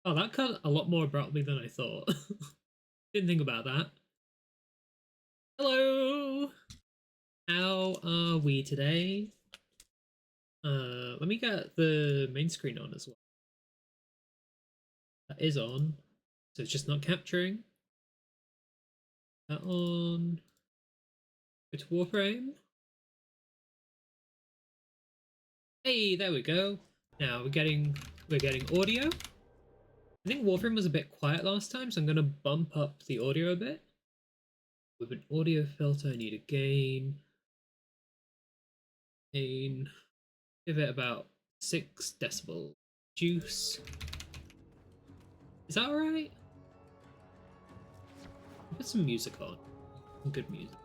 Oh, that cut a lot more abruptly than I thought. Didn't think about that. Hello! How are we today? Let me get the main screen on as well. That is on. So it's just not capturing. That on. Go to Warframe. Hey, there we go. Now we're getting audio. I think Warframe was a bit quiet last time, so I'm gonna bump up the audio a bit. With an audio filter, I need a gain. Give it about 6 decibels. Juice. Is that alright? Put some music on. Some good music.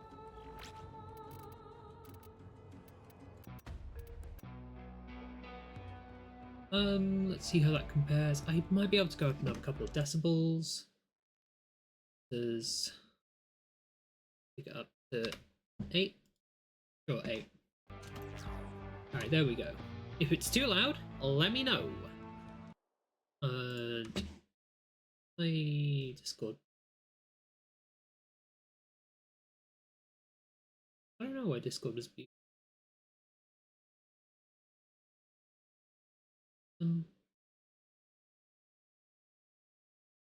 Let's see how that compares. I might be able to go up another couple of decibels. There's pick it up to 8. Sure, 8. Alright, there we go. If it's too loud, let me know. And play Discord. I don't know why Discord is being.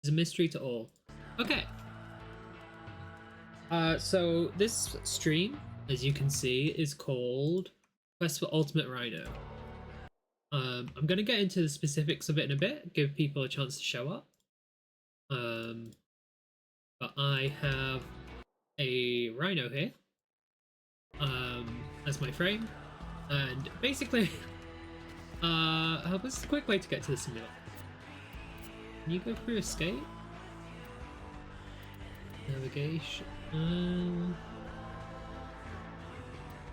It's a mystery to all. Okay. So this stream, as you can see, is called QuestForUltimateRhino. I'm gonna get into the specifics of it in a bit, give people a chance to show up. But I have a rhino here, as my frame, and basically, what's a quick way to get to the simulator? Can you go through escape? Navigation. Is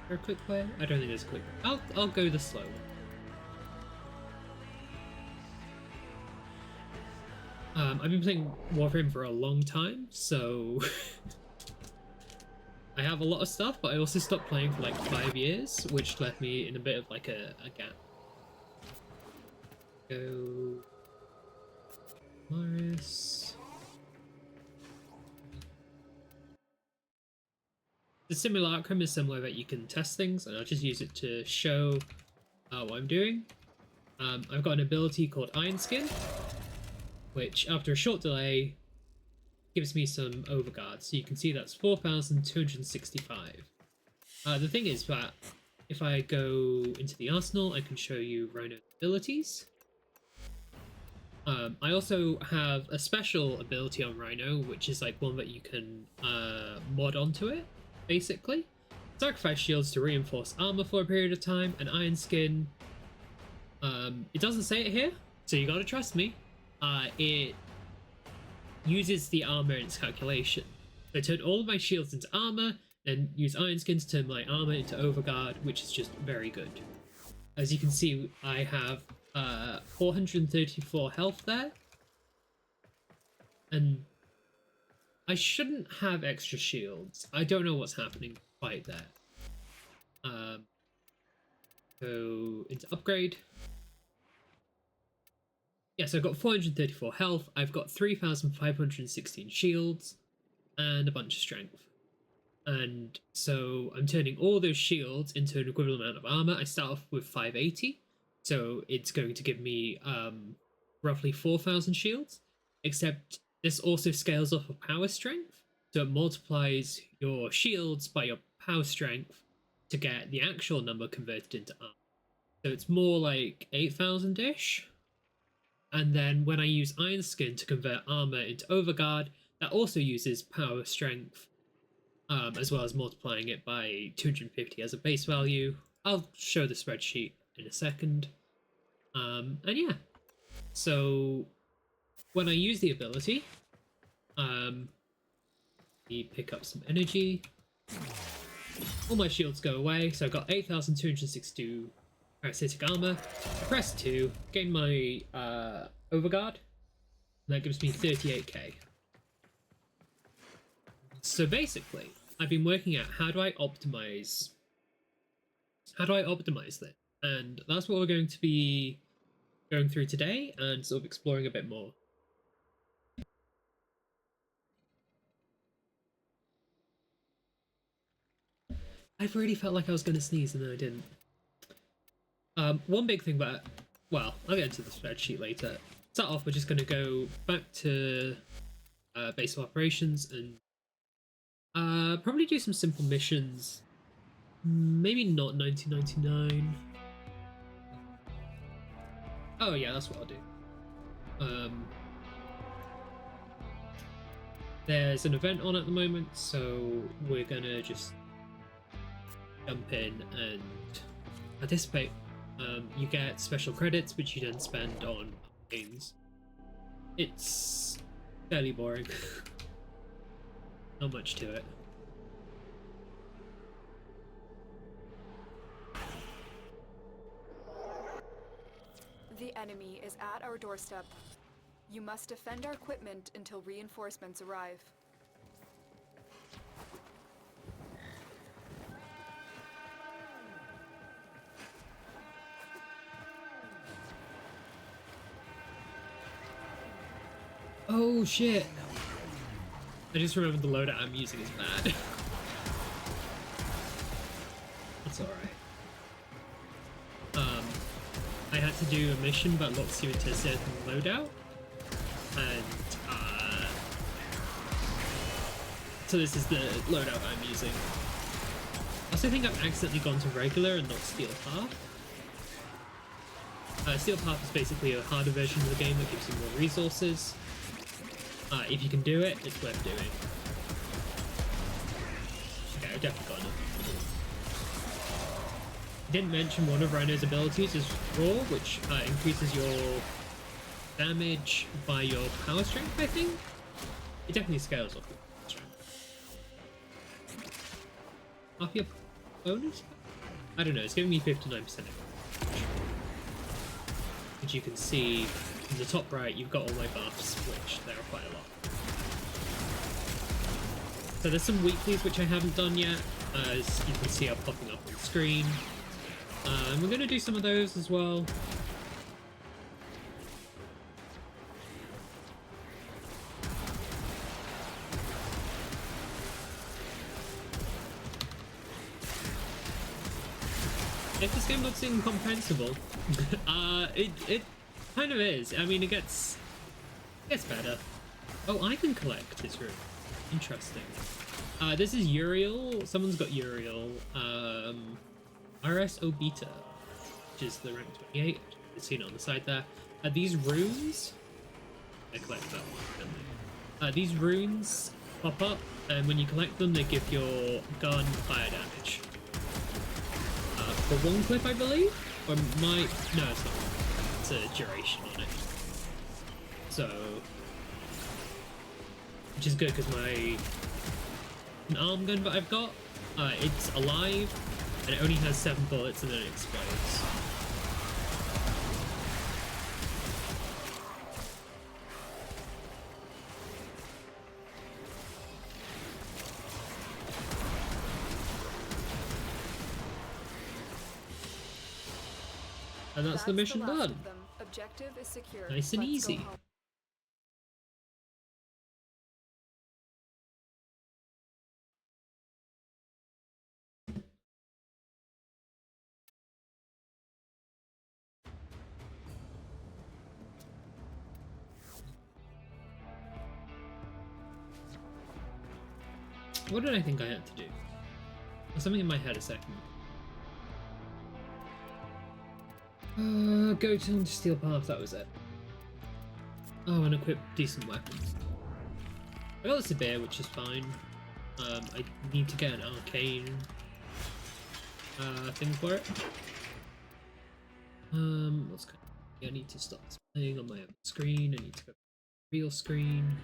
there a quick way? I don't think there's a quick way. I'll go the slow one. I've been playing Warframe for a long time, so I have a lot of stuff, but I also stopped playing for like 5 years, which left me in a bit of like a gap. Go Morris. The simulacrum is somewhere that you can test things, and I'll just use it to show what I'm doing. I've got an ability called Iron Skin, which after a short delay gives me some overguard. So you can see that's 4,265. The thing is that if I go into the arsenal, I can show you Rhino's abilities. I also have a special ability on Rhino, which is like one that you can mod onto it, basically. Sacrifice shields to reinforce armor for a period of time, and Iron Skin. It doesn't say it here, so you gotta trust me. It uses the armor in its calculation. I turn all of my shields into armor, then use Iron Skin to turn my armor into overguard, which is just very good. As you can see, I have 434 health there, and I shouldn't have extra shields. I don't know what's happening quite there. Go into upgrade. Yes, I've got 434 health, I've got 3,516 shields, and a bunch of strength. And so I'm turning all those shields into an equivalent amount of armor. I start off with 580, so it's going to give me roughly 4,000 shields, except this also scales off of power strength, so it multiplies your shields by your power strength to get the actual number converted into armor. So it's more like 8,000-ish. And then when I use Iron Skin to convert armor into overguard, that also uses power strength, as well as multiplying it by 250 as a base value. I'll show the spreadsheet in a second. And yeah, so when I use the ability, we pick up some energy. All my shields go away, so I've got 8,262 parasitic armor. Press 2, gain my overguard, and that gives me 38k. So basically, I've been working out how do I optimize this, and that's what we're going to be going through today and sort of exploring a bit more. I've already felt like I was going to sneeze and then I didn't. One big thing about, well, I'll get into the spreadsheet later. Start off, we're just going to go back to base of operations and probably do some simple missions. Maybe not 1999. Oh yeah, that's what I'll do. There's an event on at the moment, so we're gonna just jump in and participate. You get special credits, which you then spend on games. It's fairly boring. Not much to it. The enemy is at our doorstep. You must defend our equipment until reinforcements arrive. Oh shit! I just remembered the loadout I'm using is bad. That's alright. I had to do a mission that locks you into a certain loadout, and so this is the loadout I'm using. I also think I've accidentally gone to regular and not Steel Path. Steel Path is basically a harder version of the game that gives you more resources. If you can do it, it's worth doing. Okay, I definitely got enough. I didn't mention one of Rhino's abilities is Roar, which increases your damage by your power strength, I think? It definitely scales off your power strength. Off your bonus? I don't know, it's giving me 59%. As you can see, in the top right, you've got all my buffs, which there are quite a lot. So there's some weeklies which I haven't done yet, as you can see are popping up on the screen. And we're going to do some of those as well. If this game looks incomprehensible, it kind of is. I mean, it gets better. Oh, I can collect this room. Interesting. This is Uriel. Someone's got Uriel. RS Obita, which is the rank 28. You've seen it on the side there. These runes, I collect that one. These runes pop up, and when you collect them, they give your gun fire damage. For one clip, I believe? Or might... No, it's not. It's a duration on it. So... Which is good, because an arm gun that I've got, it's alive, and it only has 7 bullets and then it explodes. And that's the mission done. Objective is secure. Nice and easy. What did I think I had to do? There's something in my head a second. Go to Steel Path, that was it. Oh, and equip decent weapons. I got the Severe, which is fine. I need to get an arcane thing for it. What's going on? I need to stop playing on my own screen. I need to go to the real screen.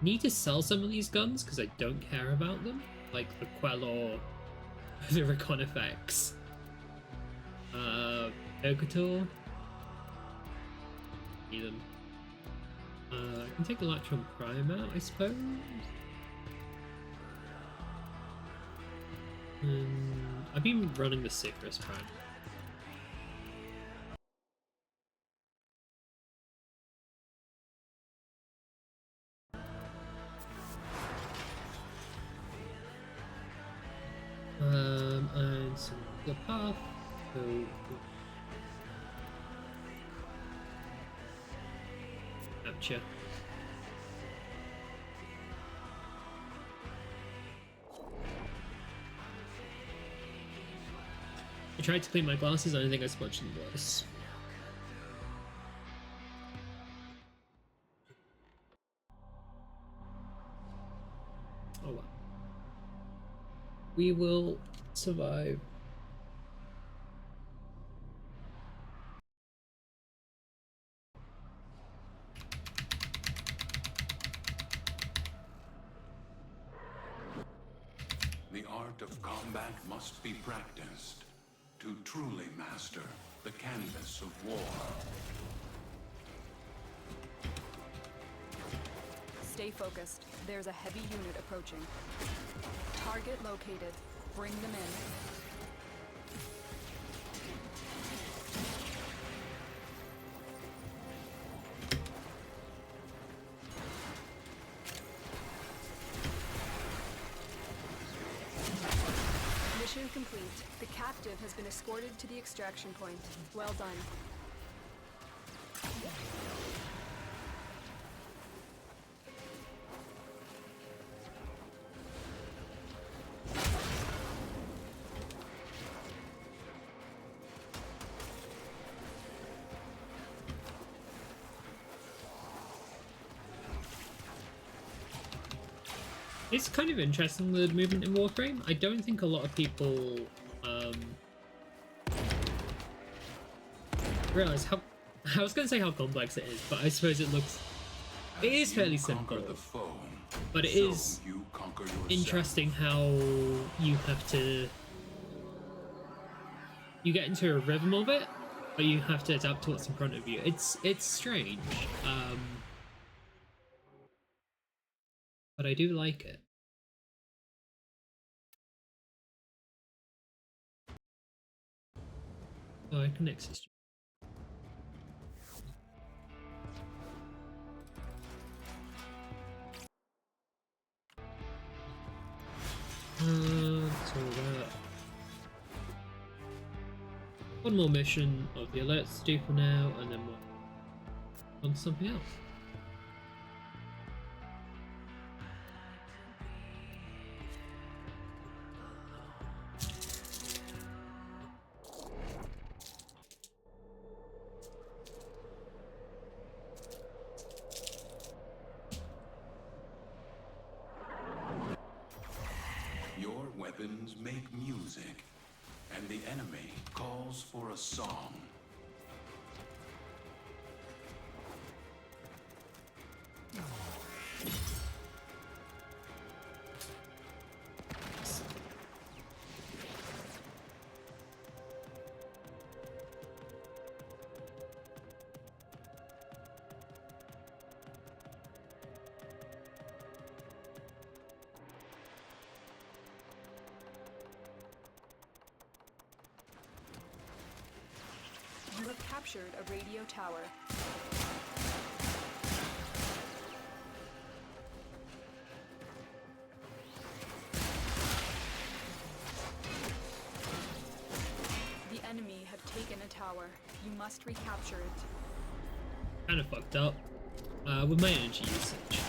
Need to sell some of these guns because I don't care about them, like the Quell or the Recon effects. Ergotor. Need them. I can take Electron Prime out, I suppose. I've been running the Sickness Prime. nice and the path. So capture. I tried to clean my glasses, I don't think I smudged them worse. Oh well. We will survive. The art of combat must be practiced to truly master the canvas of war. Stay focused. There's a heavy unit approaching. Target located. Bring them in. Mission complete. The captive has been escorted to the extraction point. Well done. It's kind of interesting, the movement in Warframe. I don't think a lot of people realize how... I was going to say how complex it is, but I suppose it is fairly simple. But it is interesting how you have to... You get into a rhythm of it, but you have to adapt to what's in front of you. It's strange. But I do like it. Oh, I can exist. That's all that. One more mission of the alerts to do for now, and then we'll on to something else. Your weapons make music, and the enemy calls for a song. You have captured a radio tower. The enemy have taken a tower. You must recapture it. Kind of fucked up with my energy usage.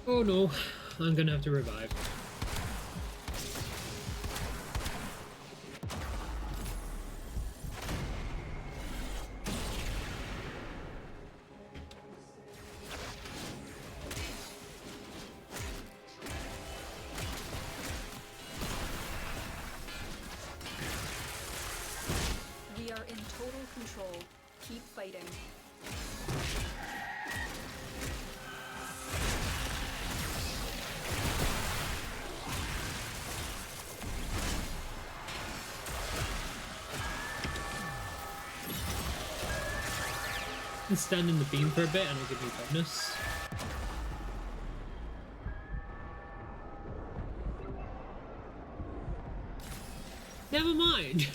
Oh no, I'm gonna have to revive. We are in total control. Keep fighting. Stand in the beam for a bit and I'll give you a bonus. fine.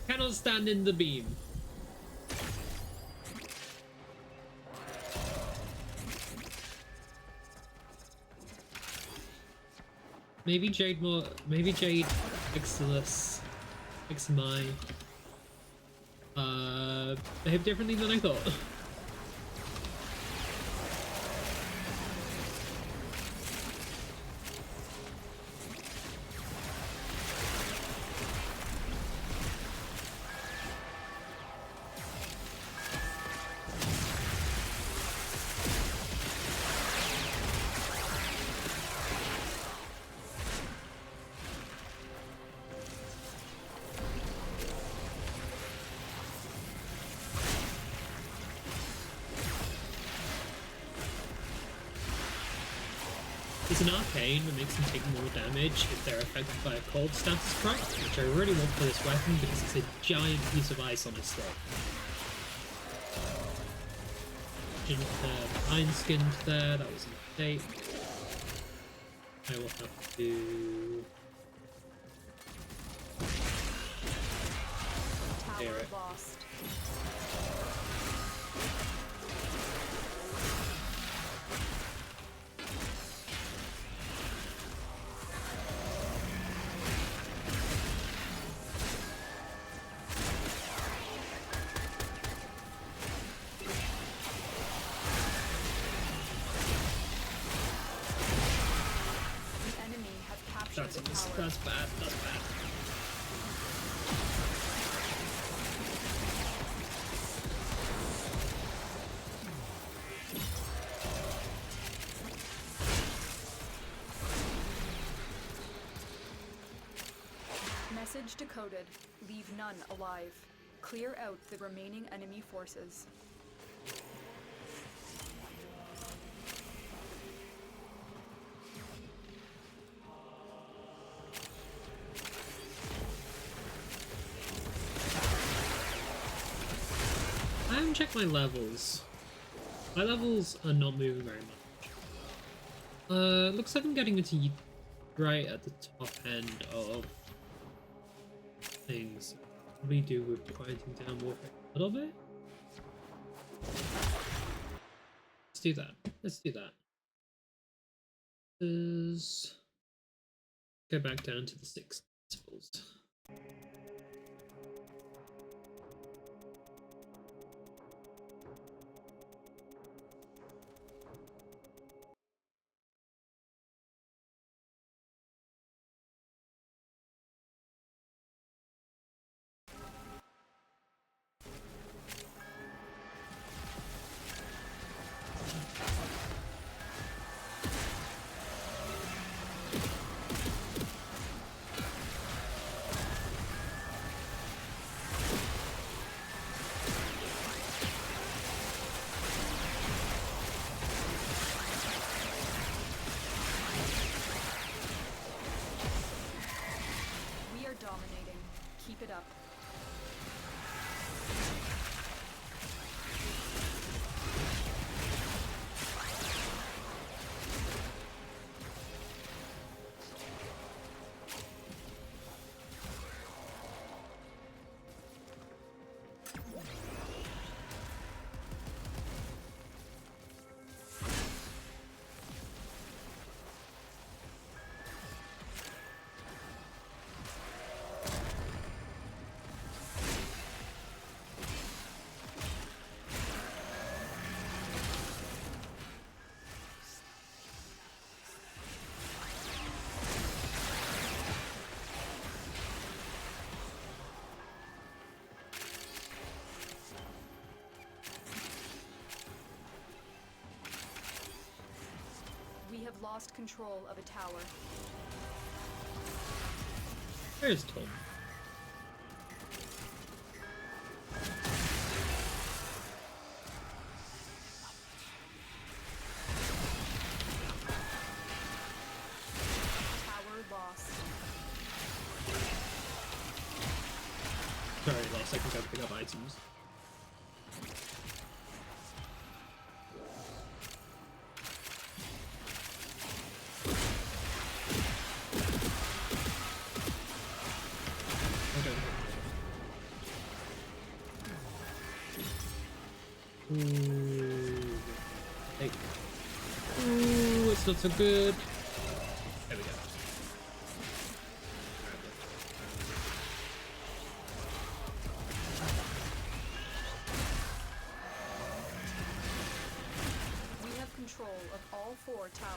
Cannot stand in the beam. Maybe Jade Exilus, Examai, behave differently than I thought. It's an arcane that makes them take more damage if they're affected by a cold status proc, which I really want for this weapon because it's a giant piece of ice on its throat. Iron skinned there, that was a mistake. I will have to hear it. Lost. That's bad, that's bad. Message decoded. Leave none alive. Clear out the remaining enemy forces. I haven't checked my levels. My levels are not moving very much. Looks like I'm getting into right at the top end of things. Probably do with quieting down warfare a little bit. Let's do that. Let's do that. Let's go back down to the 6 decibels. Dominating. Keep it up. We have lost control of a tower. Where's Tom? Tower lost. Sorry, last second I pick up items. Ooh. Hey. Ooh, it's not so good. There we go. We have control of all 4 towers.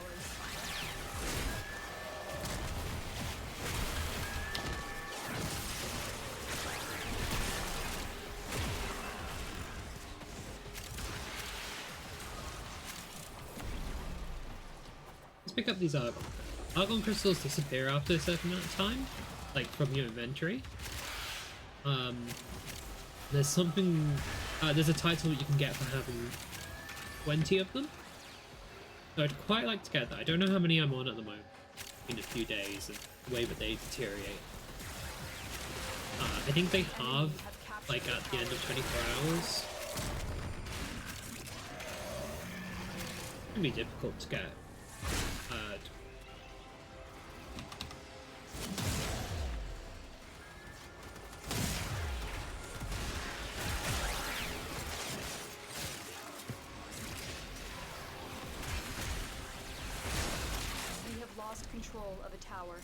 Let's pick up these Argon crystals disappear after a certain amount of time, like from your inventory. There's something, there's a title that you can get for having 20 of them. So I'd quite like to get that. I don't know how many I'm on at the moment. In a few days and the way that they deteriorate. I think they halve like at the end of 24 hours. It can be difficult to get. We have lost control of a tower.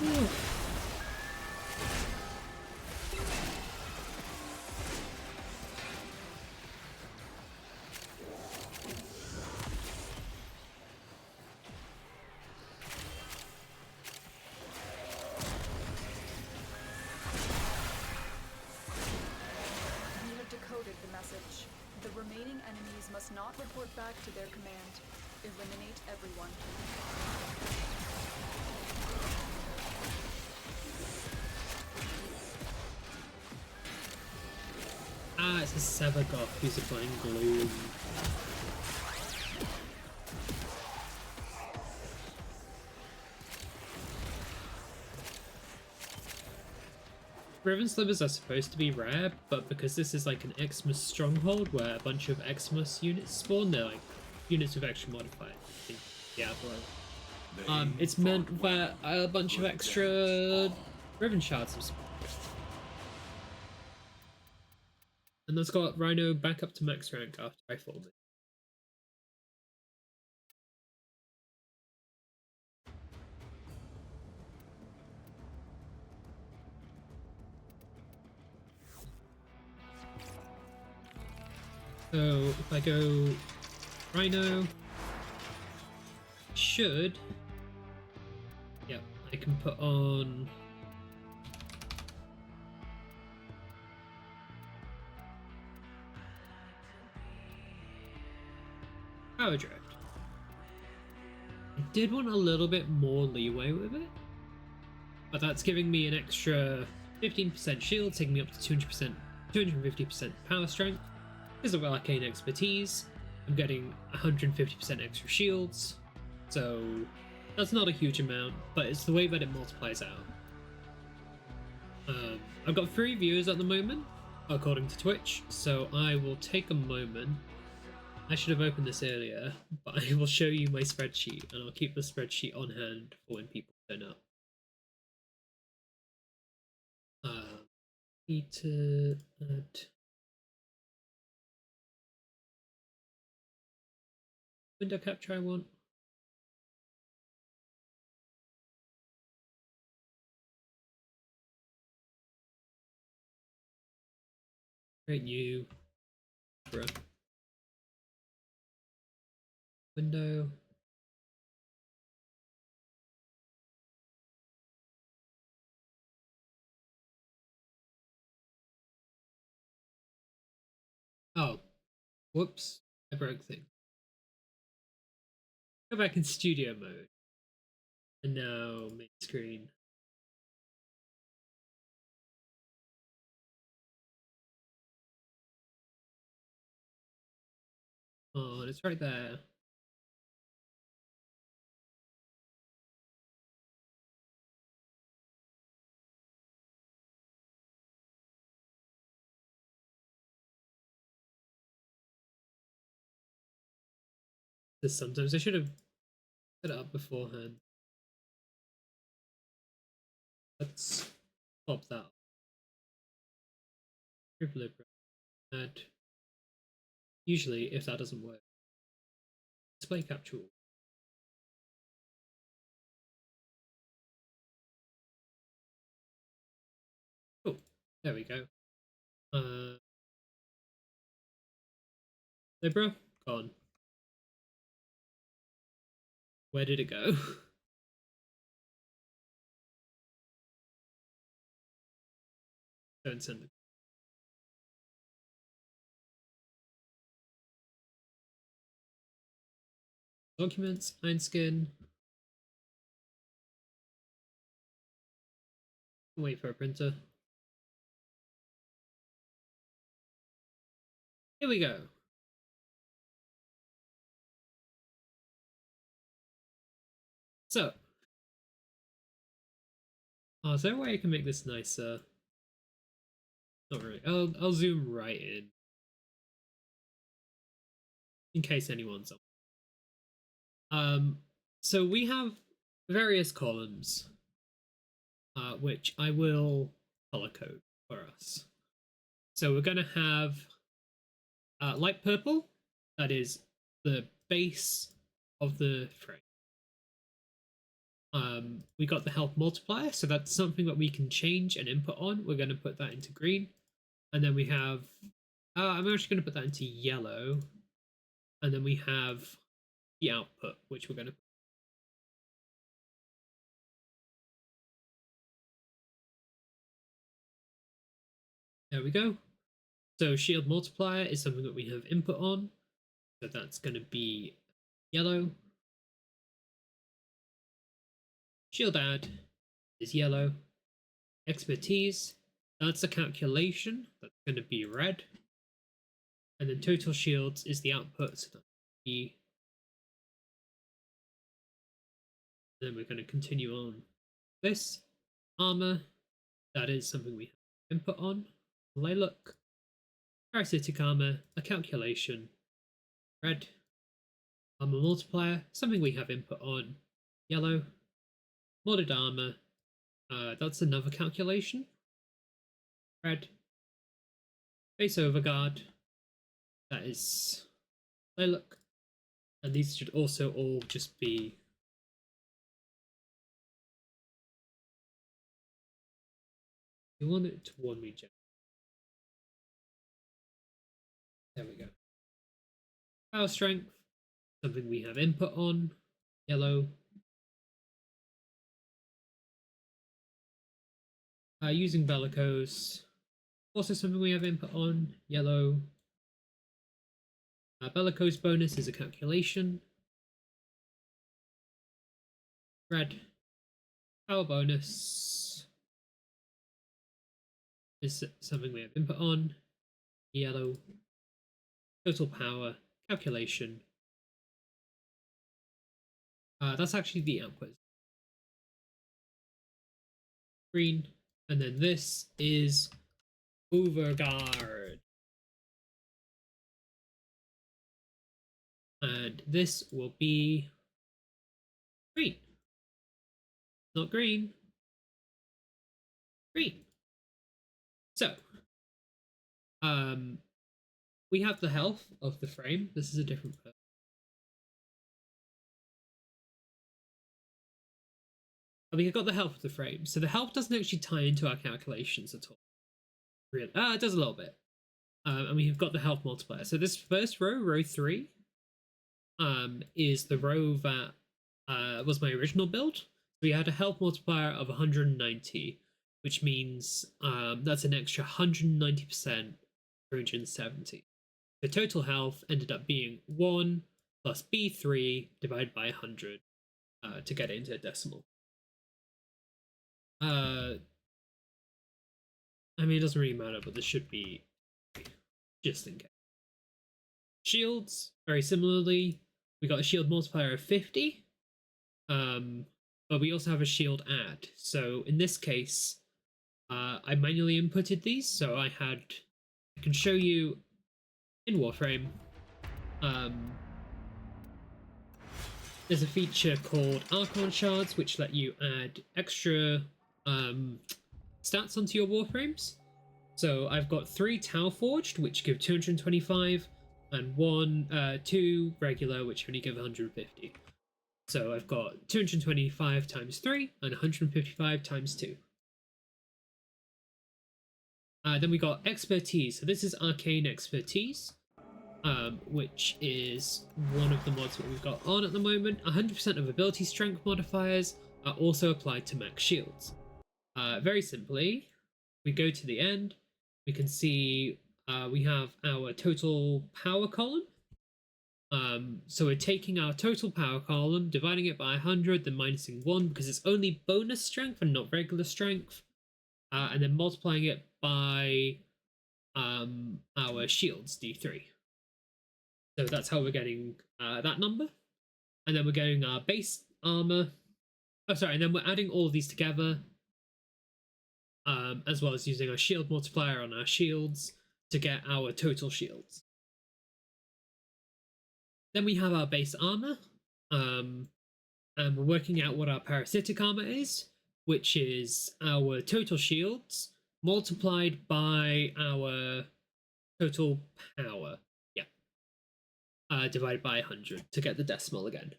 We have decoded the message. The remaining enemies must not report back to their command. Eliminate everyone. Ah, it's a Sevagoth who's applying gloom. Riven Slivers are supposed to be rare, but because this is like an Xmas stronghold where a bunch of Xmas units spawn, they're like units with extra modifiers. Yeah, it's meant that a bunch of extra Riven shards have spawned. And that's got Rhino back up to max rank after I formed it. So if I go Rhino, should, yep, I can put on Power Drift. I did want a little bit more leeway with it, but that's giving me an extra 15% shield, taking me up to 200%, 250% power strength. Because of arcane expertise, I'm getting 150% extra shields, so that's not a huge amount, but it's the way that it multiplies out. I've got 3 viewers at the moment, according to Twitch, so I will take a moment. I should have opened this earlier, but I will show you my spreadsheet, and I'll keep the spreadsheet on hand for when people turn up. Need to add window capture I want. Create new window. Oh, whoops, I broke things. Go back in studio mode. And now main screen. Oh, it's right there. Sometimes I should have set it up beforehand. Let's pop that. And usually, if that doesn't work, display capture all. Cool. There we go. Libra, gone. Where did it go? Don't send it. Documents, Einskin. Wait for a printer. Here we go. So, is there a way I can make this nicer? Not really. I'll zoom right in case anyone's on. So we have various columns, which I will color code for us. So we're going to have light purple, that is the base of the frame. We got the health multiplier, so that's something that we can change and input on. We're going to put that into green. And then we have, I'm actually going to put that into yellow. And then we have the output, which we're going to. There we go. So shield multiplier is something that we have input on. So that's going to be yellow. Shield add is yellow. Expertise, that's a calculation. That's going to be red. And then total shields is the output. So that's E. Then we're going to continue on this. Armor, that is something we have input on. Look. Parasitic armor, a calculation. Red. Armor multiplier, something we have input on. Yellow. Modded armor, that's another calculation. Red. Base overguard, that is look. And these should also all just be you want it to one regen. There we go. Power strength, something we have input on. Yellow. Using bellicose, also something we have input on. Yellow. Bellicose bonus is a calculation. Red. Power bonus is something we have input on. Yellow. Total power calculation. That's actually the output. Green. And then this is overguard. And this will be green. Not green. Green. So, we have the health of the frame. This is a different person. We've got the health of the frame. So the health doesn't actually tie into our calculations at all. Really? It does a little bit. And we've got the health multiplier. So this first row, row 3, is the row that was my original build. We had a health multiplier of 190, which means that's an extra 190%, 370. The total health ended up being 1 plus B3 divided by 100 to get it into a decimal. I mean, it doesn't really matter, but this should be just in case. Shields, very similarly, we got a shield multiplier of 50, but we also have a shield add. So in this case, I manually inputted these, so I can show you in Warframe. There's a feature called Archon Shards, which let you add extra stats onto your Warframes. So I've got 3 Tau Forged, which give 225, and 2 regular, which only give 150. So I've got 225 times 3 and 155 times 2. Then we got Expertise. So this is Arcane Expertise, which is one of the mods that we've got on at the moment. 100% of ability strength modifiers are also applied to max shields. Very simply, we go to the end, we can see we have our total power column. So we're taking our total power column, dividing it by 100, then minusing 1 because it's only bonus strength and not regular strength, and then multiplying it by our shields, D3. So that's how we're getting that number. And then we're getting our base armor. Oh, sorry, and then we're adding all of these together, as well as using our shield multiplier on our shields to get our total shields. Then we have our base armor, and we're working out what our parasitic armor is, which is our total shields multiplied by our total power. Yeah. Divided by 100 to get the decimal again,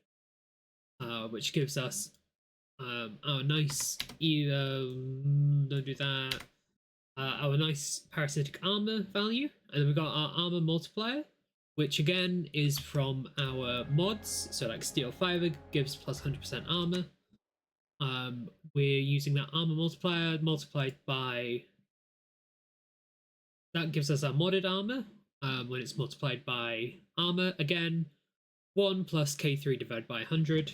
which gives us our nice don't do that. Our nice parasitic armor value, and then we've got our armor multiplier, which again is from our mods. So like Steel Fiber gives plus 100% armor. We're using that armor multiplier multiplied by, that gives us our modded armor when it's multiplied by armor again, 1 plus K3 divided by 100.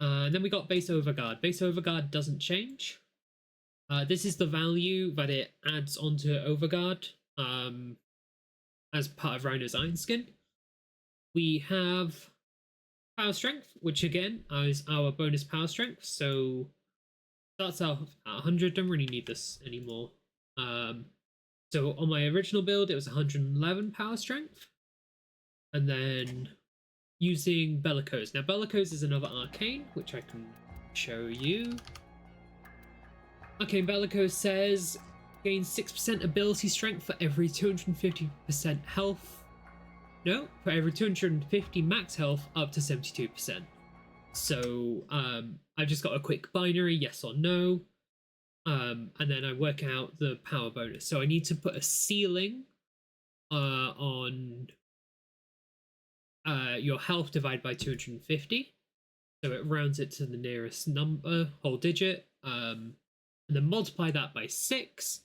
And then we got base overguard. Base overguard doesn't change. This is the value that it adds onto overguard as part of Rhino's Iron Skin. We have power strength, which again is our bonus power strength. So starts out at 100. Don't really need this anymore. So on my original build, it was 111 power strength, and then using Bellicose. Now Bellicose is another arcane, which I can show you. Arcane Bellicose says gain 6% ability strength for every 250% health. No, for every 250 max health up to 72%. So I've just got a quick binary, yes or no. And then I work out the power bonus. So I need to put a ceiling on your health divided by 250. So it rounds it to the nearest number, whole digit. And then multiply that by 6.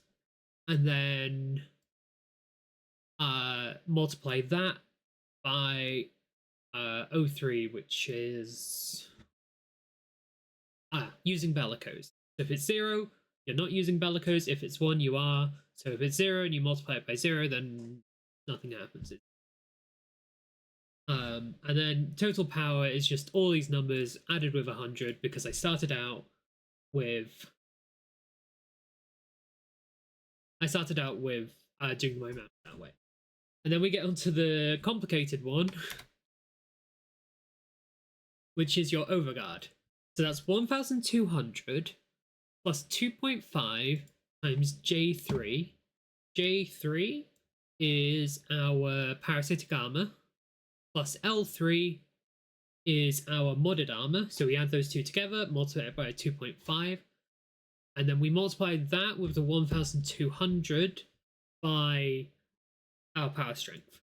And then multiply that by 03, which is using Bellicose. So if it's 0, you're not using Bellicose. If it's 1, you are. So if it's 0 and you multiply it by 0, then nothing happens. And then total power is just all these numbers added with 100 because I started out with doing my math that way. And then we get onto the complicated one, which is your overguard. So that's 1200 plus 2.5 times J3. J3 is our parasitic armor, plus L3 is our modded armor. So we add those two together, multiply it by 2.5. And then we multiply that with the 1200 by our power strength,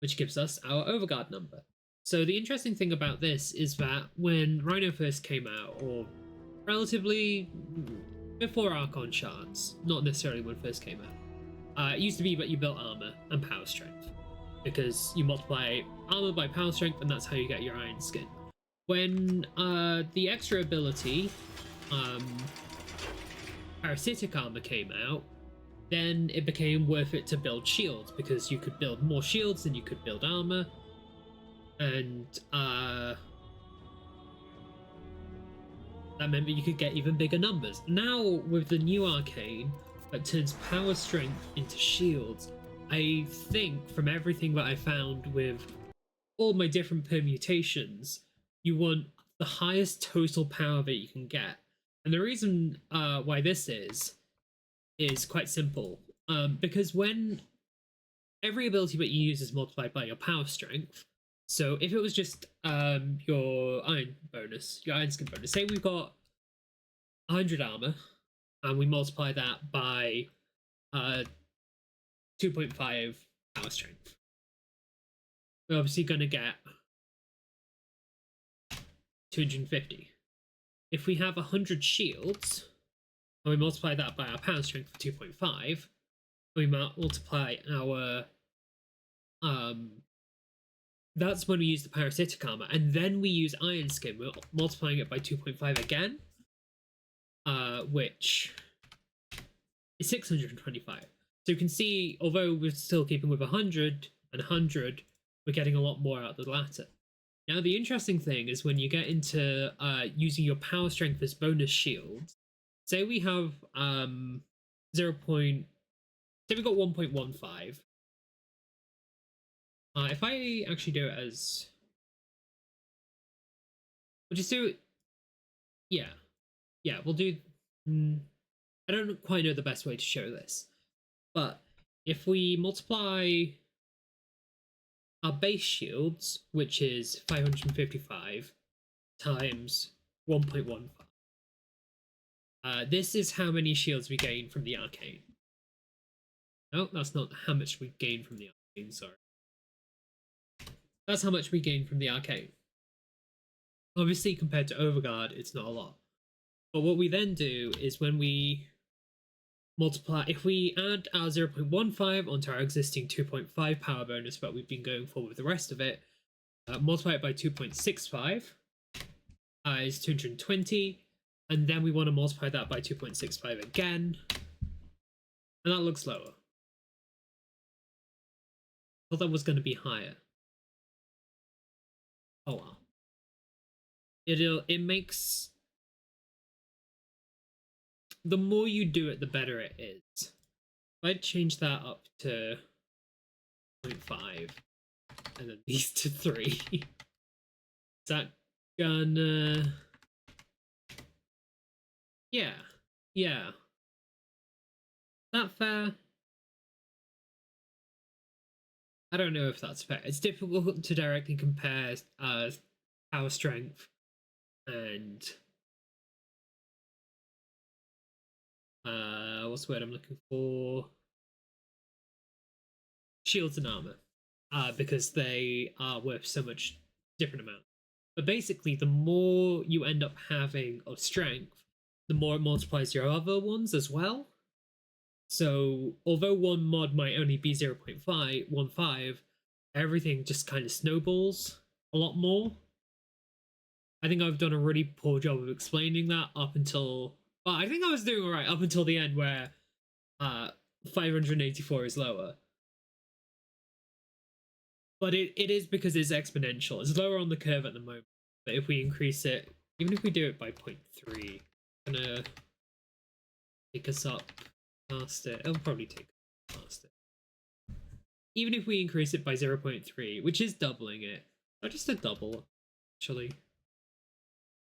which gives us our overguard number. So the interesting thing about this is that when Rhino first came out, or relatively before Archon Shards, not necessarily when it first came out, it used to be that you built armor and power strength, because you multiply armor by power strength and that's how you get your Iron Skin. When the extra ability, parasitic armor, came out, then it became worth it to build shields, because you could build more shields than you could build armor, and that meant that you could get even bigger numbers. Now with the new arcane that turns power strength into shields, I think from everything that I found with all my different permutations, you want the highest total power that you can get. And the reason why this is quite simple. Because when every ability that you use is multiplied by your power strength. So if it was just your iron bonus, your iron skin bonus, say we've got 100 armor, and we multiply that by 2.5 power strength, we're obviously going to get 250. If we have 100 shields, and we multiply that by our power strength for 2.5, we multiply our that's when we use the parasitic armor, and then we use iron skin. We're multiplying it by 2.5 again, which is 625. So you can see, although we're still keeping with 100 and 100, we're getting a lot more out of the latter. Now, the interesting thing is when you get into using your power strength as bonus shields. Say we have 0. Say we got 1.15. If I actually do it as, we'll just do it. Yeah, we'll do. I don't quite know the best way to show this, but if we multiply our base shields, which is 555 times 1.15. This is how many shields we gain from the arcane. No, that's not how much we gain from the arcane, sorry. That's how much we gain from the arcane. Obviously, compared to Overguard, it's not a lot. But what we then do is when we multiply, if we add our 0.15 onto our existing 2.5 power bonus that we've been going for with the rest of it, multiply it by 2.65 is 220, and then we want to multiply that by 2.65 again, and that looks lower. I thought that was going to be higher. Oh well. It makes, the more you do it, the better it is. If I change that up to 0.5 and then these to 3, is that gonna? Yeah. Is that fair? I don't know if that's fair. It's difficult to directly compare power strength and what's the word I'm looking for? Shields and armor, because they are worth so much different amount. But basically, the more you end up having of strength, the more it multiplies your other ones as well. So although one mod might only be 0.15, everything just kind of snowballs a lot more. I think I've done a really poor job of explaining that up until, well, I think I was doing alright up until the end where 584 is lower. But it is because it's exponential. It's lower on the curve at the moment. But if we increase it, even if we do it by 0.3, it's gonna take us up past it. It'll probably take us past it. Even if we increase it by 0.3, which is doubling it. Not just a double, actually.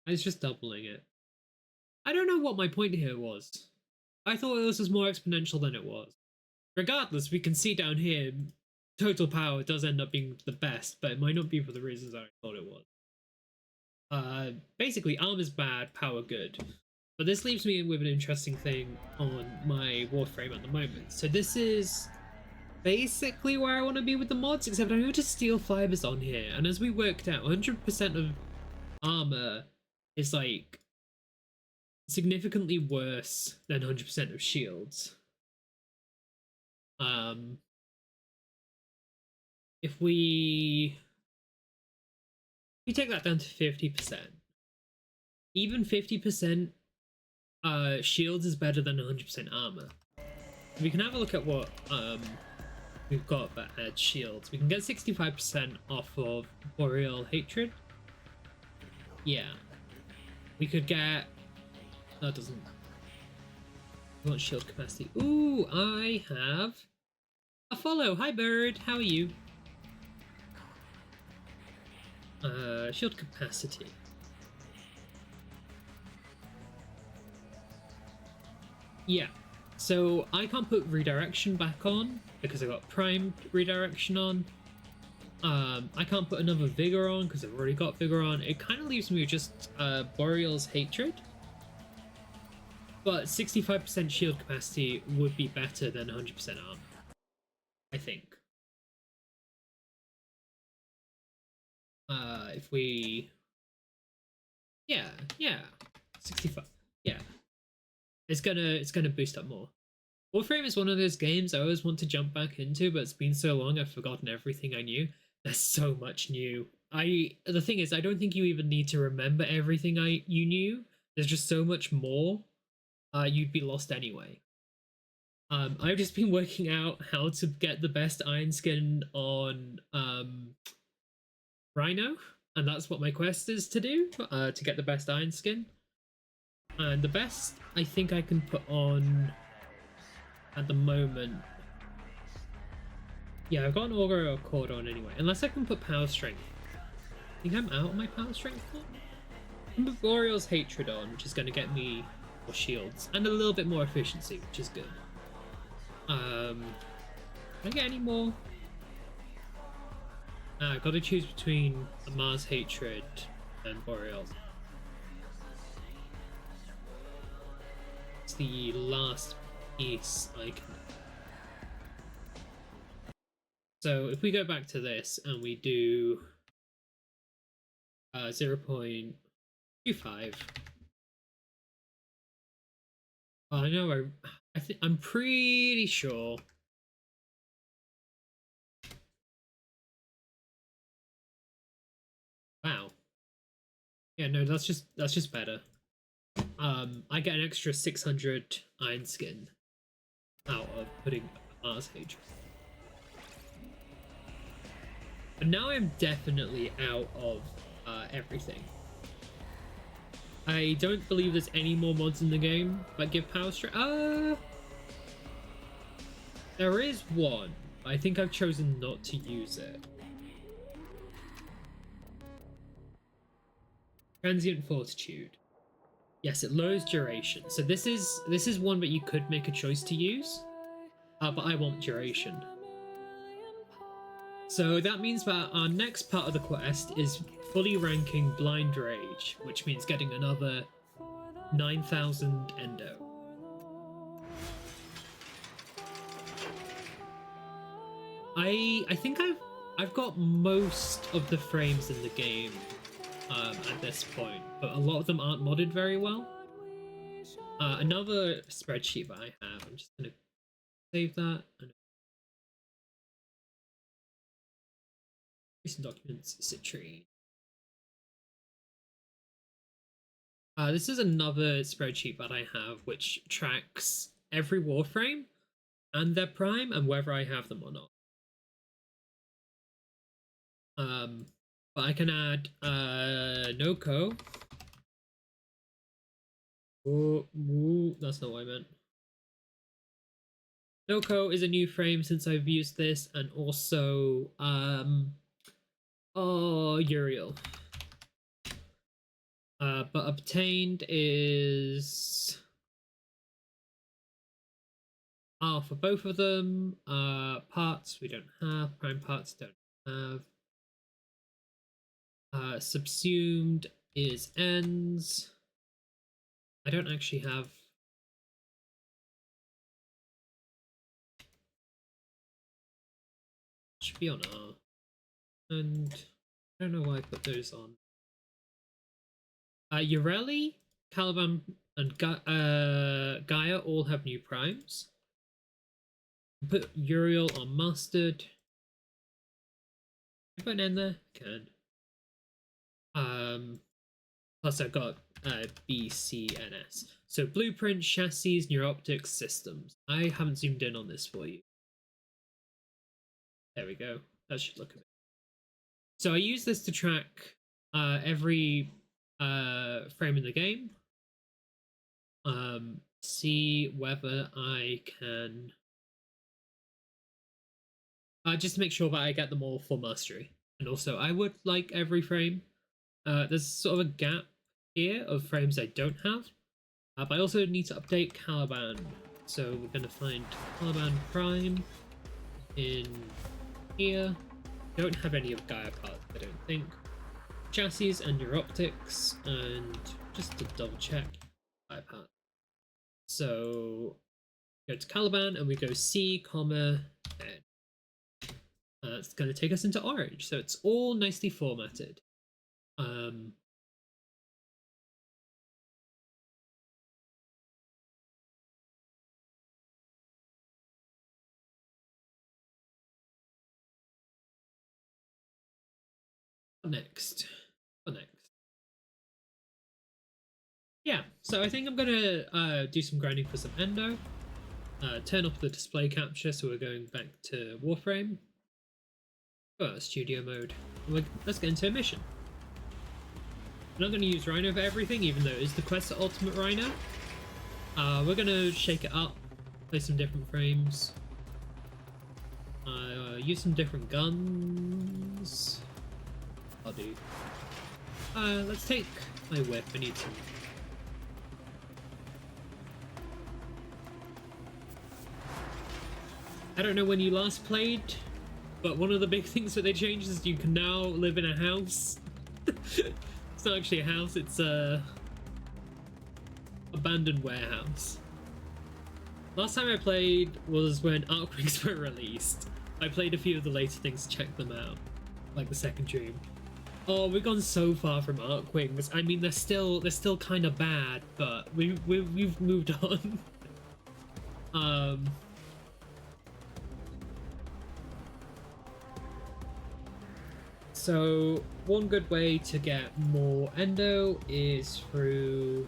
It's just doubling it. I don't know what my point here was. I thought this was more exponential than it was. Regardless, we can see down here, total power does end up being the best, but it might not be for the reasons I thought it was. Basically, armor's bad, power good. But this leaves me with an interesting thing on my Warframe at the moment. So this is basically where I want to be with the mods, except I noticed steel fibers on here, and as we worked out, 100% of armor is like significantly worse than 100% of shields. If we take that down to 50%, even 50% shields is better than 100% armor. We can have a look at what we've got that adds shields. We can get 65% off of Boreal Hatred. Yeah. We could get... That doesn't... I want shield capacity. Ooh, I have a follow. Hi, bird. How are you? Shield capacity. Yeah. So I can't put redirection back on because I got primed redirection on. I can't put another vigor on because I've already got vigor on. It kind of leaves me with just Boreal's Hatred. But 65% shield capacity would be better than 100% armor, I think. If we... Yeah, 65. Yeah. It's gonna boost up more. Warframe is one of those games I always want to jump back into, but it's been so long I've forgotten everything I knew. There's so much new. The thing is, I don't think you even need to remember everything you knew. There's just so much more. You'd be lost anyway. I've just been working out how to get the best iron skin on Rhino, and that's what my quest is to do, to get the best iron skin. And the best I think I can put on at the moment... Yeah, I've got an Augur Accord on anyway, unless I can put Power Strength. I think I'm out on my Power Strength now. I'm put Boreal's Hatred on, which is going to get me more shields, and a little bit more efficiency, which is good. Can I get any more? I've got to choose between Mars Hatred and Boreal's. It's the last piece I can... So if we go back to this and we do 0.25, I know I'm pretty sure. Wow. Yeah, no, that's just better. I get an extra 600 iron skin out of putting Mars Hatred. But now I'm definitely out of everything. I don't believe there's any more mods in the game that give power strength. There is one. I think I've chosen not to use it. Transient Fortitude. Yes, it lowers duration. So this is one that you could make a choice to use, but I want duration. So that means that our next part of the quest is fully ranking Blind Rage, which means getting another 9,000 endo. I think I've got most of the frames in the game at this point, but a lot of them aren't modded very well. Another spreadsheet that I have, I'm just gonna save that. Recent documents, Citrine. This is another spreadsheet that I have which tracks every Warframe and their prime and whether I have them or not. But I can add Noko. Ooh, that's not what I meant. Noko is a new frame since I've used this, and also Uriel. But obtained is for both of them. Parts we don't have. Prime parts don't have. Subsumed is ends. I don't actually have. Should be on R. And I don't know why I put those on. Ureli, Caliban, and Gaia all have new primes. Put Uriel on Mustard. Can I put an N there? Can. Plus I've got B, C, and S. So blueprint, chassis, neuroptics, systems. I haven't zoomed in on this for you. There we go. That should look a bit. So I use this to track every frame in the game. See whether I can just to make sure that I get them all for mastery. And also I would like every frame. There's sort of a gap here of frames I don't have. But I also need to update Caliban So we're going to find Caliban Prime in here. Don't have any of Gaia parts, I don't think. Chassis and your optics, and just to double check, Gaia part. So go to Caliban and we go C, comma, N. It's going to take us into orange, so it's all nicely formatted. Next. Yeah, so I think I'm gonna do some grinding for some endo. Turn off the display capture, so we're going back to Warframe. Studio mode. Let's get into a mission. I'm not going to use Rhino for everything, even though it is the QuestForUltimateRhino. We're going to shake it up, play some different frames, use some different guns. I'll do. Let's take my whip. I need some. I don't know when you last played, but one of the big things that they changed is you can now live in a house. It's not actually a house, it's a abandoned warehouse. Last time I played was when Arcwings were released. I played a few of the later things to check them out, like the second dream. Oh, we've gone so far from Arcwings. I mean, they're still kind of bad, but we've moved on. So one good way to get more endo is through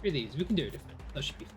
these. We can do it different. That should be fun.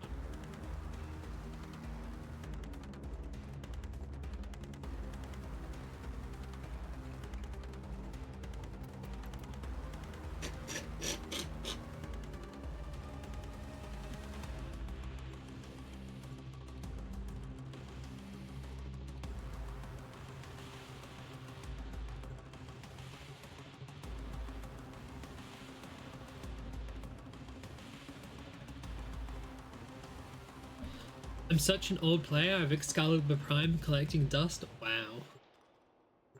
I'm such an old player. I have Excalibur Prime collecting dust. Wow.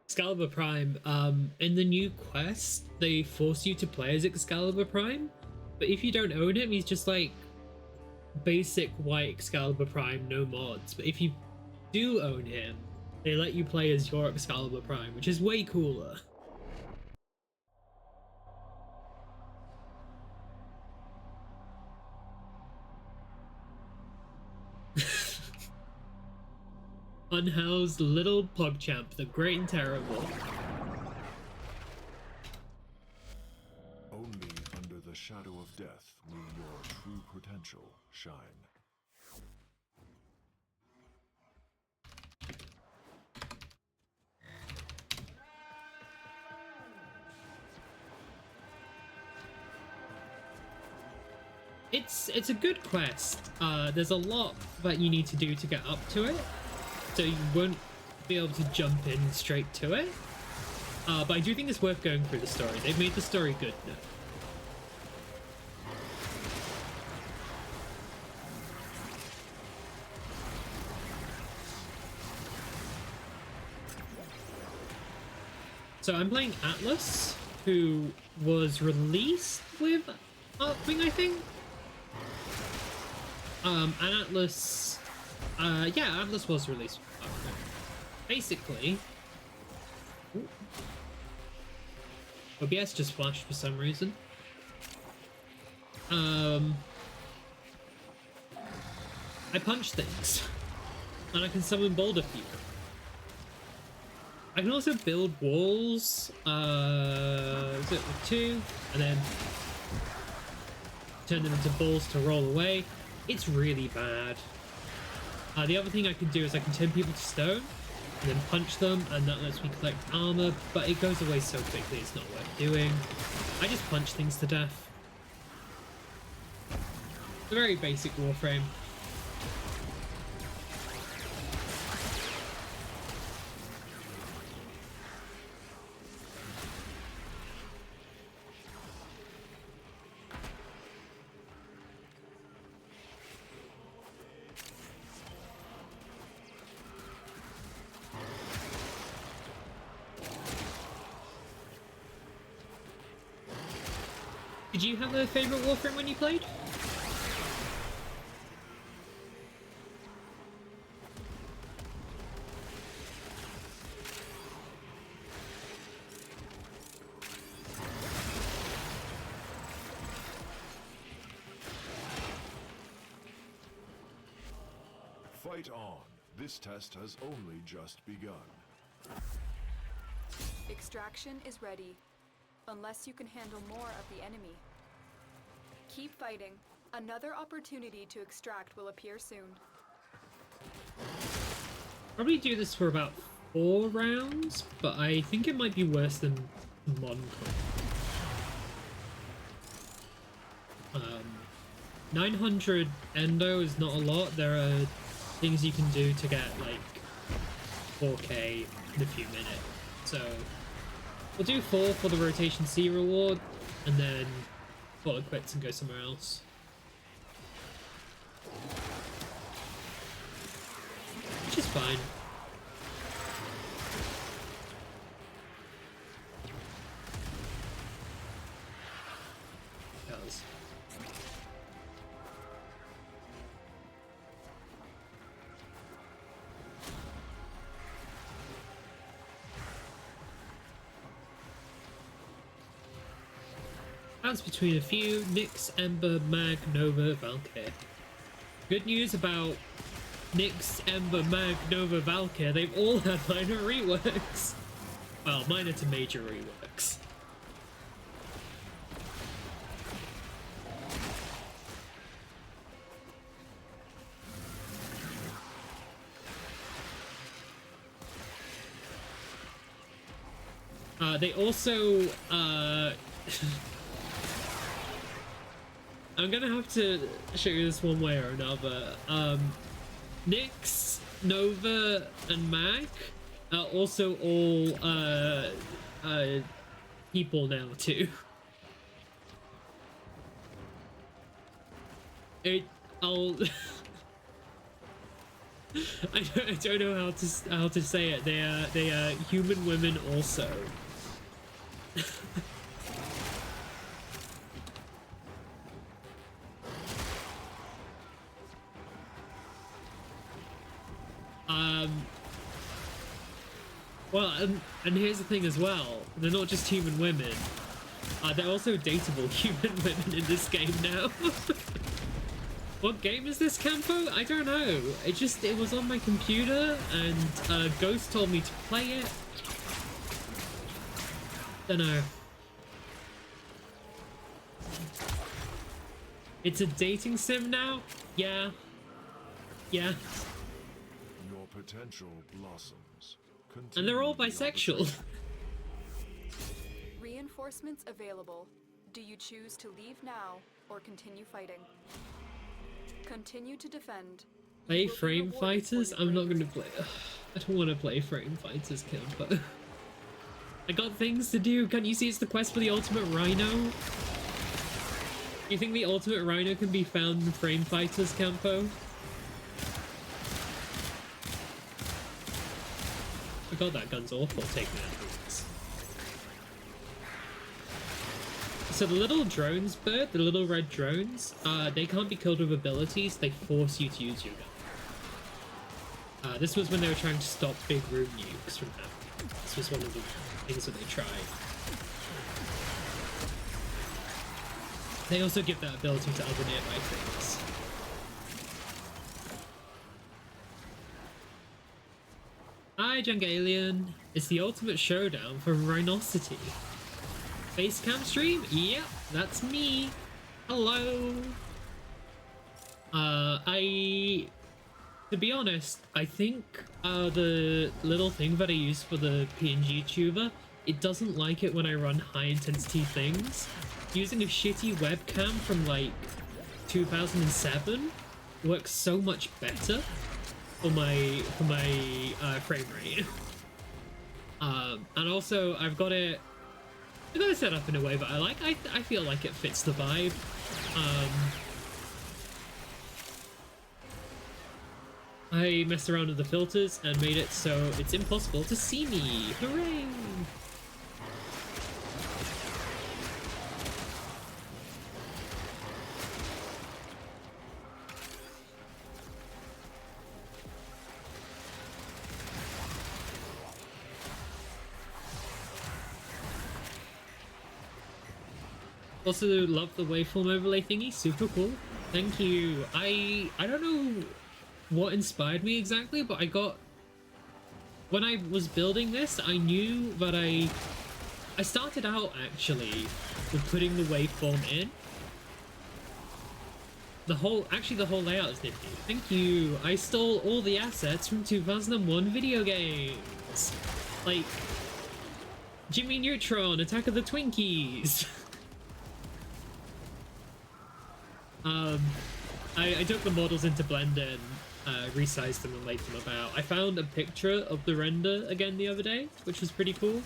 Excalibur Prime, in the new quest, they force you to play as Excalibur Prime, but if you don't own him, he's just like basic white Excalibur Prime, no mods. But if you do own him, they let you play as your Excalibur Prime, which is way cooler. Unhoused little PogChamp, the great and terrible. Only under the shadow of death will your true potential shine. It's a good quest. There's a lot that you need to do to get up to it, so you won't be able to jump in straight to it. But I do think it's worth going through the story. They've made the story good now. So I'm playing Atlas, who was released with Arcwing, I think. And Atlas, yeah, Atlas was released with Arcwing. Basically, ooh, OBS just flashed for some reason. I punch things, and I can summon Boulder Fever. I can also build walls, is it with 2, and then turn them into balls to roll away. It's really bad. The other thing I can do is I can turn people to stone, and then punch them, and that lets me collect armor, but it goes away so quickly it's not worth doing. I just punch things to death. It's a very basic Warframe. Did you have a favorite Warframe when you played? Fight on. This test has only just begun. Extraction is ready, unless you can handle more of the enemy. Keep fighting. Another opportunity to extract will appear soon. Probably do this for about 4 rounds, but I think it might be worse than Mon. 900 endo is not a lot. There are things you can do to get like 4k in a few minutes. So we'll do 4 for the rotation C reward, and then call it quits and go somewhere else. Which is fine. Does. Bounce between a few: Nyx, Ember, Mag, Nova, Valkyr. Good news about Nyx, Ember, Mag, Nova, Valkyr, they've all had minor reworks. Well, minor to major reworks. They also, I'm gonna have to show you this one way or another. Nyx, Nova, and Mag are also all people now too. I'll I don't know how to say it. They are human women also. Well, and here's the thing as well. They're not just human women. They're also dateable human women in this game now. What game is this, Campo? I don't know. It was on my computer, and Ghost told me to play it. Don't know. It's a dating sim now? Yeah. Yeah. Your potential blossoms. And they're all bisexual. Reinforcements available. Do you choose to leave now or continue fighting? Continue to defend. Play frame fighters? I'm not gonna play. I don't want to play frame fighters, Campo. I got things to do. Can't you see it's the quest for the ultimate Rhino? You think the ultimate Rhino can be found in frame fighters, Campo? Oh god, that gun's awful taking out things. So the little drones, Bird, the little red drones, they can't be killed with abilities, they force you to use your gun. This was when they were trying to stop big room nukes from happening. This was one of the things that they tried. They also give that ability to other nearby things. Hi, Junk Alien. It's the ultimate showdown for Rhinosity. Basecamp stream? Yep, that's me. Hello. To be honest, I think the little thing that I use for the PNG tuber, it doesn't like it when I run high intensity things. Using a shitty webcam from like 2007 works so much better for my frame rate. And also I've got it set up in a way that I like. I feel like it fits the vibe. I messed around with the filters and made it so it's impossible to see me. Hooray! Also, love the waveform overlay thingy. Super cool. Thank you. I don't know what inspired me exactly, but I got... When I was building this, I knew that I started out, actually, with putting the waveform in. The whole layout is nifty. Thank you. I stole all the assets from 2001 video games. Like, Jimmy Neutron, Attack of the Twinkies. I took the models into Blender and resized them and laid them about. I found a picture of the render again the other day, which was pretty cool.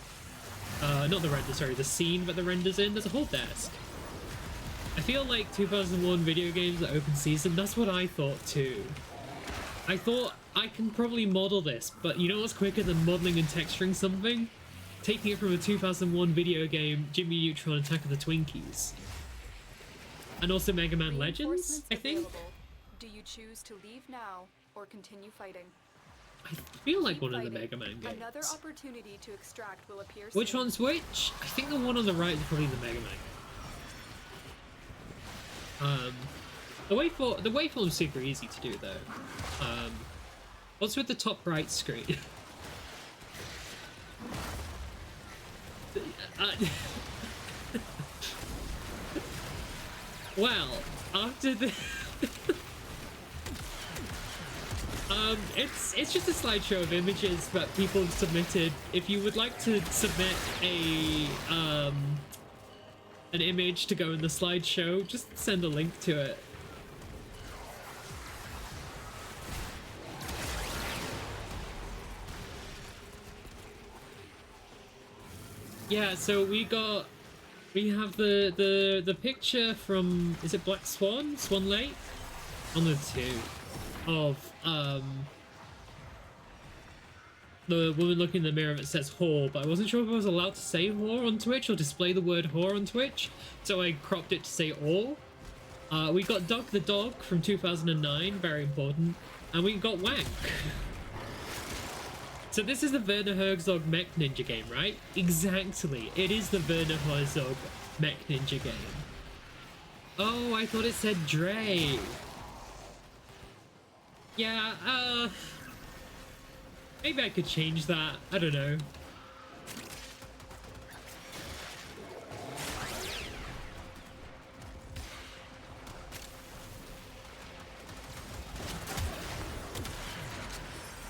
Not the render, sorry, the scene that the render's in. There's a whole desk. I feel like 2001 video games are open season. That's what I thought too. I thought I can probably model this, but you know what's quicker than modeling and texturing something? Taking it from a 2001 video game, Jimmy Neutron, Attack of the Twinkies. And also Mega Man Legends, I think? Available. Do you choose to leave now or continue fighting? I feel like Keep one of the fighting. Mega Man games. Another opportunity to extract will appear Which soon. one's which? I think the one on the right is probably the Mega Man. The waveform's super easy to do though. What's with the top right screen? Well, after the it's just a slideshow of images that people have submitted. If you would like to submit an image to go in the slideshow, just send a link to it. Yeah, so we have the picture from, is it Black Swan? Swan Lake? One of the two. Of the woman looking in the mirror that says whore, but I wasn't sure if I was allowed to say whore on Twitch or display the word whore on Twitch, so I cropped it to say all. We got Doug the Dog from 2009, very important, and we got Wank. So this is the Werner Herzog Mech Ninja game, right? Exactly, it is the Werner Herzog Mech Ninja game. Oh, I thought it said Dre. Yeah, maybe I could change that. I don't know.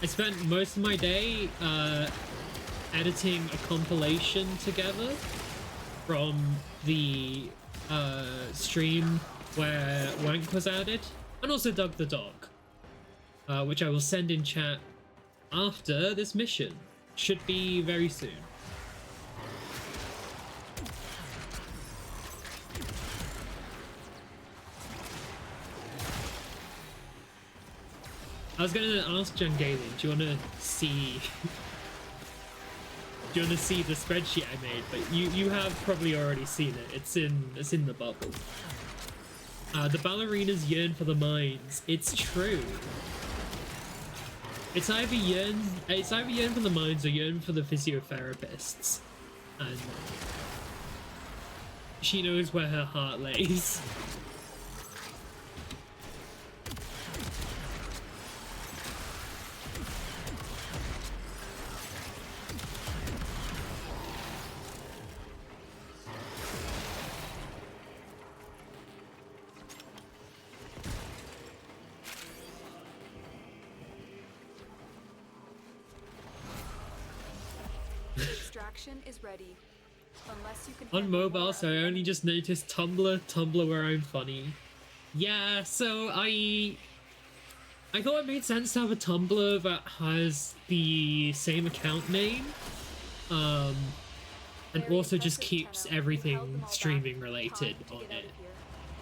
I spent most of my day editing a compilation together from the stream where Wank was added, and also Doug the Dog. Which I will send in chat after this mission. Should be very soon. I was gonna ask Jangalian, do you wanna see do you wanna see the spreadsheet I made? But you have probably already seen it. It's in the bubble. The ballerinas yearn for the mines. It's true. It's either yearn for the mines or yearn for the physiotherapists. And she knows where her heart lays. Extraction is ready. Unless you can On handle mobile, more so of I the only enemy. just noticed Tumblr where I'm funny. Yeah, so I thought it made sense to have a Tumblr that has the same account name, and Very also just impressive, keeps Tenno. You held everything them all back. streaming related Time to on get out it. of here.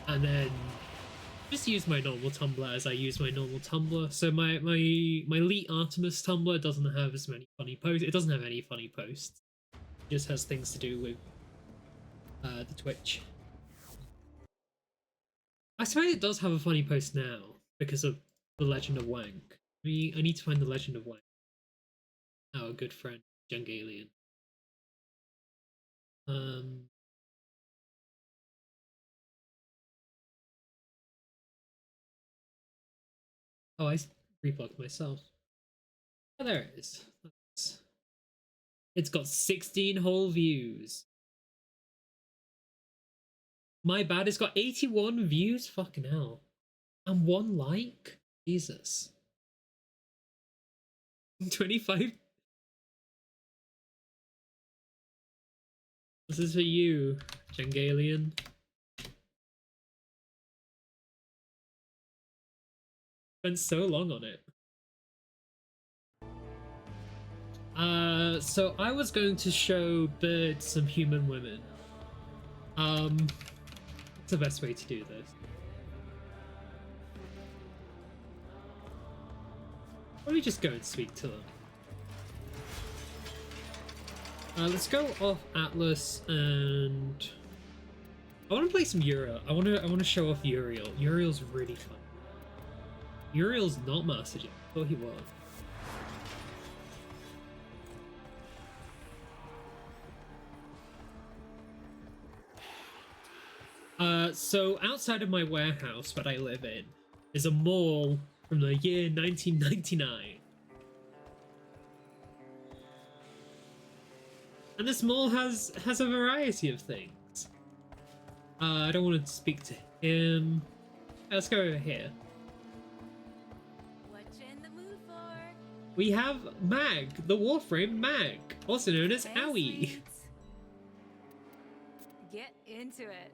And then just use my normal Tumblr as I use my normal Tumblr. So my Elite Artemis Tumblr doesn't have as many funny posts. It doesn't have any funny posts. It just has things to do with the Twitch. I suppose it does have a funny post now because of the Legend of Wank. I need to find the Legend of Wank. Our good friend Jungalian. Oh, I reblocked myself. Oh, there it is. It's got 16 whole views. My bad, it's got 81 views? Fucking hell. And 1 like? Jesus. 25? This is for you, Jangalian. Spent so long on it. So I was going to show Bird some human women. What's the best way to do this? Why don't we just go and speak to them? Let's go off Atlas and I want to play some Uriel. I want to show off Uriel. Uriel's really fun. Uriel's not mastered yet. I thought he was. So outside of my warehouse that I live in is a mall from the year 1999. And this mall has a variety of things. I don't want to speak to him. Let's go over here. What you in the mood for? We have Mag, the Warframe Mag, also known as Thanks, Howie. sweets. Get into it.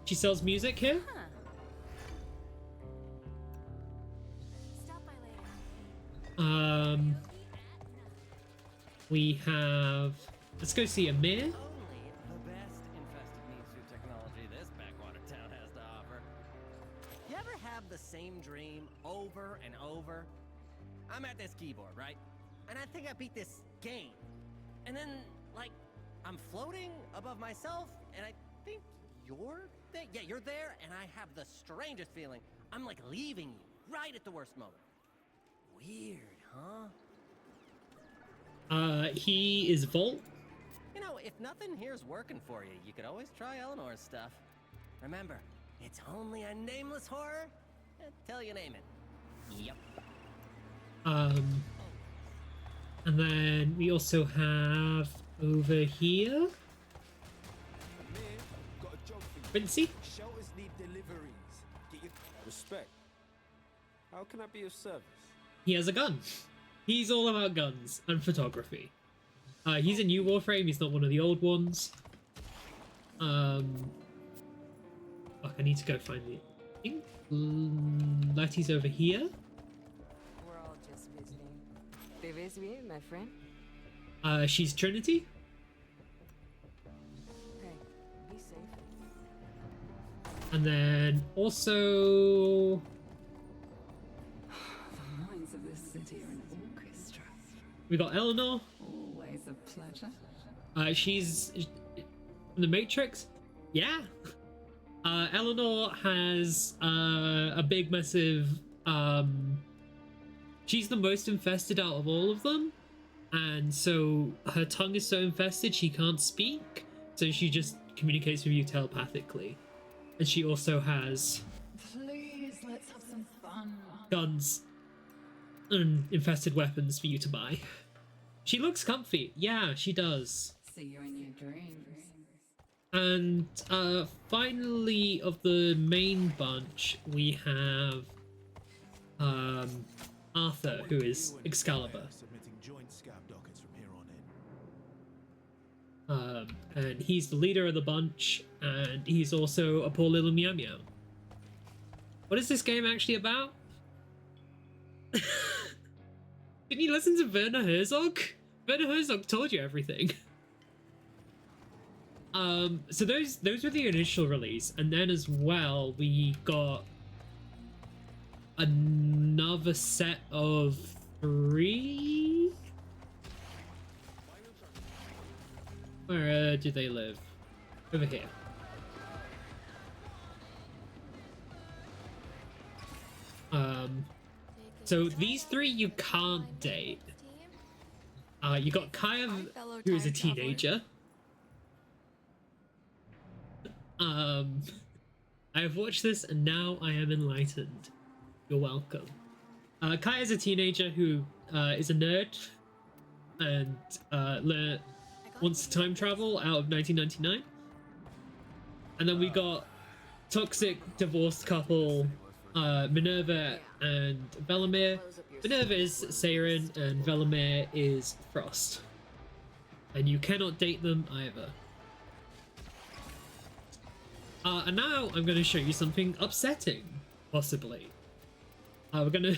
She sells music here. Huh. Stop by later. We have. Let's go see Amir. Only the best infested meat suit technology this backwater town has to offer. You ever have the same dream over and over? I'm at this keyboard, right? And I think I beat this game. And then, like, I'm floating above myself, and I think you're there. Yeah, you're there, and I have the strangest feeling. I'm like leaving you right at the worst moment. Weird, huh? He is Volt. You know, if nothing here's working for you, you could always try Eleanor's stuff. Remember, it's only a nameless horror until you name it. Yep. And then we also have over here Quincy. Shelters need deliveries. Get your respect. How can I be of service? He has a gun. He's all about guns and photography. He's a new Warframe. He's not one of the old ones. Fuck, I need to go find the. I think Letty's over here. We're all just visiting. Debes bien, my friend? She's Trinity. Hey, be safe. And then also The minds of this city are an orchestra. we got Eleanor. Always a pleasure. She's from the Matrix. Yeah. Eleanor has a big, massive. She's the most infested out of all of them, and so her tongue is so infested she can't speak. So she just communicates with you telepathically, and she also has Please, let's have some fun. guns and infested weapons for you to buy. She looks comfy. Yeah, she does. See you in your dreams. And finally, of the main bunch, we have Arthur, who is Excalibur. Submitting joint scab dockets from here on in. And he's the leader of the bunch, and he's also a poor little meow meow. What is this game actually about? Didn't you listen to Werner Herzog? Werner Herzog told you everything. So those were the initial release, and then as well we got another set of 3. Where do they live? Over here. So these 3 you can't date. You got Kaya, who is a teenager. I have watched this and now I am enlightened. You're welcome. Kai is a teenager who is a nerd and wants to time travel out of 1999. And then we got toxic divorced couple Minerva and Velimir. Minerva is Saren and Velimir is Frost. And you cannot date them either. And now I'm going to show you something upsetting, possibly. We're going to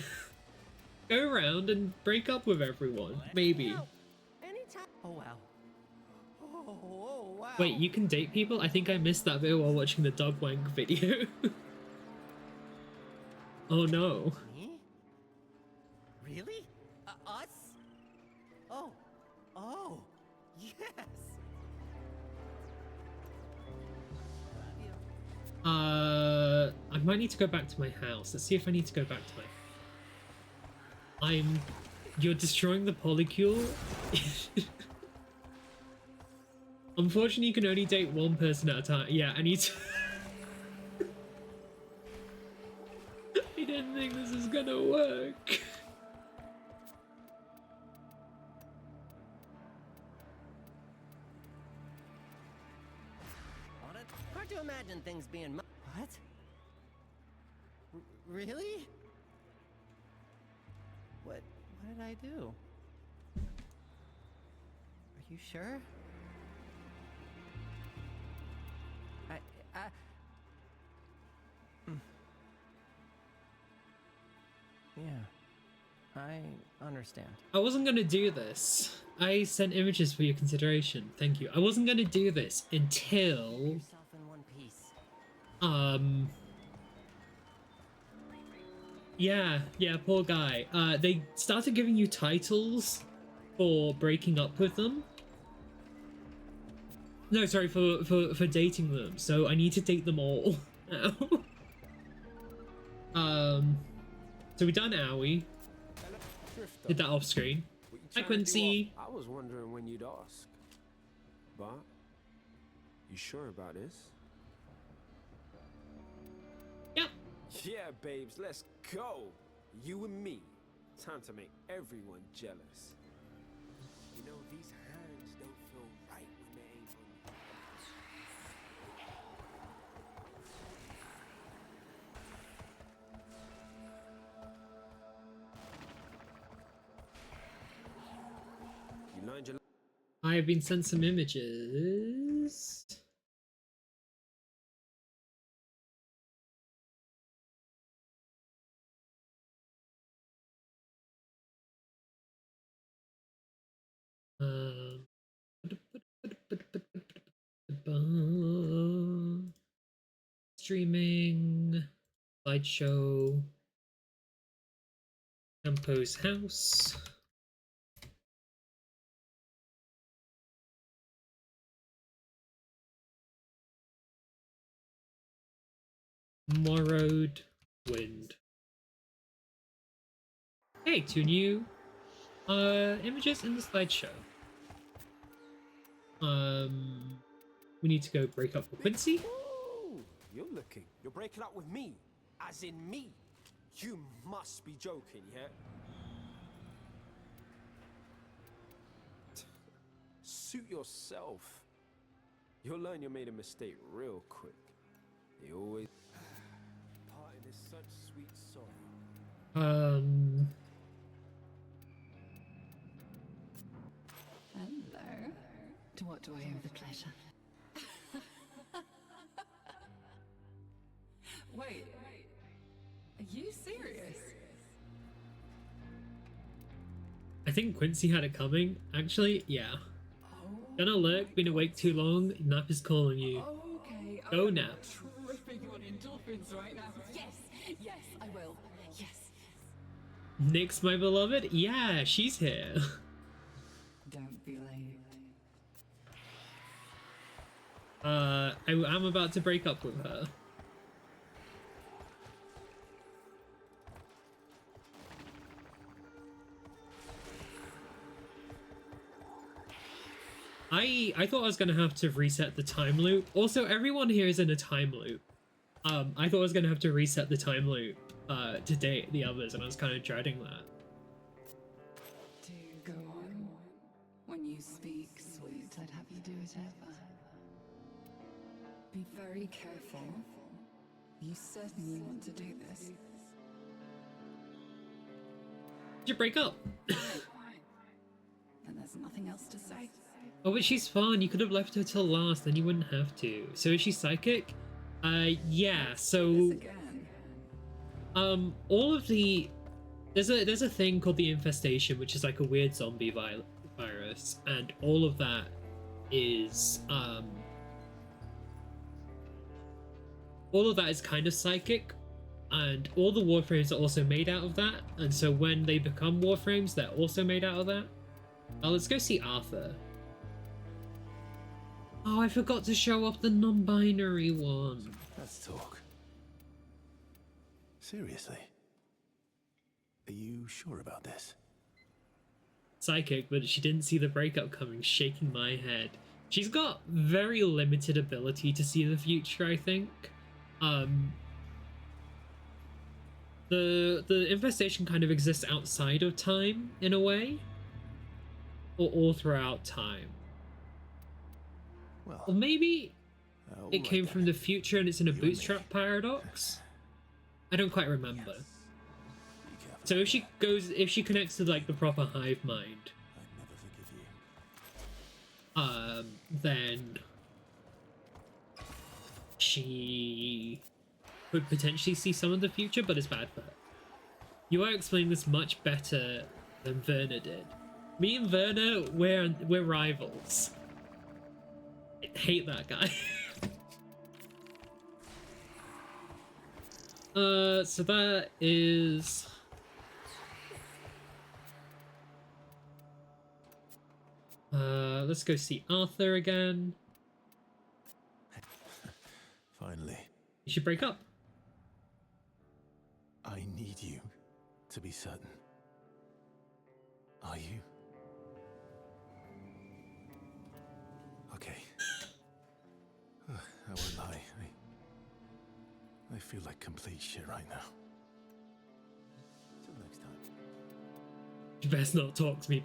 go around and break up with everyone, maybe. Oh wow. Oh wow. Wait, you can date people? I think I missed that bit while watching the dog wank video. Oh no. Me? Really? Us? Oh. Oh. Yes. I might need to go back to my house. Let's see if I need to go back to my... You're destroying the polycule? Unfortunately, you can only date one person at a time. Yeah, I need to... I didn't think this was gonna work. Hard to imagine things being what? Really? What did I do? Are you sure? Yeah, I understand. I wasn't gonna do this. I sent images for your consideration. Thank you. I wasn't gonna do this until... Yourself in one piece. Yeah, poor guy. They started giving you titles for breaking up with them. No, sorry, for dating them. So I need to date them all now. So we done Owie. Did that off screen. Hi Quincy. I was wondering when you'd ask. But you sure about this? Yep. Yeah, babes, let's go. You and me. Time to make everyone jealous. You know, these hands don't feel right when they ain't on you. You learned your... I have been sent some images. Streaming, slideshow, Campo's house. Morrowed wind. Hey, two new images in the slideshow. We need to go break up with Quincy. Ooh, you're breaking up with me, as in me. You must be joking, yeah? Suit yourself. You'll learn you made a mistake real quick. You always... Parting is such sweet sorrow. Hello. To what do I owe the pleasure? Wait, are you serious? I think Quincy had it coming. Actually, yeah. Gonna lurk, been awake too long, nap is calling you. Okay, Go I'm nap. tripping on endorphins right now. Yes, I will. Yes. Nyx, my beloved? Yeah, she's here. Don't be late. I'm about to break up with her. I thought I was gonna have to reset the time loop. Also, everyone here is in a time loop. I thought I was gonna have to reset the time loop to date the others, and I was kind of dreading that. Do go on. When you speak, sweet, I'd have you do it ever. Be very careful. You certainly want to do this. Did you break up? Then there's nothing else to say. Oh, but she's fun. You could have left her till last, then you wouldn't have to. So is she psychic? Yeah. This So, again. all of the there's a thing called the infestation, which is like a weird zombie virus, and all of that is kind of psychic, and all the warframes are also made out of that, and so when they become warframes, they're also made out of that. Let's go see Arthur. Oh, I forgot to show off the non-binary one. Let's talk. Seriously? Are you sure about this? Psychic, but she didn't see the breakup coming, shaking my head. She's got very limited ability to see the future, I think. The infestation kind of exists outside of time, in a way. Or all throughout time. Well, Or maybe all it right came then. from the future and it's in a You and me. bootstrap paradox. I don't quite remember. Be careful. So if she connects to like the proper hive mind, I'd never forgive you. then she could potentially see some of the future, but it's bad for her. You are explaining this much better than Werner did. Me and Werner, we're rivals. I hate that guy. So that is let's go see Arthur again. Finally, You should break up. I need you to be certain. Are you? Okay. I won't lie. I feel like complete shit right now. Till next time. You best not talk to me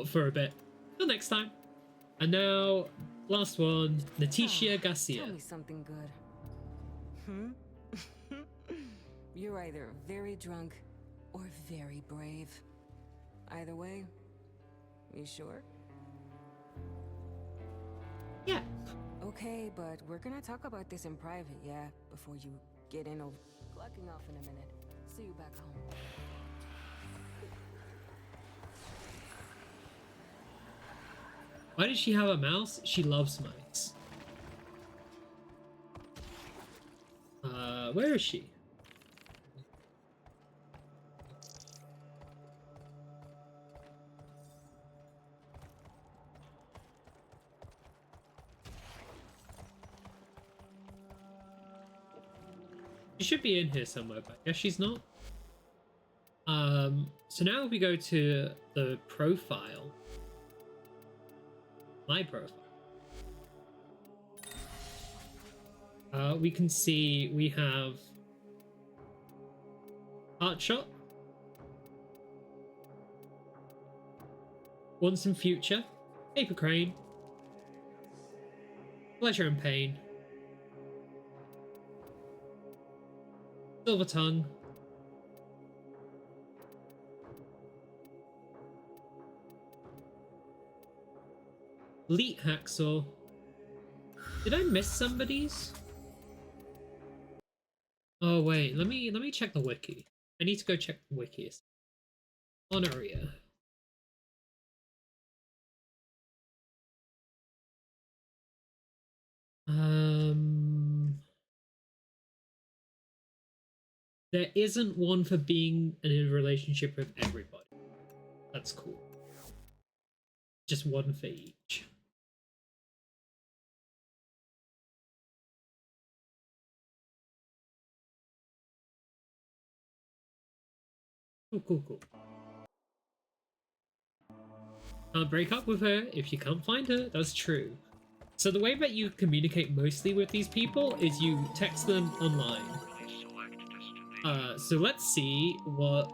for a bit. Till next time. And now, last one, Leticia Garcia. Tell me something good. You're either very drunk or very brave. Either way, you sure? Yeah. Okay, but we're gonna talk about this in private, yeah? Before you get in over clocking off in a minute. See you back home. Why does she have a mouse? She loves mice. Where is she? She should be in here somewhere, but I guess she's not. So now we go to the profile. My profile. We can see we have Heart Shot, Once in Future, Paper Crane, Pleasure and Pain, Silver Tongue, Elite Hacksaw. Did I miss somebody's? Oh wait, let me check the wiki. I need to go check the wiki. Honoria. There isn't one for being in a relationship with everybody. That's cool. Just one for each. Cool. Can't break up with her if you can't find her. That's true. So the way that you communicate mostly with these people is you text them online. So let's see what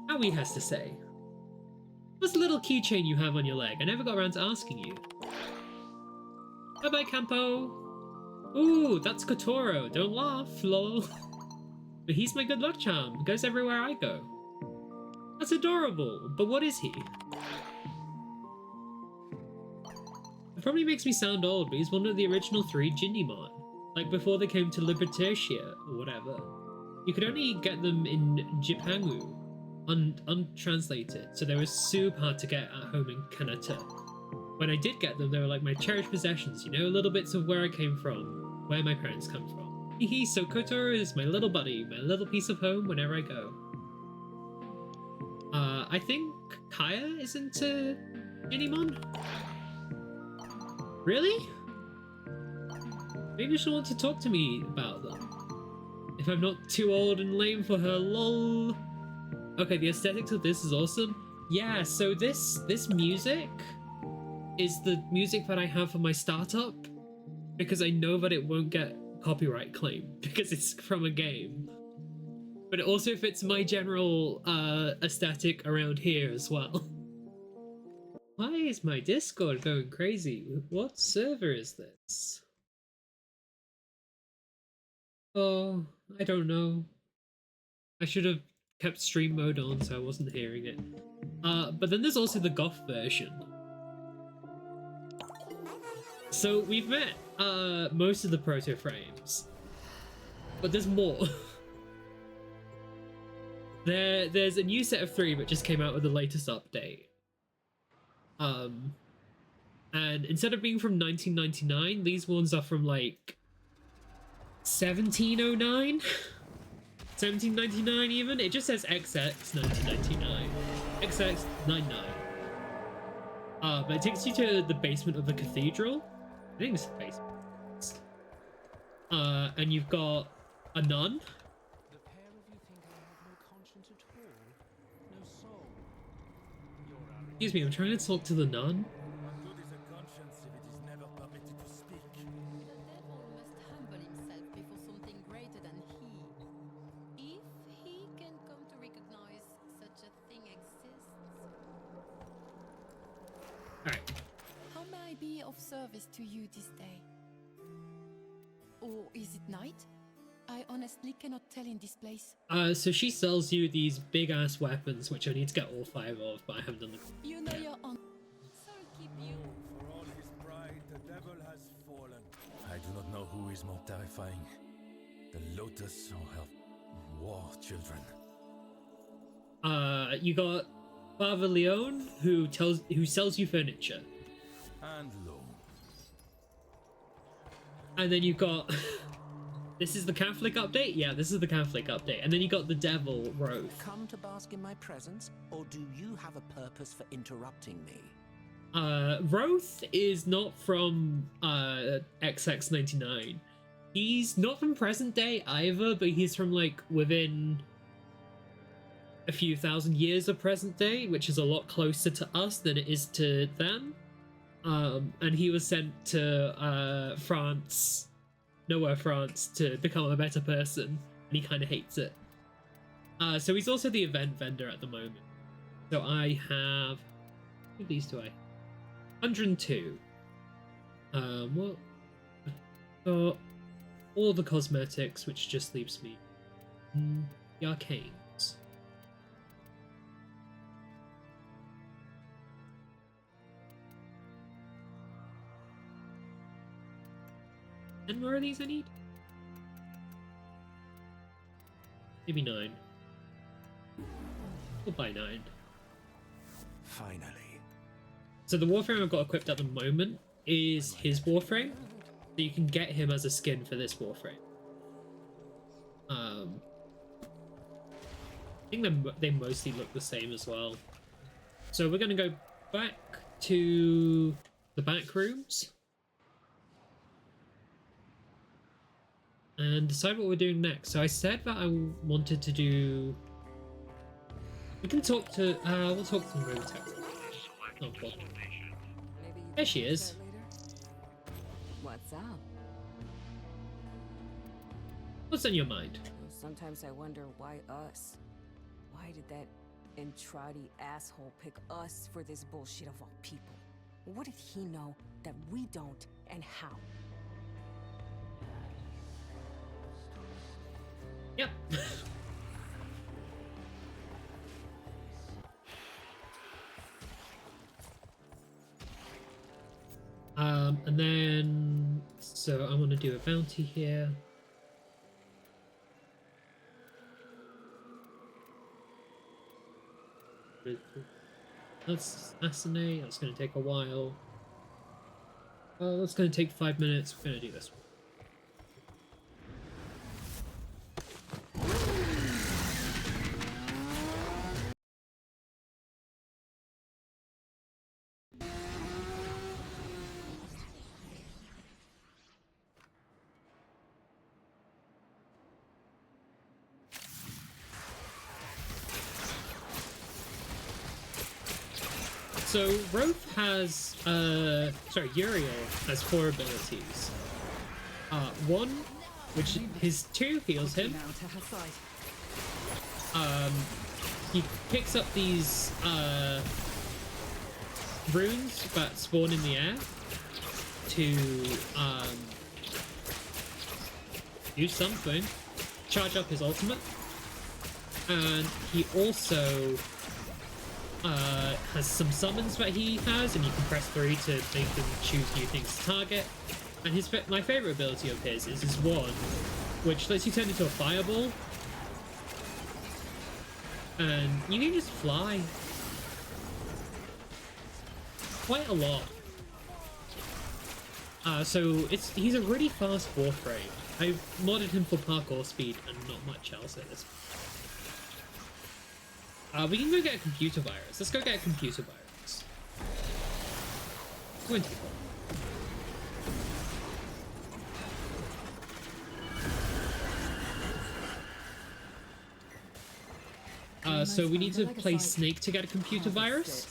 Howie has to say. What's the little keychain you have on your leg? I never got around to asking you. Bye-bye, Campo. Ooh, that's Kotoro. Don't laugh, lol. But he's my good luck charm. Goes everywhere I go. That's adorable. But what is he? It probably makes me sound old, but he's one of the original 3 Jinimon. Like before they came to Libertatia or whatever. You could only get them in Jipangu, untranslated, so they were super hard to get at home in Kanata. When I did get them, they were like my cherished possessions, you know, little bits of where I came from, where my parents come from. Hehe, so Kotoro is my little buddy, my little piece of home whenever I go. I think Kaya is into Jinimon? Really? Maybe she'll want to talk to me about them. If I'm not too old and lame for her, lol. Okay, the aesthetics of this is awesome. Yeah, so this music is the music that I have for my startup because I know that it won't get copyright claim because it's from a game. But it also fits my general aesthetic around here as well. Why is my Discord going crazy? What server is this? Oh, I don't know. I should have kept stream mode on so I wasn't hearing it. But then there's also the goth version. So we've met most of the proto frames, but there's more. There's a new set of 3 that just came out with the latest update. And instead of being from 1999, these ones are from like 1709? 1799 even? It just says XX 1999. XX 99. But it takes you to the basement of the cathedral. I think it's the basement. And you've got a nun. The pair of you think I have no conscience at all? No soul? Excuse me, I'm trying to talk to the nun. What good is a conscience if it is never permitted to speak? The devil must humble himself before something greater than he. If he can come to recognize such a thing exists. Alright. How may I be of service to you this day? Or is it night? I honestly cannot tell in this place. So she sells you these big ass weapons, which I need to get all 5 of, but I haven't done the. You know you're on. So keep you. For all his pride, the devil has fallen. I do not know who is more terrifying, the Lotus or her war children. You got Father Leon, who sells you furniture. And lo. And then you got this is the Catholic update? Yeah, this is the Catholic update. And then you got the devil, Roth. Come to bask in my presence, or do you have a purpose for interrupting me? Roth is not from XX99. He's not from present day either, but he's from like within a few thousand years of present day, which is a lot closer to us than it is to them. And he was sent to France, to become a better person, and he kind of hates it. So he's also the event vendor at the moment. So I have, how many of these do I? 102. Well, got all the cosmetics, which just leaves me the arcanes. And more of these I need? Maybe 9. We'll buy 9. Finally. So the Warframe I've got equipped at the moment is his Warframe. So you can get him as a skin for this Warframe. I think they mostly look the same as well. So we're going to go back to the back rooms. And decide what we're doing next. So I said that I wanted to do. We can talk to. We'll talk to Rotec. Oh, God. There she is. What's up? What's on your mind? Sometimes I wonder why us? Why did that Entradi asshole pick us for this bullshit of all people? What did he know that we don't, and how? Yep. And then, so I want to do a bounty here. Let's assassinate. That's going to take a while. Well, that's going to take 5 minutes. We're going to do this one. So Roth has, Uriel has 4 abilities. One, which his 2 heals him. He picks up these runes that spawn in the air to do something, charge up his ultimate, and he also has some summons that he has, and you can press 3 to make them choose new things to target. And my favorite ability of his is his one, which lets you turn into a fireball, and you can just fly quite a lot. So he's a really fast warp rate. I've modded him for parkour speed and not much else at this point. We can go get a computer virus. Let's go get a computer virus. Go into so we need to play Snake to get a computer virus.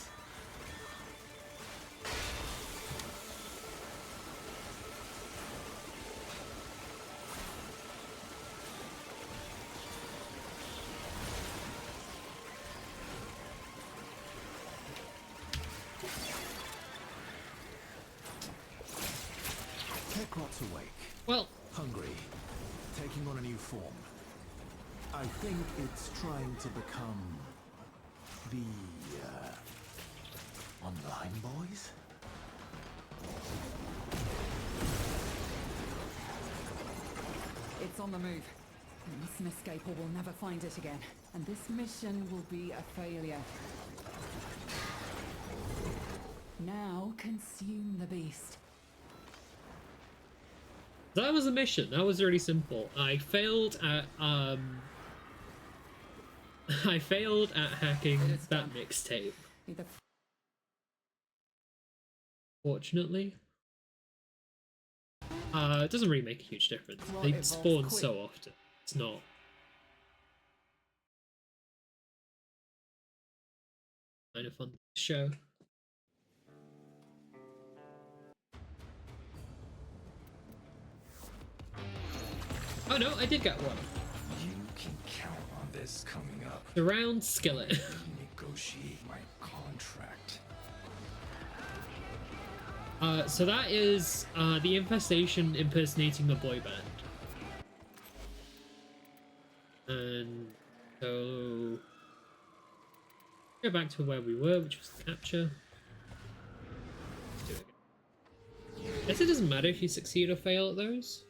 Techrot's awake. Well, hungry, taking on a new form. I think it's trying to become the online boys. It's on the move. We mustn't escape or we'll never find it again. And this mission will be a failure. Now consume the beast. That was a mission. That was really simple. I failed at hacking that mixtape. Fortunately. It doesn't really make a huge difference. They spawn so often. It's not kind of fun to show. Oh no, I did get one. You can count on this coming up. The round skillet. Negotiate my contract. So that is the infestation impersonating the boy band. And so go back to where we were, which was the capture. Let's do it again. I guess it doesn't matter if you succeed or fail at those.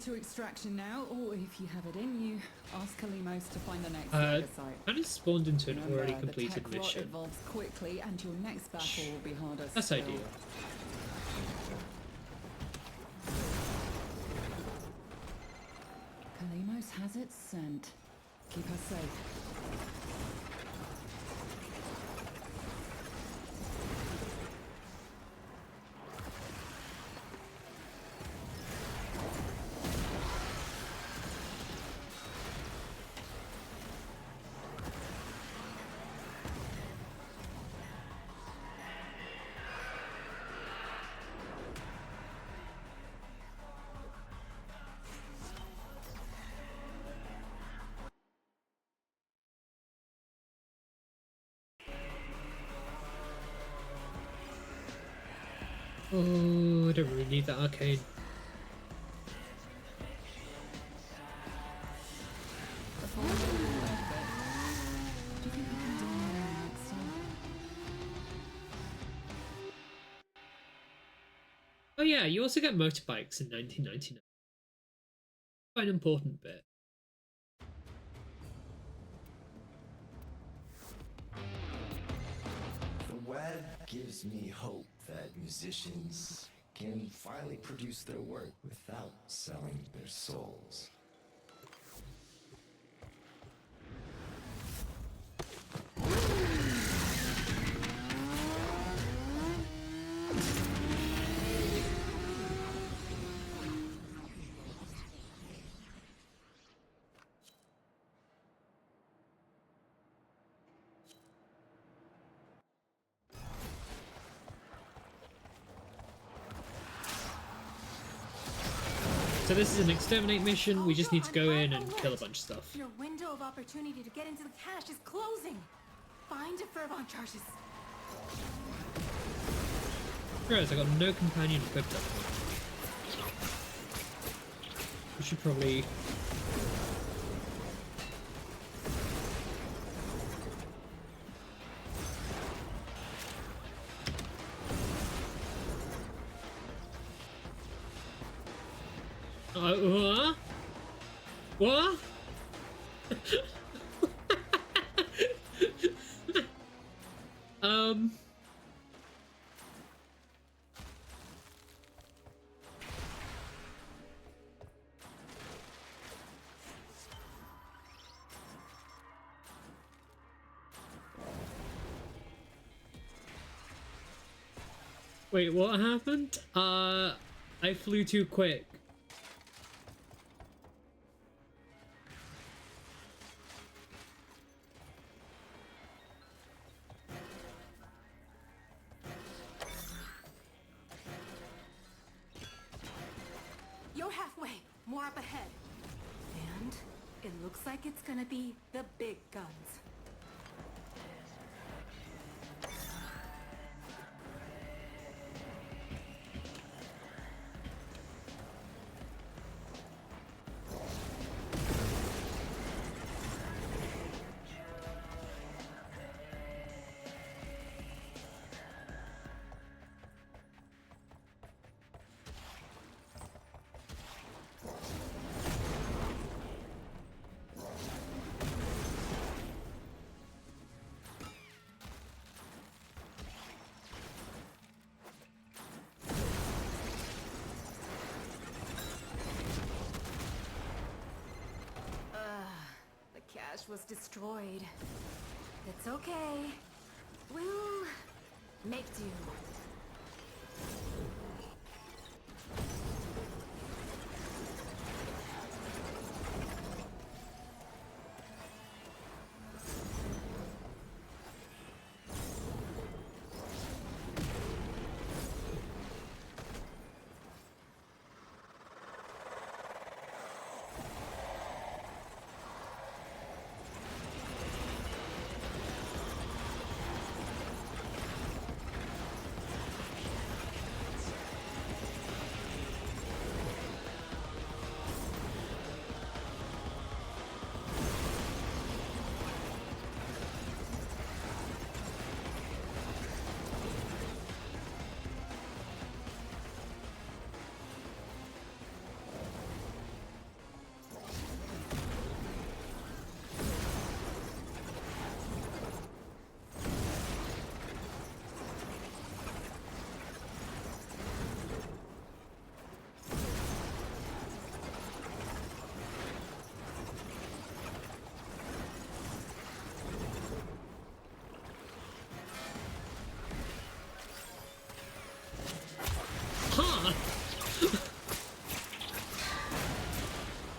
to extraction now, or if you have it in you, ask Kalimos to find the next Sega site. I just spawned into an Remember, already the completed tech rot mission. evolves quickly, and your next battle will be harder. That's still. ideal. Kalimos has its scent. Keep her safe. Oh, I don't really need that arcane. Before we go to the left bit, do you think we can do more next time? Oh yeah, you also get motorbikes in 1999. Quite an important bit. The web gives me hope that musicians can finally produce their work without selling their souls. So this is an exterminate mission. We just need to go in and kill a bunch of stuff. Your window of opportunity to get into the cache is closing. Find a Fervon charges. Realize I got no companion equipped up. We should probably. What? What? Wait, what happened? I flew too quick. You're halfway. More up ahead. And it looks like it's gonna be the big guns. The cache was destroyed. It's okay. We'll make do.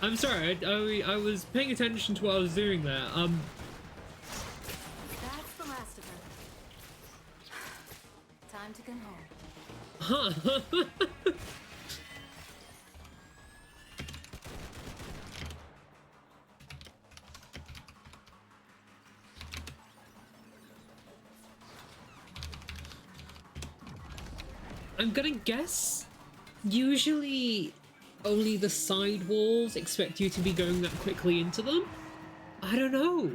I'm sorry, I was paying attention to what I was doing there. That's the last of them. Time to go home. Huh. I'm gonna guess usually only the side walls expect you to be going that quickly into them. I don't know.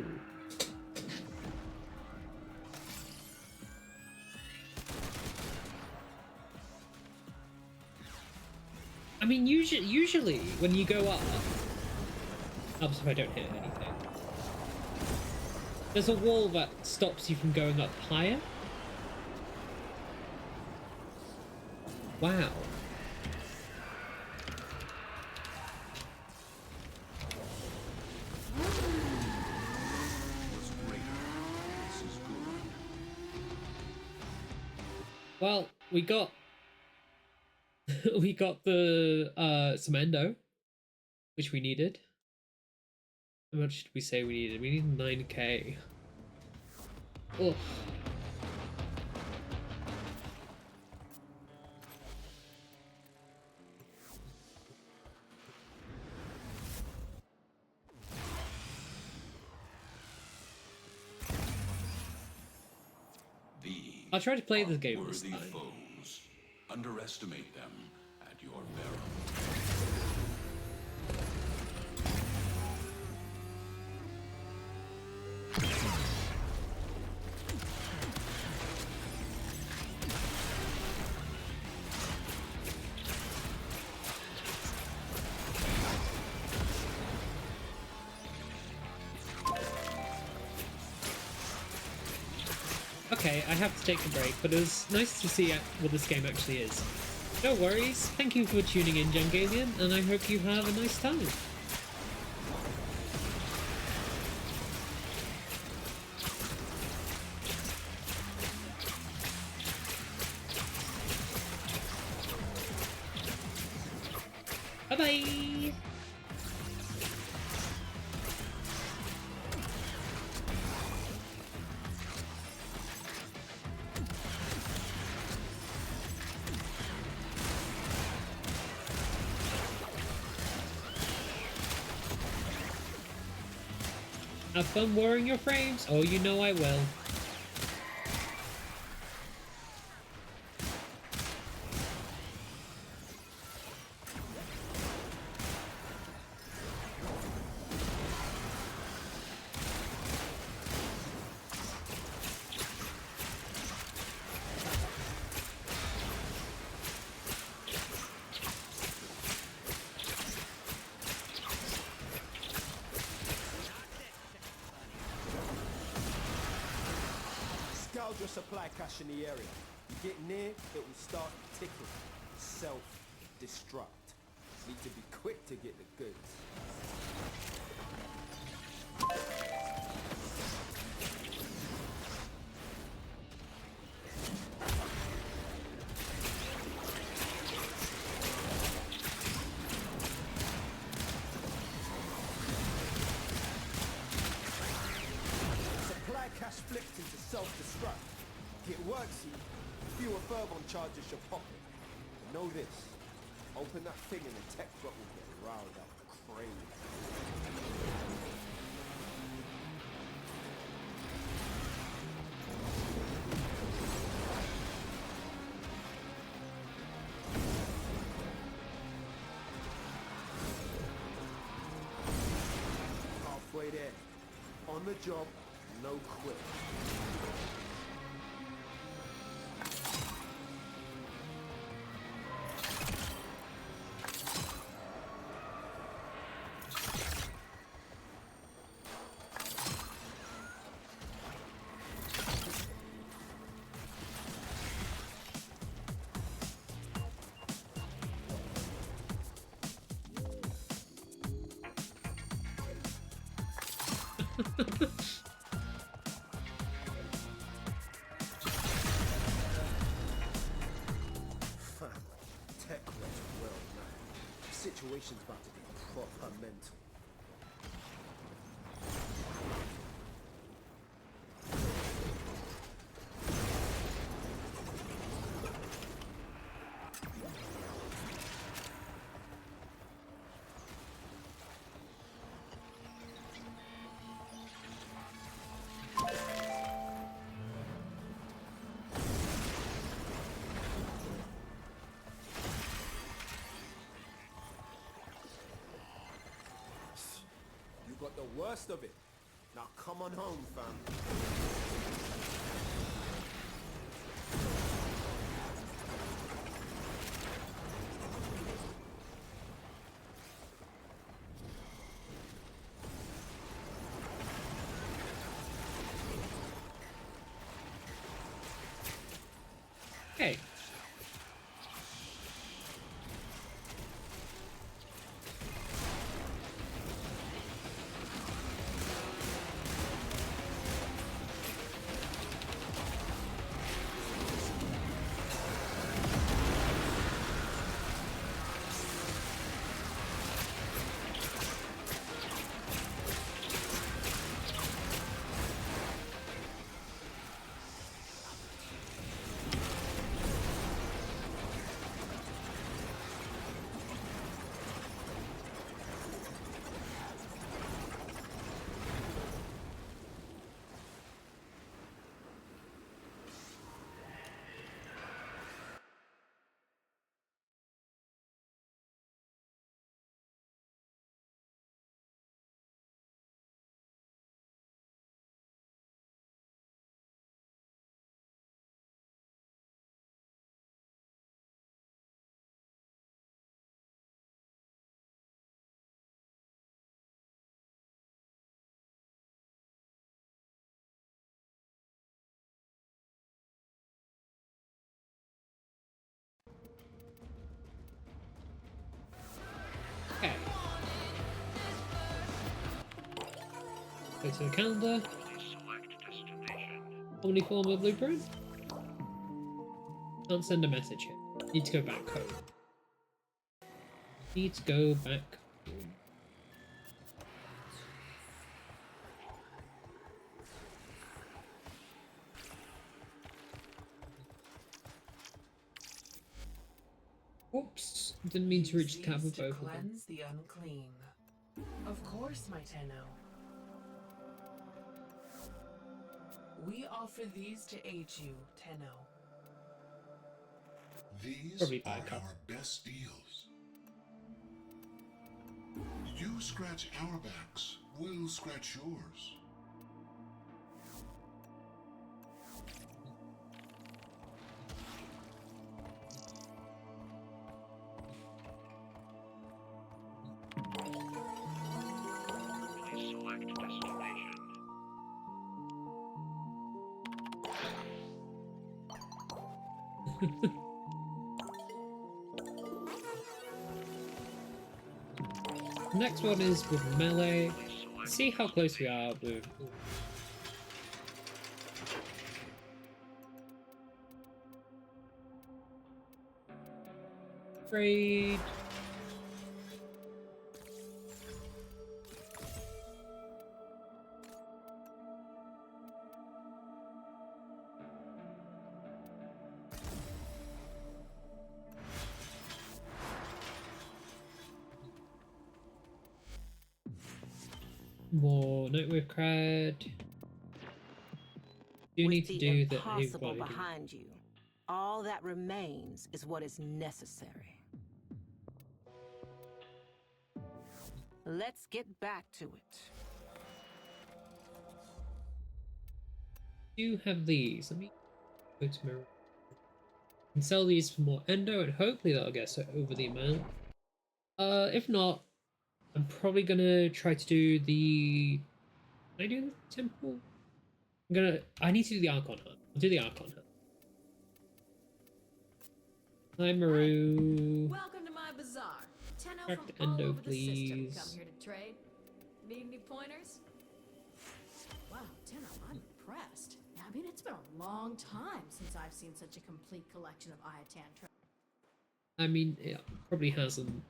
I mean, usually when you go up, if I don't hit anything, there's a wall that stops you from going up higher. Wow. Well, we got we got the some endo, which we needed. How much did we say we needed? We needed 9k. Oh. I'll try to play this game this time. Foes. Underestimate them at your peril. Okay, I have to take a break, but it was nice to see what this game actually is. No worries, thank you for tuning in, Jungalian, and I hope you have a nice time. Bye-bye! Have fun wearing your frames? Oh, you know I will. Your supply cache in the area. You get near, it will start ticking. Self-destruct. Need to be quick to get the goods. Cash flipped into self-destruct. Get worksy, fewer Furbon charges your pocket. Know this, open that thing and the tech bot will get riled up crazy. Halfway there. On the job, no quit. Tech was well, man. The situation's about to get got her mental. You got the worst of it. Now come on home, fam. Okay. Okay. Go to the calendar. Omniformer blueprint. Can't send a message here. Need to go back home. Need to go back home. Oops, didn't mean to reach the cap of both of them. Cleanse the unclean. Of course, my Tenno. We offer these to aid you, Tenno. These Probably are back up. our best deals. You scratch our backs, we'll scratch yours. Please select destination. Next one is with melee. See how close we are with. Trade. More Nightwave cred. You With need to the do the impossible ability. behind you, all that remains is what is necessary. Let's get back to it. You have these. Let me go to my. And sell these for more endo, and hopefully that'll get us over the amount. If not, I'm probably gonna try to do the. Can I do the temple? I need to do the Archon hunt. I'll do the Archon hunt. Hi, Maru. Welcome to my bazaar. Tenno Back from to all endo, over the system please. come here to trade. Need any pointers? Wow, Tenno, I'm impressed. I mean, it's been a long time since I've seen such a complete collection of Ayatan treasures. I mean, it probably hasn't.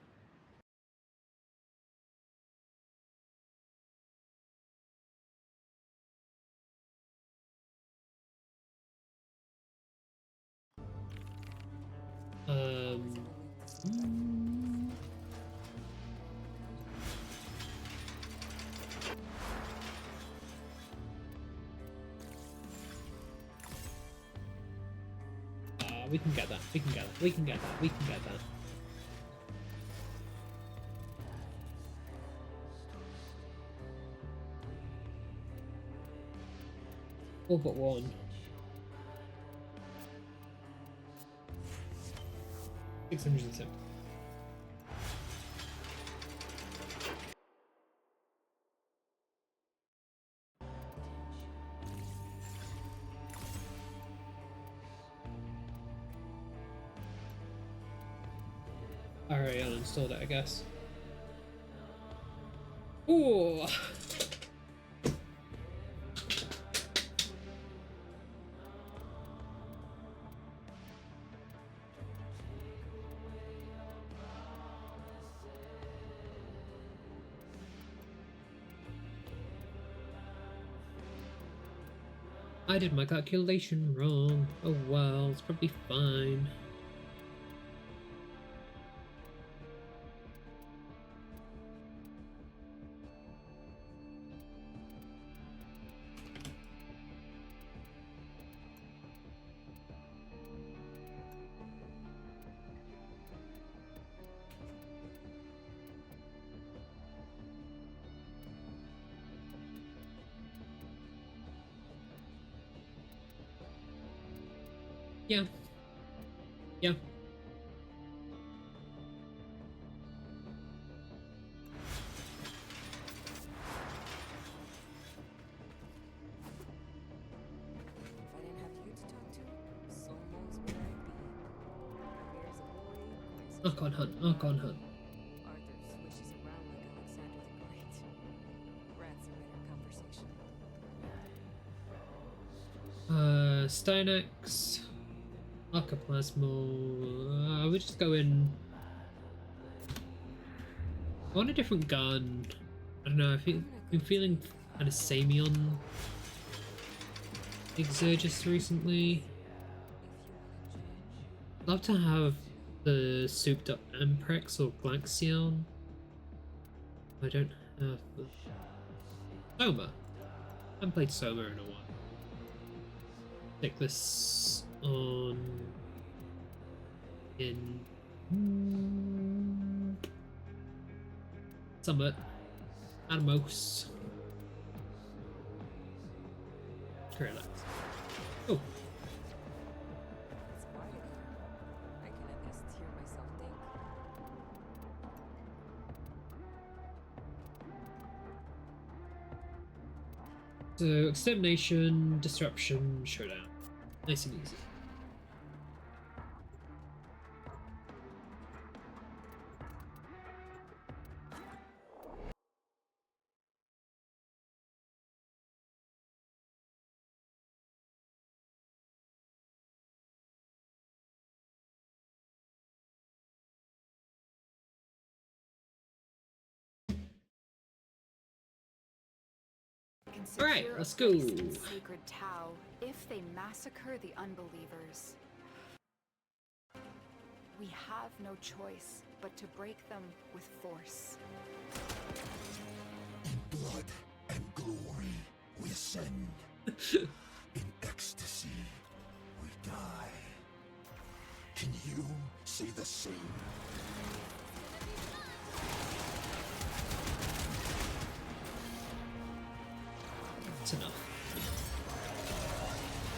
We can get that. We can get that. We can get that. We can get that. All but one. 607. Alright, I'll install that, I guess. Ooh! I did my calculation wrong. Oh well, it's probably fine. Yeah. Yeah. Knock on hunt, knock on hunt. Stynex, Arcoplasmal. We just go in. I want a different gun. I don't know. I'm feeling kind of samey on Exergus recently. Love to have the souped up Amprex or Glaxion. I don't have the Soma. I haven't played Soma in a while. Stick this on in Summit, Animos, Skrillex. Oh. So, Extermination, Disruption, Showdown. Nice and easy. Alright, let's go. Sacred Tau if they massacre the unbelievers. We have no choice but to break them with force. In blood and glory, we ascend. In ecstasy, we die. Can you say the same? That's enough.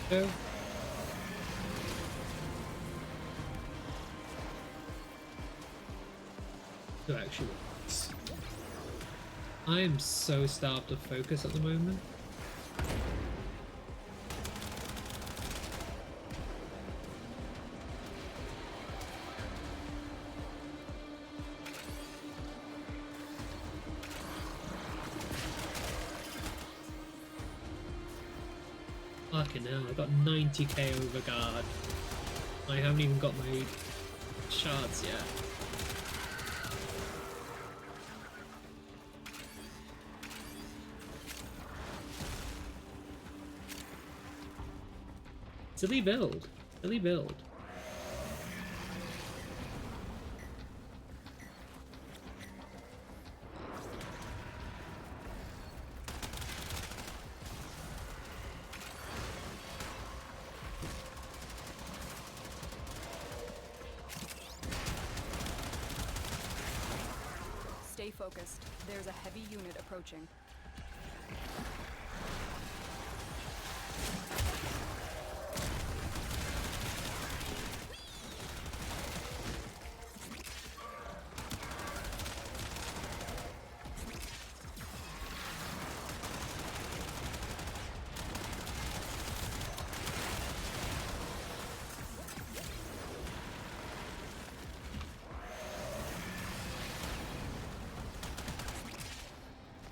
Go. So actually works. I am so starved of focus at the moment. Fucking hell, I got 90k over guard. I haven't even got my shards yet. Silly build. Silly build. Stay focused. There's a heavy unit approaching.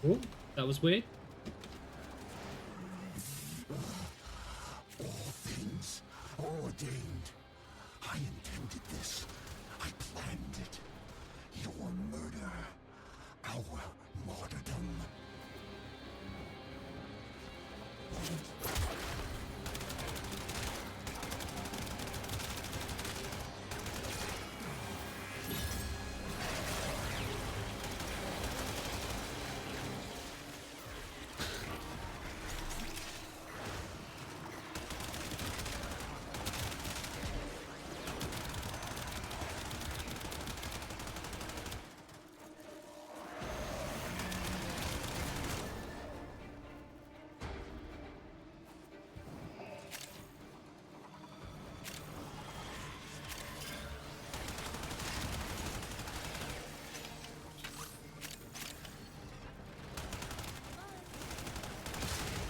Oh, that was weird. All things are ordained. I intended this. I planned it. Your murder. Our martyrdom.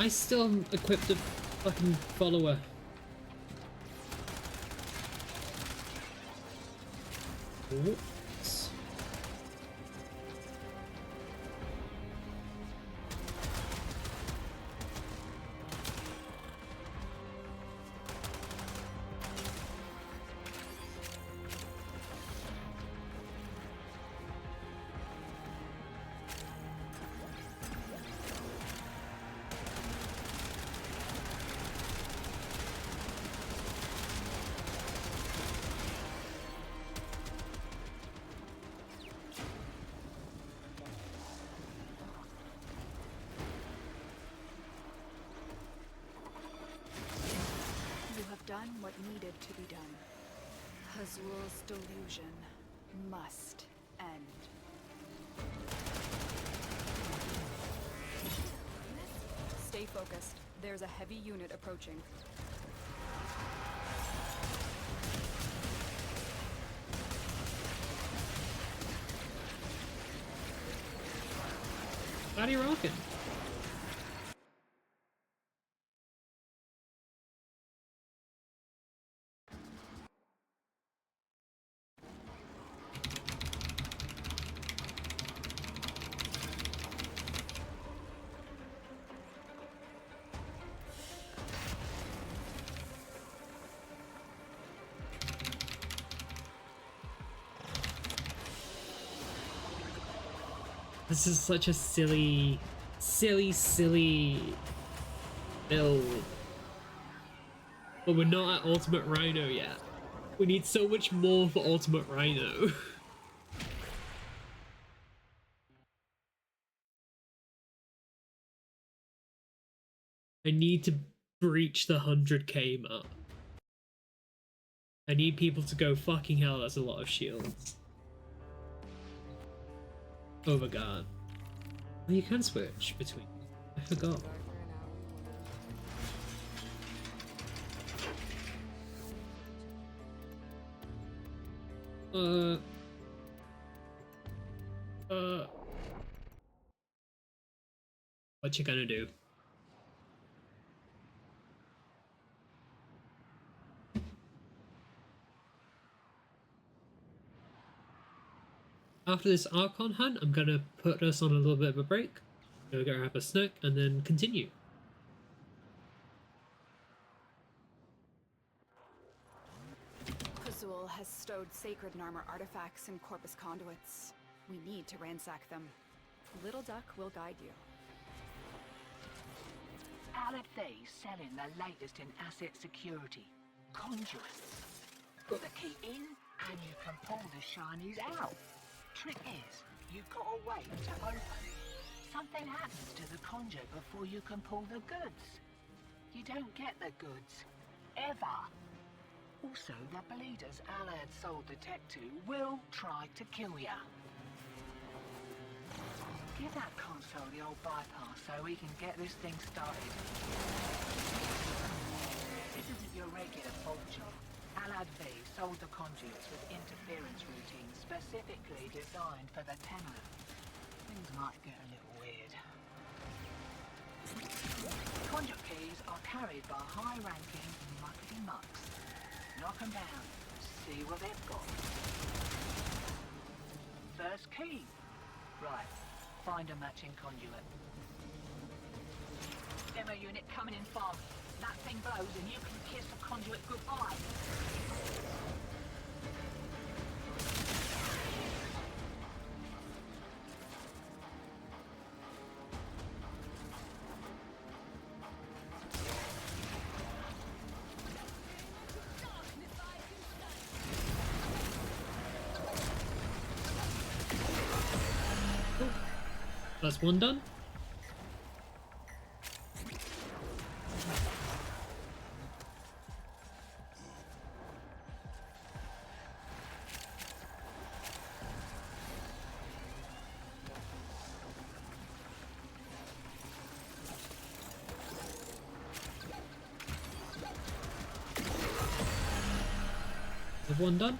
I still equipped a fucking follower. Oops. Done what needed to be done. Hazul's delusion must end. Stay focused. There's a heavy unit approaching. Body rocking. This is such a silly build. But we're not at Ultimate Rhino yet. We need so much more for Ultimate Rhino. I need to breach the 100k mark. I need people to go, fucking hell, that's a lot of shields. Overguard. Oh, you can switch between. I forgot. What you gonna do? After this Archon hunt, I'm gonna put us on a little bit of a break. Go grab a snack and then continue. Hazul has stowed sacred Narmer artifacts in Corpus conduits. We need to ransack them. Little Duck will guide you. Aleph selling the latest in asset security. Conduits. Put the key in and you can pull the shinies out. Trick is, you've got to wait to open. Something happens to the conjure before you can pull the goods. You don't get the goods. Ever. Also, the bleeders Alad sold the tech to will try to kill ya. Give that console the old bypass so we can get this thing started. This isn't your regular fault job. Alad V sold the conduits with interference routines specifically designed for the tenor. Things might get a little weird. Conduit keys are carried by high-ranking muckety mucks. Knock them down. See what they've got. First key. Right. Find a matching conduit. Demo unit coming in fast. That thing blows and you can kiss the conduit goodbye. That's one done. Have one done.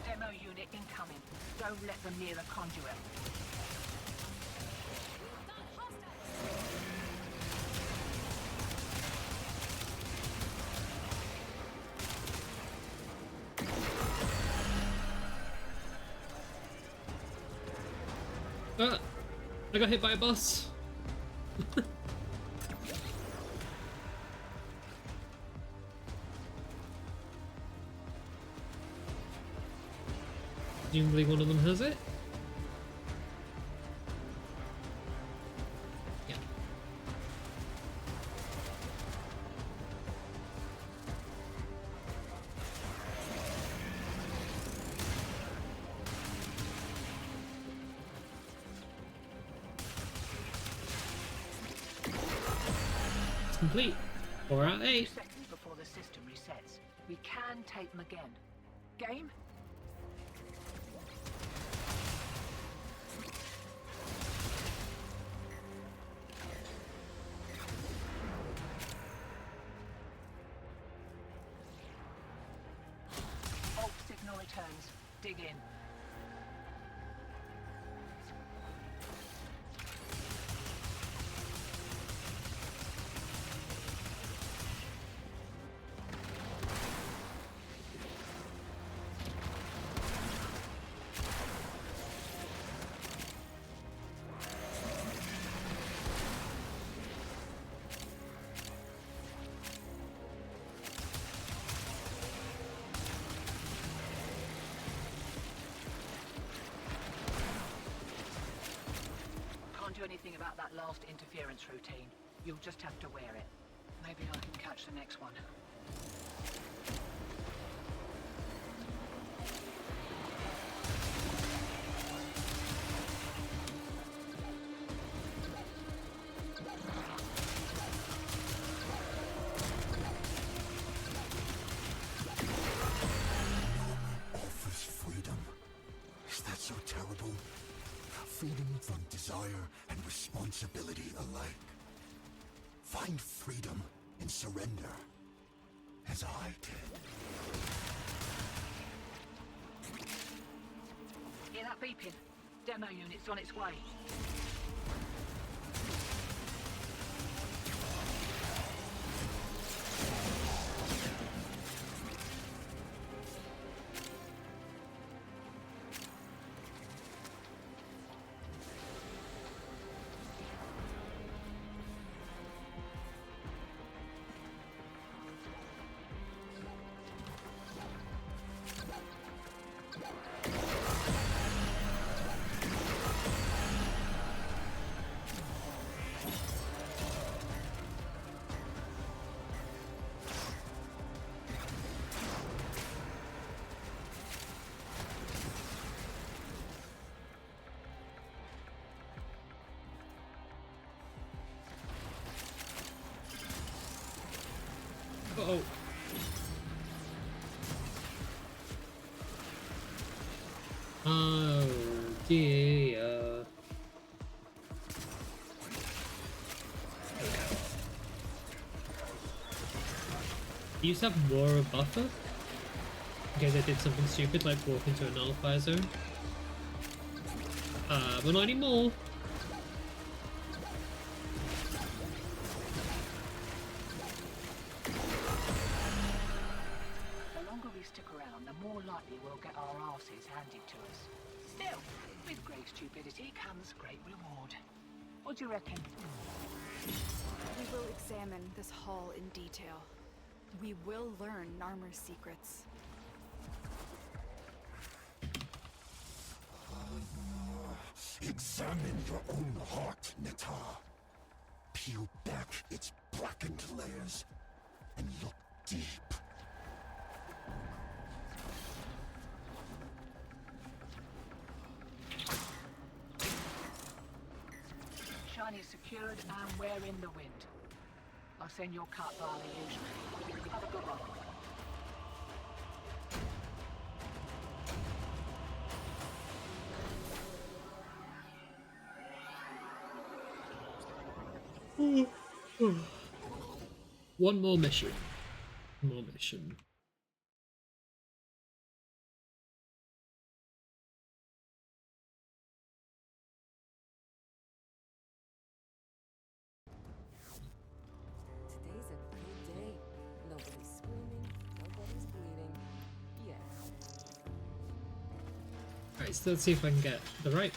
Demo unit incoming. Don't let them near the conduit. Ah! I got hit by a bus. Presumably one of them has it. Yeah. It's complete. 4 out of 8. Seconds before the system resets. We can take them again. Game? Alt signal returns. Dig in. Can't do anything about that last interference routine. You'll just have to wear it. Maybe I can catch the next one. Offers freedom. Is that so terrible? Freedom from desire and responsibility alike. Find freedom and surrender, as I did. Hear that beeping? Demo unit's on its way. Uh-oh. dear. You used to have more of a buffer in case I did something stupid like walk into a nullifier zone. But not anymore. The longer we stick around, the more likely we'll get our asses handed to us. Still, with great stupidity comes great reward. What do you reckon? We will examine this hall in detail. We will learn Narmer's secrets. Examine your own heart, Netta. Peel back its blackened layers and look deep. Shiny secured and we're in the wind. I'll send your cut via the usual. Have a good one. One more mission. More mission. Today's a good day. Nobody's screaming, nobody's bleeding. Yeah. Alright, so let's see if I can get the right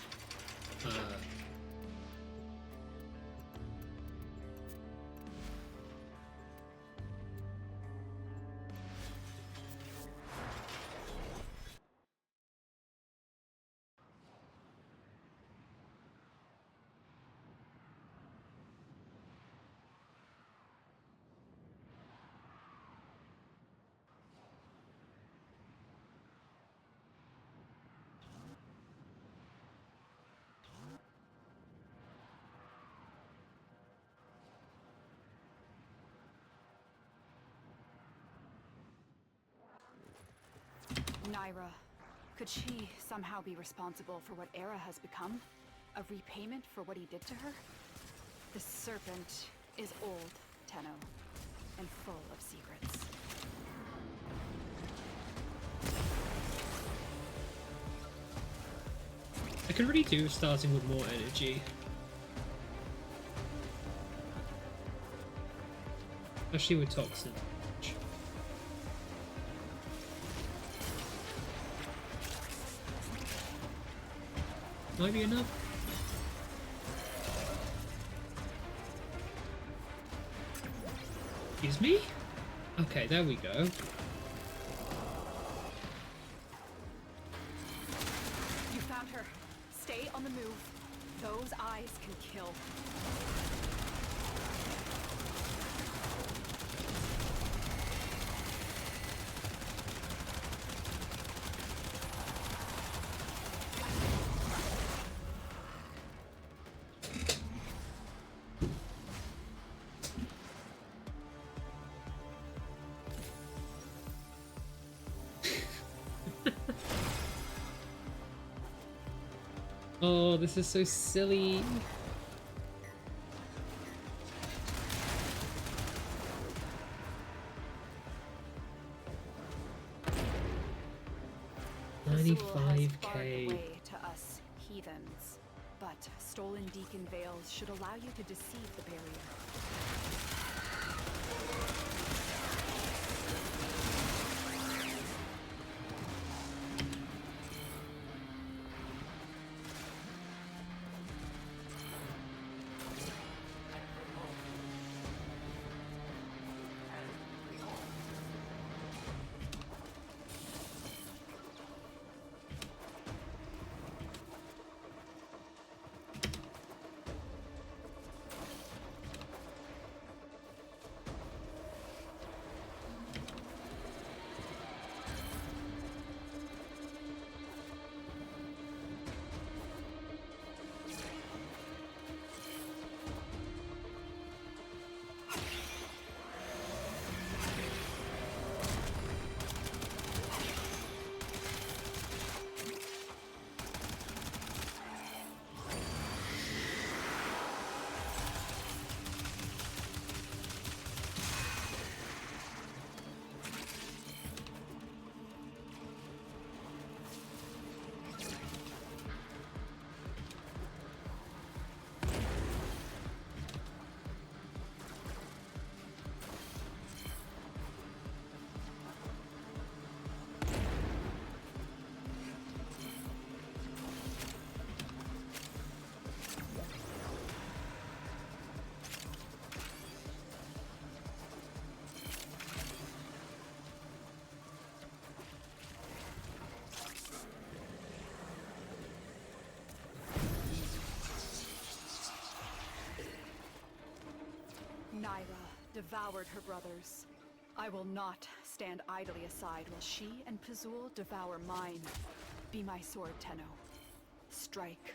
Naira, could she somehow be responsible for what Era has become? A repayment for what he did to her? The serpent is old, Tenno, and full of secrets. I can really do starting with more energy. Especially with Toxin. Might be enough. Excuse me? Okay, there we go. You found her. Stay on the move. Those eyes can kill. Oh, this is so silly. $95K. Way to us heathens, but stolen Deacon Veils should allow you to deceive the barrier. Naira devoured her brothers. I will not stand idly aside while she and Pazul devour mine. Be my sword, Tenno. Strike.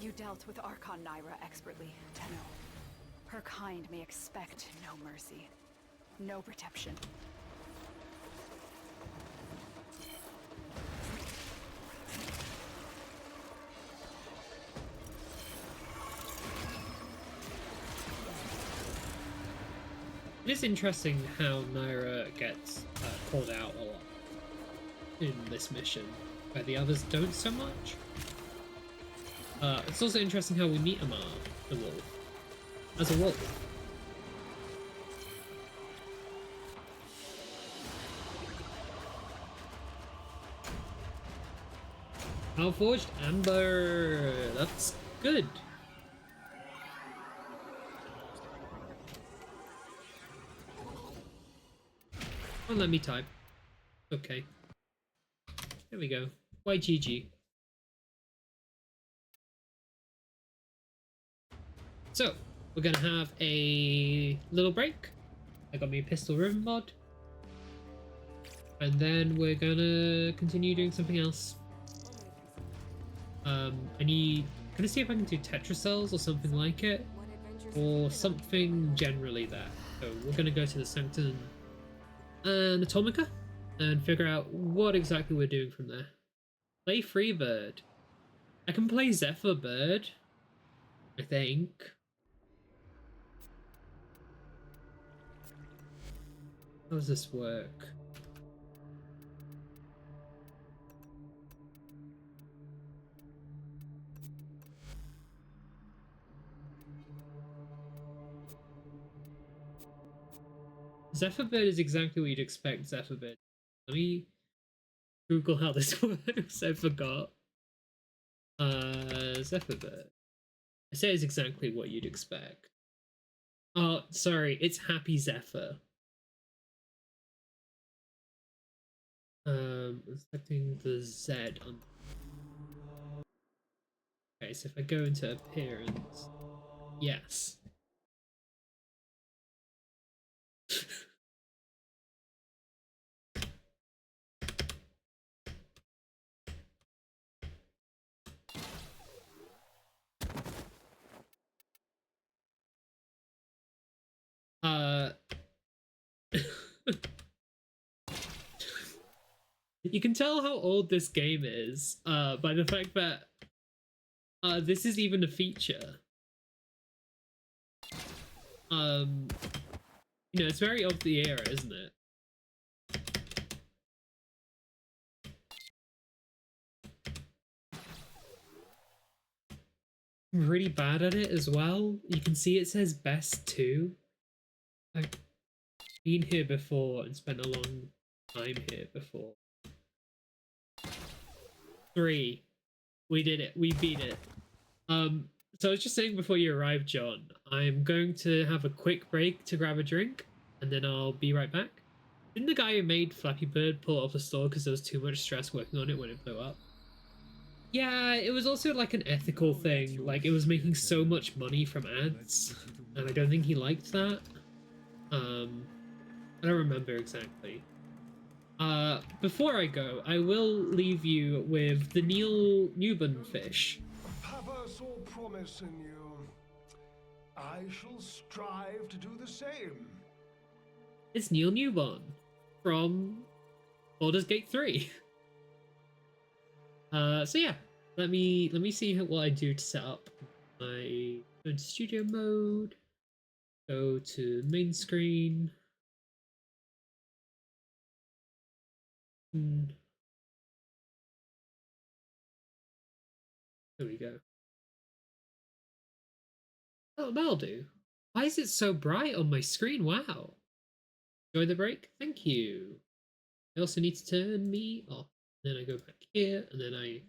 You dealt with Archon Naira expertly, Tenno. Her kind may expect no mercy, no protection. It is interesting how Naira gets called out a lot in this mission, where the others don't so much. It's also interesting how we meet Amar, the wolf, as a wolf. Forged Amber, that's good. Don't let me type. Okay. There we go. YGG. So, we're gonna have a little break. I got me a pistol ribbon mod. And then we're gonna continue doing something else. Gonna see if I can do Tetracells or something like it. Or something generally there. So we're gonna go to the Sanctum and Atomica and figure out what exactly we're doing from there. Play Freebird. I can play Zephyr Bird, I think. How does this work? Zephyr Bird is exactly what you'd expect Zephyr Bird. Let me Google how this works. I forgot. Zephyr Bird. I say it's exactly what you'd expect. Oh, sorry, it's Happy Zephyr. Selecting the Z on. Okay, so if I go into appearance, yes. You can tell how old this game is by the fact that this is even a feature. You know, it's very of the era, isn't it? I'm really bad at it as well. You can see it says best 2. I've been here before and spent a long time here before. 3. We did it. We beat it. So I was just saying before you arrived, John, I'm going to have a quick break to grab a drink, and then I'll be right back. Didn't the guy who made Flappy Bird pull it off the store because there was too much stress working on it when it blew up? Yeah, it was also like an ethical thing. Like, it was making so much money from ads, and I don't think he liked that. I don't remember exactly. Before I go, I will leave you with the Neil Newbern fish. Papa saw promise in you. I shall strive to do the same. It's Neil Newbern from Baldur's Gate 3. So yeah, let me see what I do to set up my go into studio mode, go to main screen. There we go. Oh, that'll do. Why is it so bright on my screen? Wow. Enjoy the break? Thank you. I also need to turn me off. Then I go back here, and then I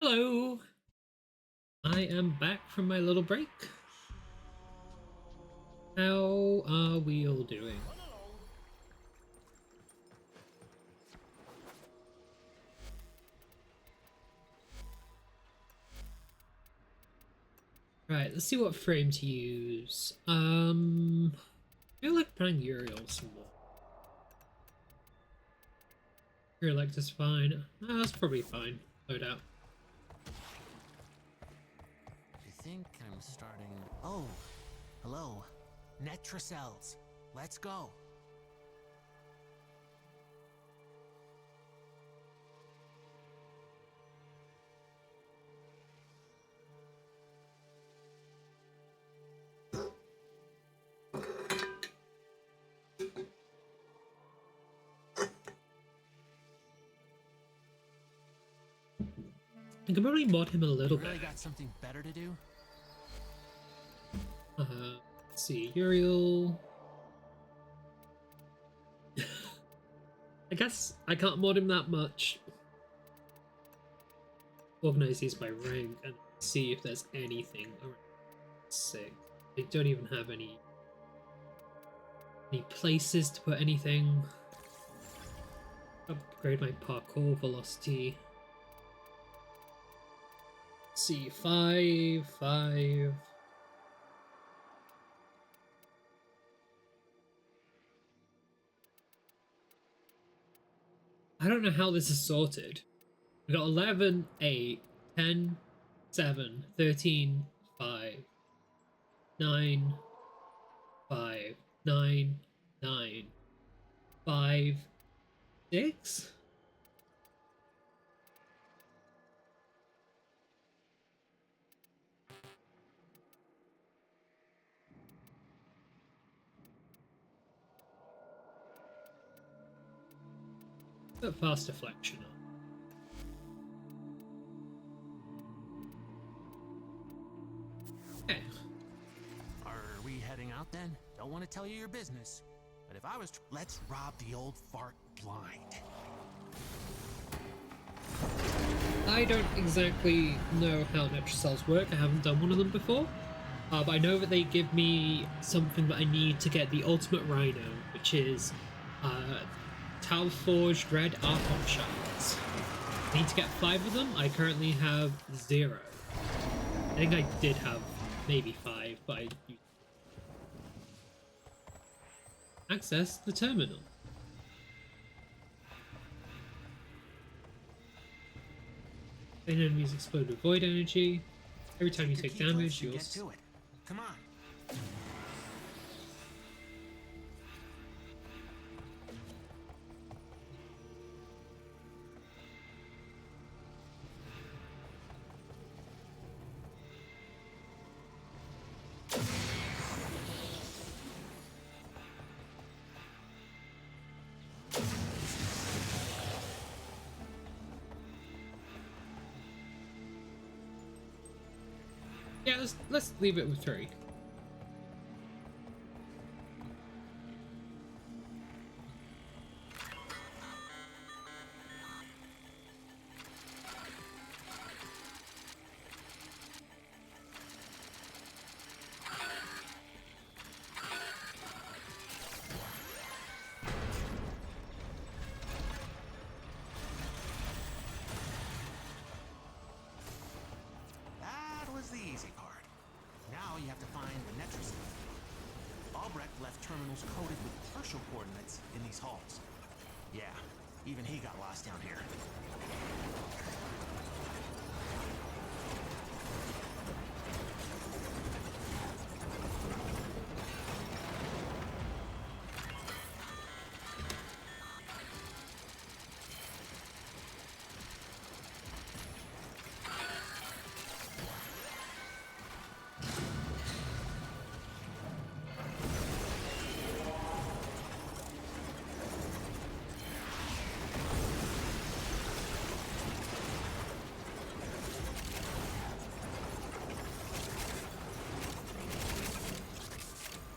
Hello! I am back from my little break. How are we all doing? Right, let's see what frame to use. I feel like playing Uriel some more. Uriel is fine. That's probably fine, no doubt. I think I'm starting... Oh, hello. Netracells. Let's go. I can probably mod him a little bit. Really got something better to do? Let's see, Uriel. I guess I can't mod him that much. Organize these by rank and see if there's anything around 6. I don't even have any places to put anything. Upgrade my parkour velocity. See, 5. I don't know how this is sorted. We got 11, 8, 10, 7, 13, 5, 9, 5, 9, 9, 5, 6? Put fast deflection on. Okay. Are we heading out then? Don't want to tell you your business, but if I was... Let's rob the old fart blind. I don't exactly know how Netracells work. I haven't done one of them before. But I know that they give me something that I need to get the ultimate Rhino, which is Tal Forged Red Archon Shards. I need to get 5 of them. I currently have 0. I think I did have maybe 5, but I used... Access the terminal. Then enemies explode with void energy. Every time you take damage, you'll... Get to it. Come on. Yeah, let's leave it with 3. That was the easy part. Now you have to find the Netracell. Albrecht left terminals coded with partial coordinates in these halls. Yeah, even he got lost down here.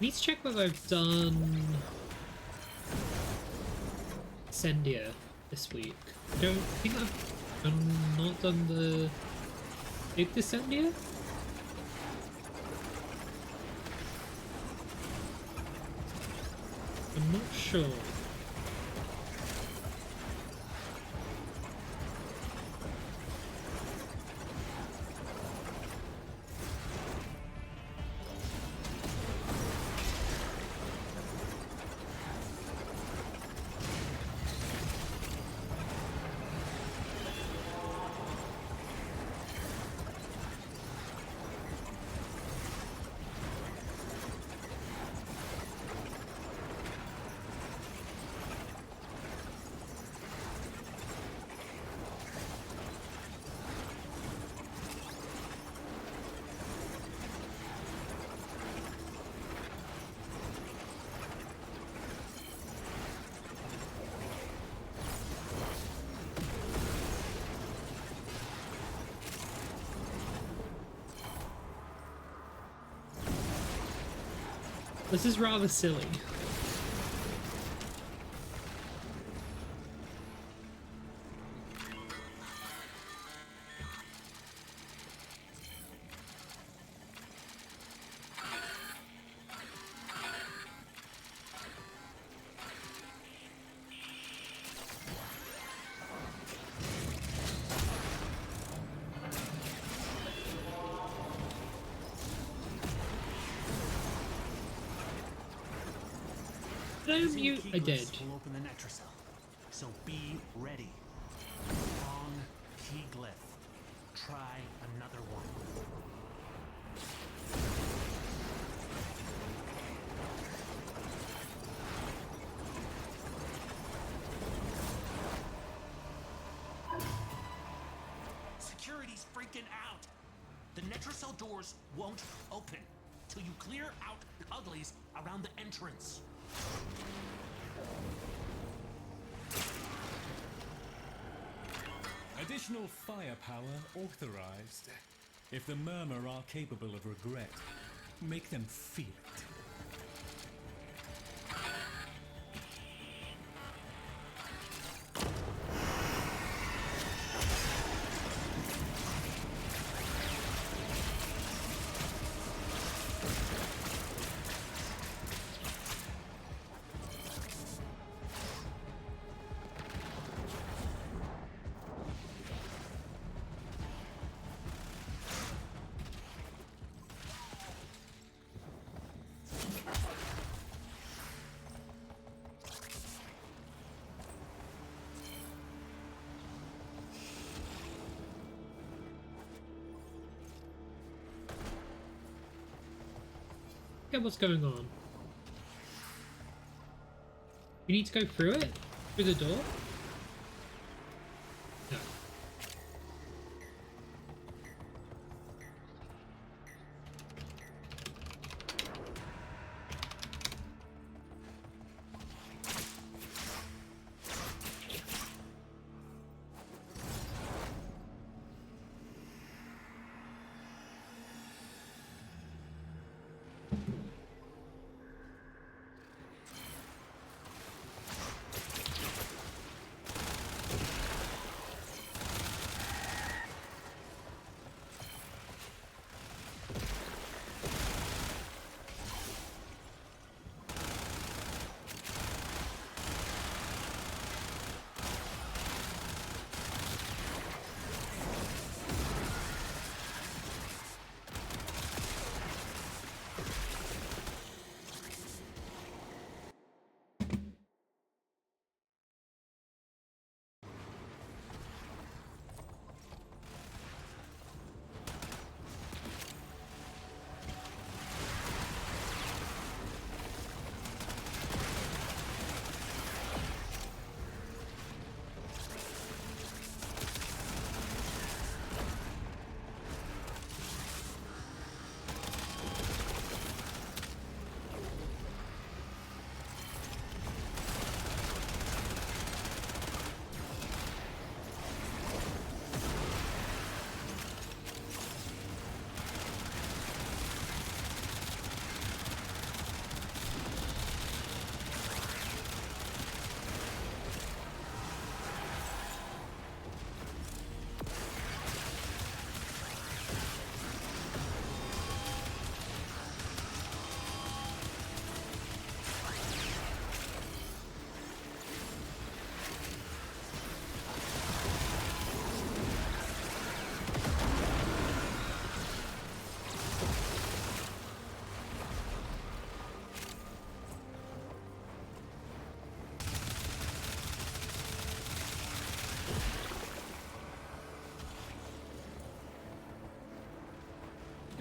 Need to check whether I've done Sendia this week. I don't think I've not done the Big Descendia? I'm not sure. This is rather silly. Damn you, I did. Will open the Netracell, so be ready. Wrong key glyph. Try another one. Security's freaking out. The Netracell doors won't open till you clear out the uglies around the entrance. Additional firepower authorized. If the Murmur are capable of regret, make them feel it. Get what's going on. You need to go through it? Through the door? No.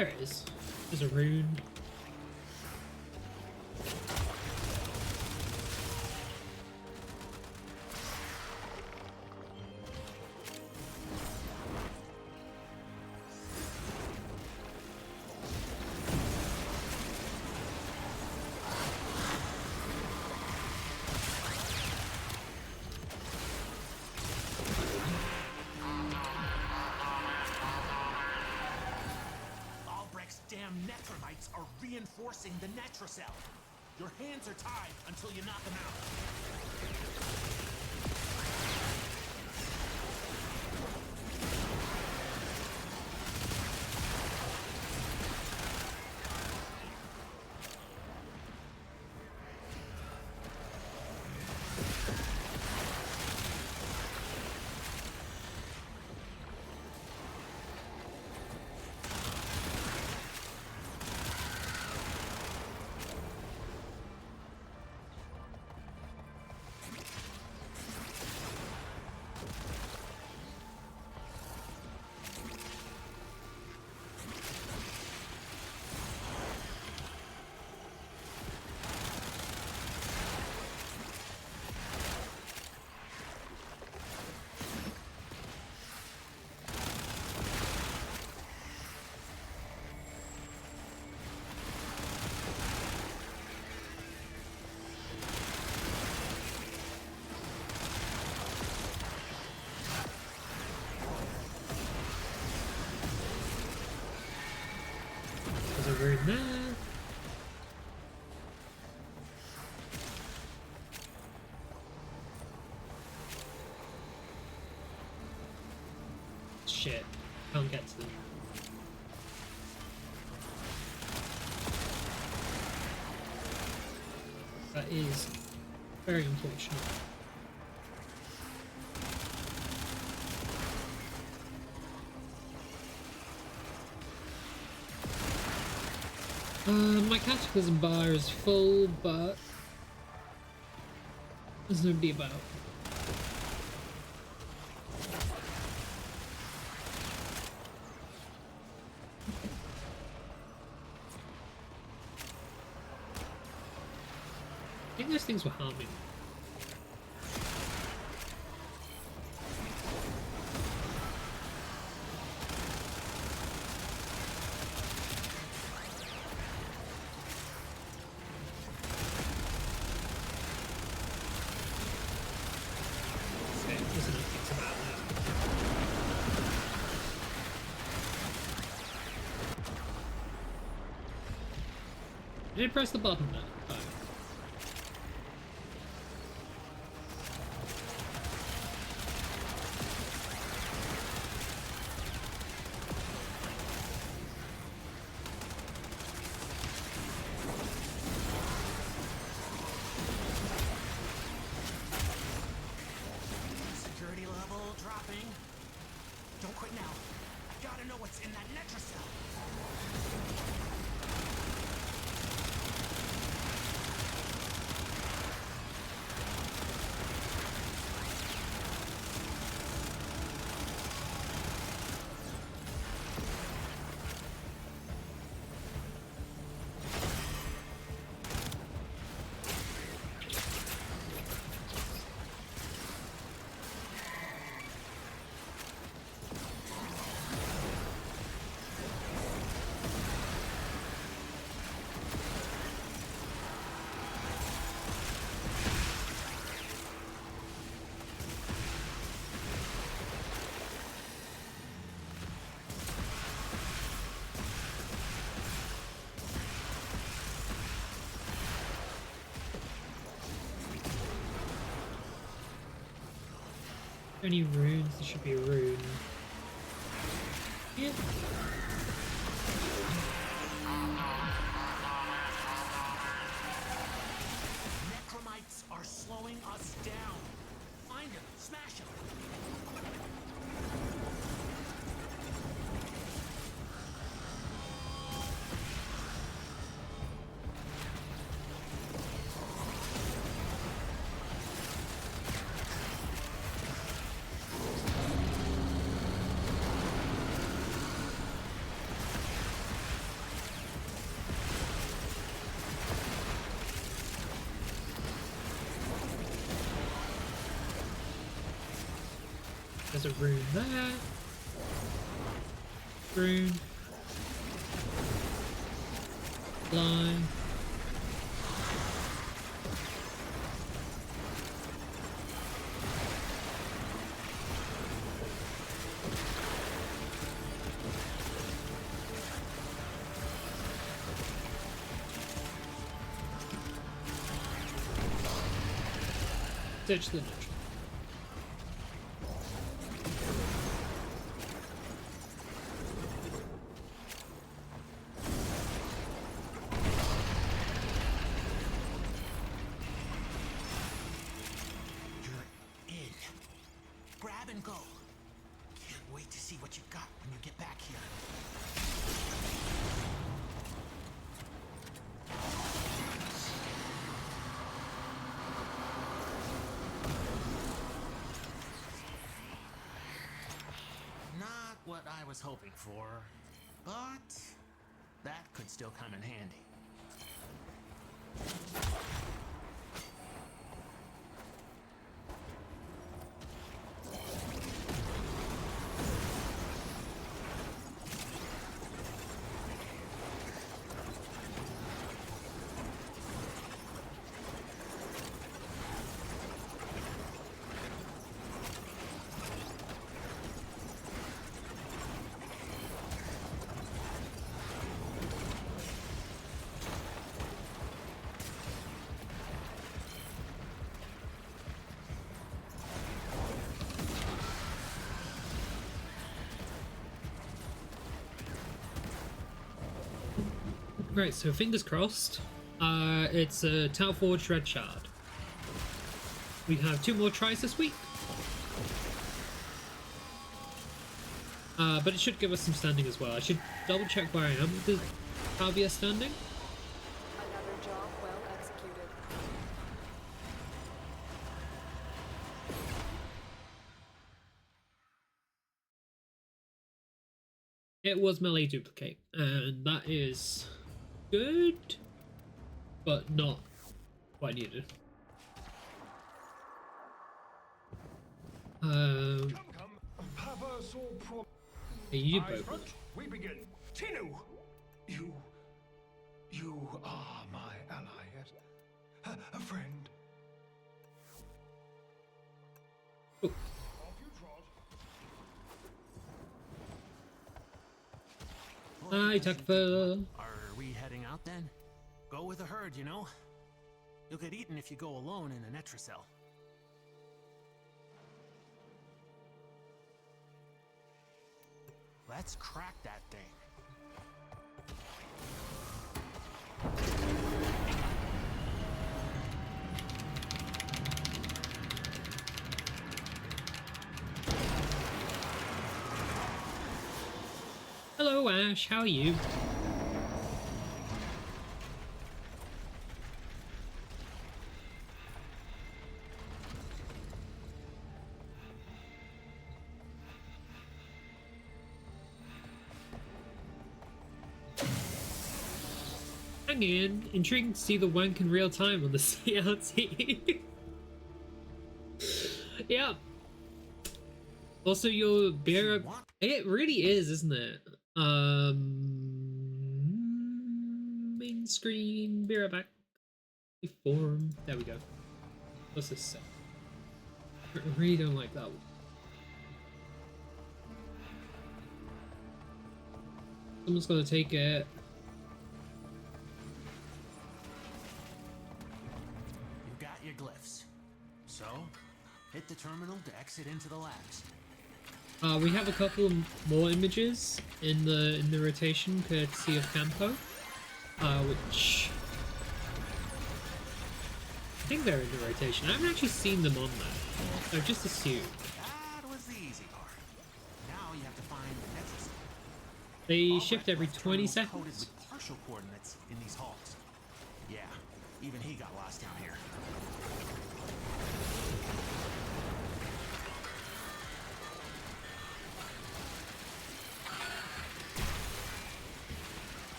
There it is. There's a rune. Damn Necromites are reinforcing the Netrocell. Your hands are tied until you knock them out. Over there. Shit, can't get to them. That is very unfortunate. My cataclysm bar is full, but there's nobody about. I think those things were harming. Did I press the button there? Oh. Security level dropping. Don't quit now. I gotta know what's in that Netrocell. Any runes? There should be a rune. Yeah. Necromites are slowing us down. Find him, smash him. There's a rune there. Rune. Fly. Ditch the neutral. Grab and go. Can't wait to see what you've got when you get back here. Not what I was hoping for, but that could still come in handy. Right, so fingers crossed. It's a Tower Forge Red Shard. We have 2 more tries this week. But it should give us some standing as well. I should double check where I am with the Pavia standing. Another job well executed. It was melee duplicate, and that is good, but not what I needed. You both. We begin. Tinu! You are my ally, yes? A friend. Oh. Off you trot. Hi, Takfa. Are we heading out then? Go with the herd, you know? You'll get eaten if you go alone in a Netracell. Let's crack that thing. Hello, Ash. How are you? Hang in. Intriguing to see the wank in real time on the CLT. Yeah. Also, your beer. It really is, isn't it? Main screen, beer back. Form. There we go. What's this say? I really don't like that one. Someone's gonna take it. You got your glyphs. So, hit the terminal to exit into the labs. We have a couple more images in the rotation, courtesy of Campo, which I think they're in the rotation. I haven't actually seen them on there. I've just assumed. That was the easy part. Now you have to find the Netracell. They shift every 20 Terminals seconds. Coded with partial coordinates in these halls. Yeah, even he got lost down here.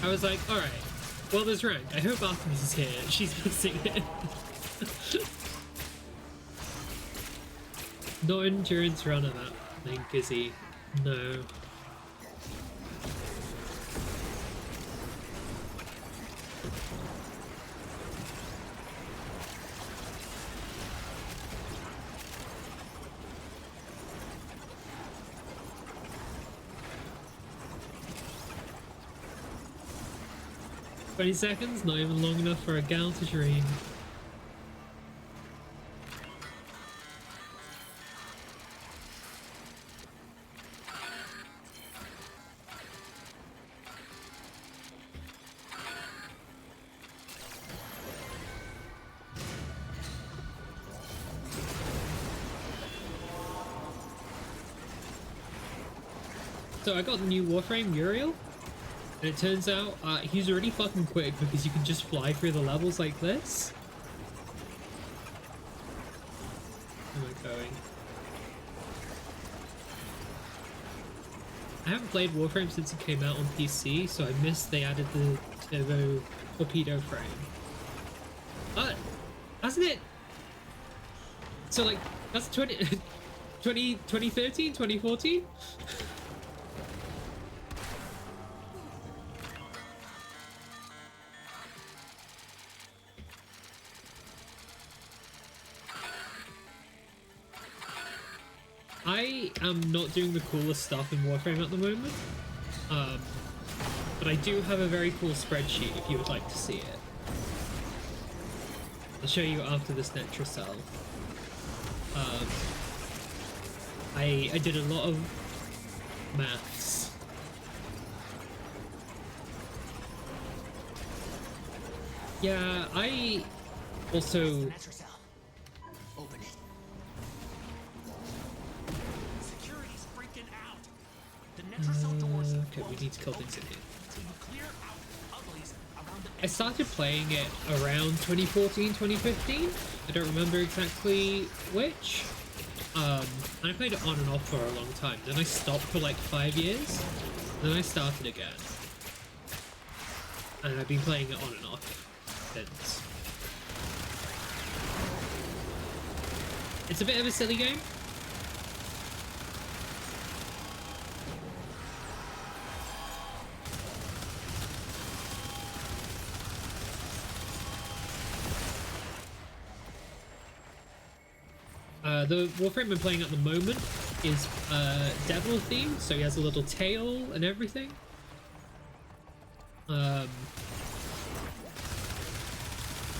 I was like, alright, Well, there's rank. I hope Artemis is here. She's missing it. Not endurance runner, that thing, is he? No. 20 seconds, not even long enough for a gal to dream. So I got the new Warframe, Uriel, and it turns out he's really fucking quick because you can just fly through the levels like this. Where am I going? I haven't played Warframe since it came out on PC, so I missed they added the turbo torpedo frame. Hasn't it? So like, that's 2013, 2014? I am not doing the coolest stuff in Warframe at the moment, but I do have a very cool spreadsheet if you would like to see it. I'll show you after this Netracell. I did a lot of maths. Yeah, I also... Open it. Security's freaking out. The Netracell doors. Okay, we need to kill things in here. So you clear out uglies around the I started playing it around 2014, 2015. I don't remember exactly which. And I played it on and off for a long time. Then I stopped for like 5 years. Then I started again. And I've been playing it on and off since. It's a bit of a silly game. The Warframe I'm playing at the moment is devil themed, so he has a little tail and everything. I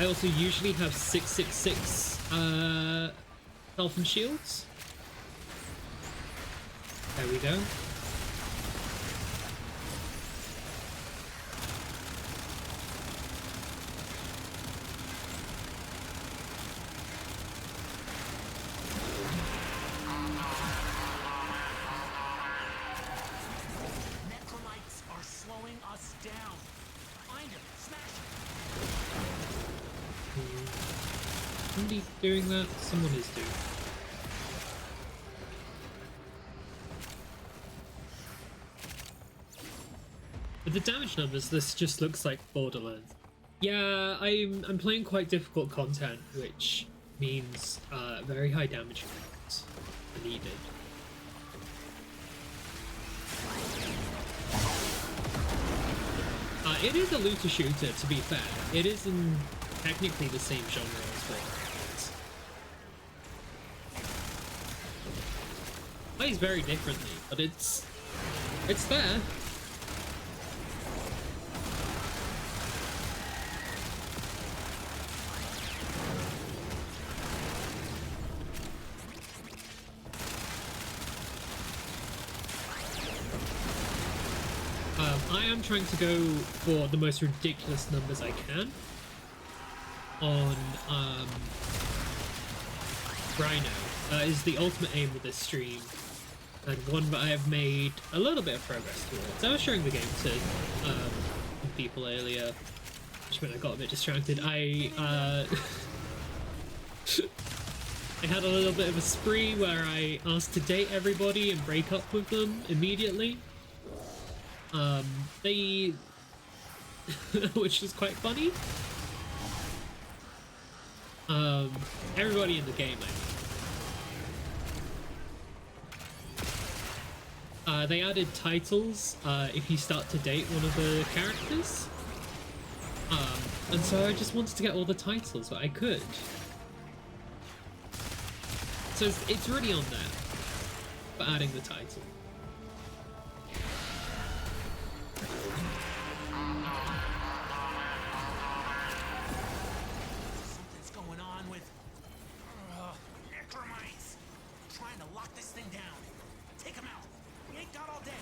also usually have 666 health and shields. There we go. Necromites are slowing us down. Find him, smash him. Somebody doing that? Someone is doing. With the damage numbers, this just looks like Borderlands. Yeah, I'm playing quite difficult content, which means very high damage amounts are needed. It is a looter shooter, to be fair. It is in technically the same genre as Borderlands. Plays very differently, but it's there. I am trying to go for the most ridiculous numbers I can on Rhino. Is the ultimate aim of this stream, and one that I have made a little bit of progress towards. I was showing the game to people earlier, which meant I got a bit distracted. I had a little bit of a spree where I asked to date everybody and break up with them immediately. which is quite funny. Everybody in the game, I mean. They added titles if you start to date one of the characters. And so I just wanted to get all the titles that I could. So it's really on there for adding the title. Something's going on with necromites. Trying to lock this thing down. Take him out. We ain't got all day.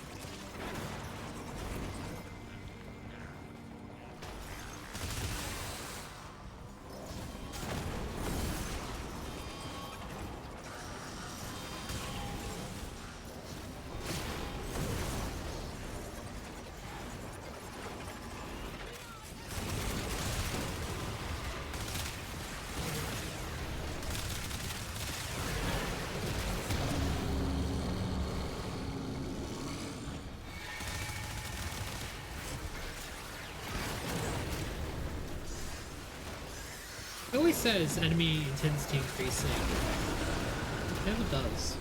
It always says enemy intensity increasing. It never does.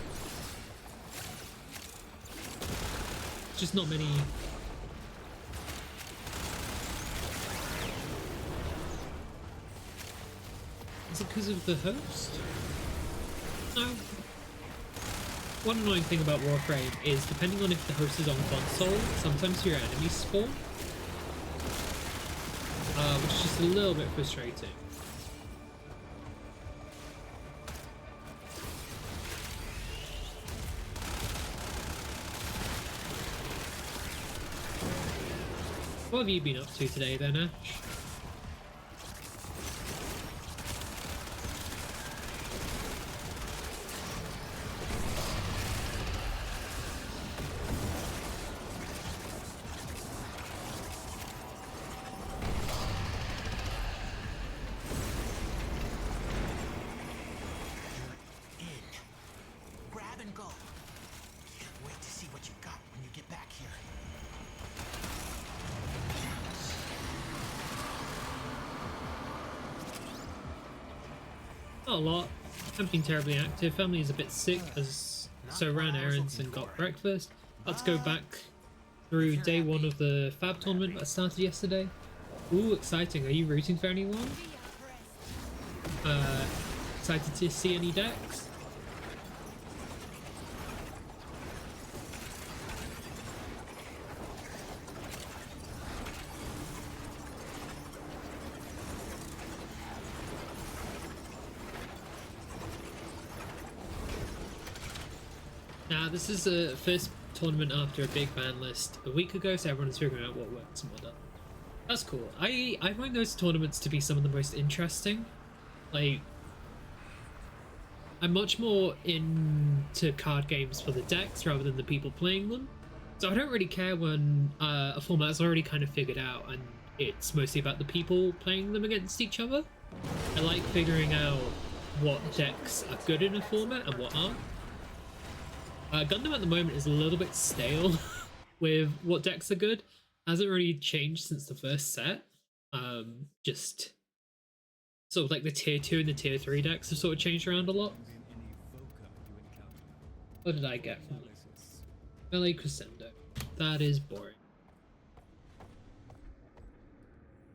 Just not many. Is it because of the host? No. One annoying thing about Warframe is depending on if the host is on console, sometimes your enemies spawn. Which is just a little bit frustrating. What have you been up to today then, Ash? Grab and go. Can't wait to see what you got when you get back here. Not a lot. Haven't been terribly active. Family is a bit sick, so ran errands and got breakfast. Let's go back through day one of the Fab tournament that started yesterday. Ooh, exciting. Are you rooting for anyone? Excited to see any decks? Now, this is the first tournament after a big ban list a week ago, so everyone's figuring out what works and what doesn't. That's cool. I find those tournaments to be some of the most interesting. Like, I'm much more into card games for the decks rather than the people playing them. So I don't really care when a format is already kind of figured out and it's mostly about the people playing them against each other. I like figuring out what decks are good in a format and what aren't. Gundam at the moment is a little bit stale with what decks are good. Hasn't really changed since the first set. Just sort of like the tier 2 and the tier 3 decks have sort of changed around a lot. What did I get from this? Melee Crescendo. That is boring.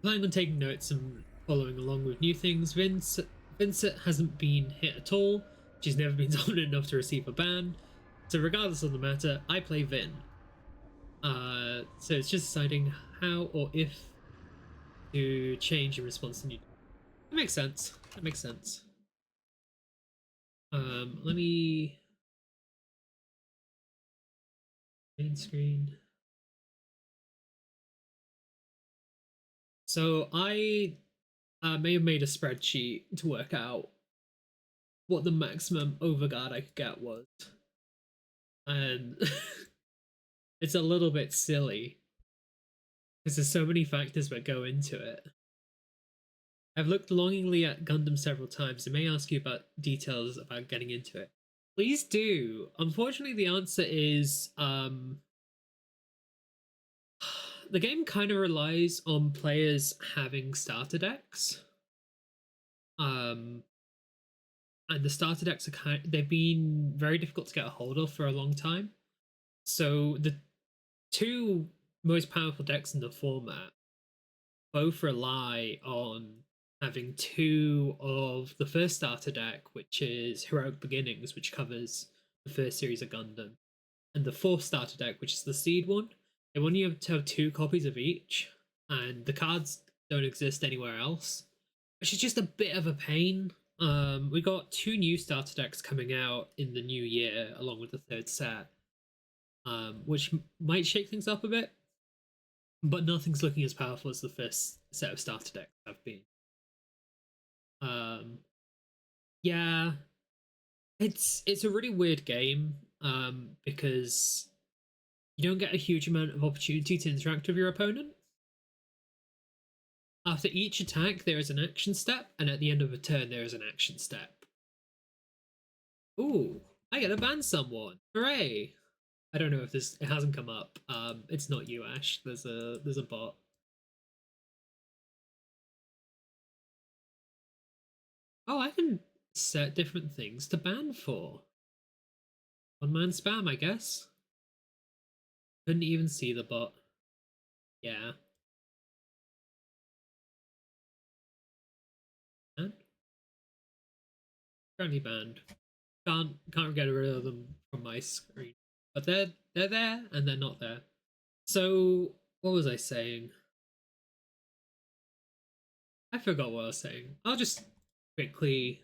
Planning on taking notes and following along with new things. Vincent hasn't been hit at all. She's never been dominant enough to receive a ban. So regardless of the matter, I play Vin. So it's just deciding how or if to change in response to new. That makes sense. That makes sense. Let me main screen. So I may have made a spreadsheet to work out what the maximum overguard I could get was. And it's a little bit silly because there's so many factors that go into it. I've looked longingly at Gundam several times and may ask you about details about getting into it. Please do. Unfortunately, the answer is the game kind of relies on players having starter decks. And the starter decks are they've been very difficult to get a hold of for a long time. So the two most powerful decks in the format both rely on having two of the first starter deck, which is Heroic Beginnings, which covers the first series of Gundam, and the fourth starter deck, which is the Seed one. They want you to have 2 copies of each, and the cards don't exist anywhere else, which is just a bit of a pain. We got 2 new starter decks coming out in the new year, along with the 3rd set, which might shake things up a bit, but nothing's looking as powerful as the first set of starter decks have been. Yeah, it's a really weird game, because you don't get a huge amount of opportunity to interact with your opponent. After each attack, there is an action step, and at the end of a turn, there is an action step. Ooh, I get to ban someone! Hooray! I don't know if it hasn't come up. It's not you, Ash. There's a bot. Oh, I can set different things to ban for. One-man spam, I guess. Couldn't even see the bot. Yeah. And currently banned. Can't get rid of them from my screen. But they're there and they're not there. So what was I saying? I forgot what I was saying. I'll just quickly,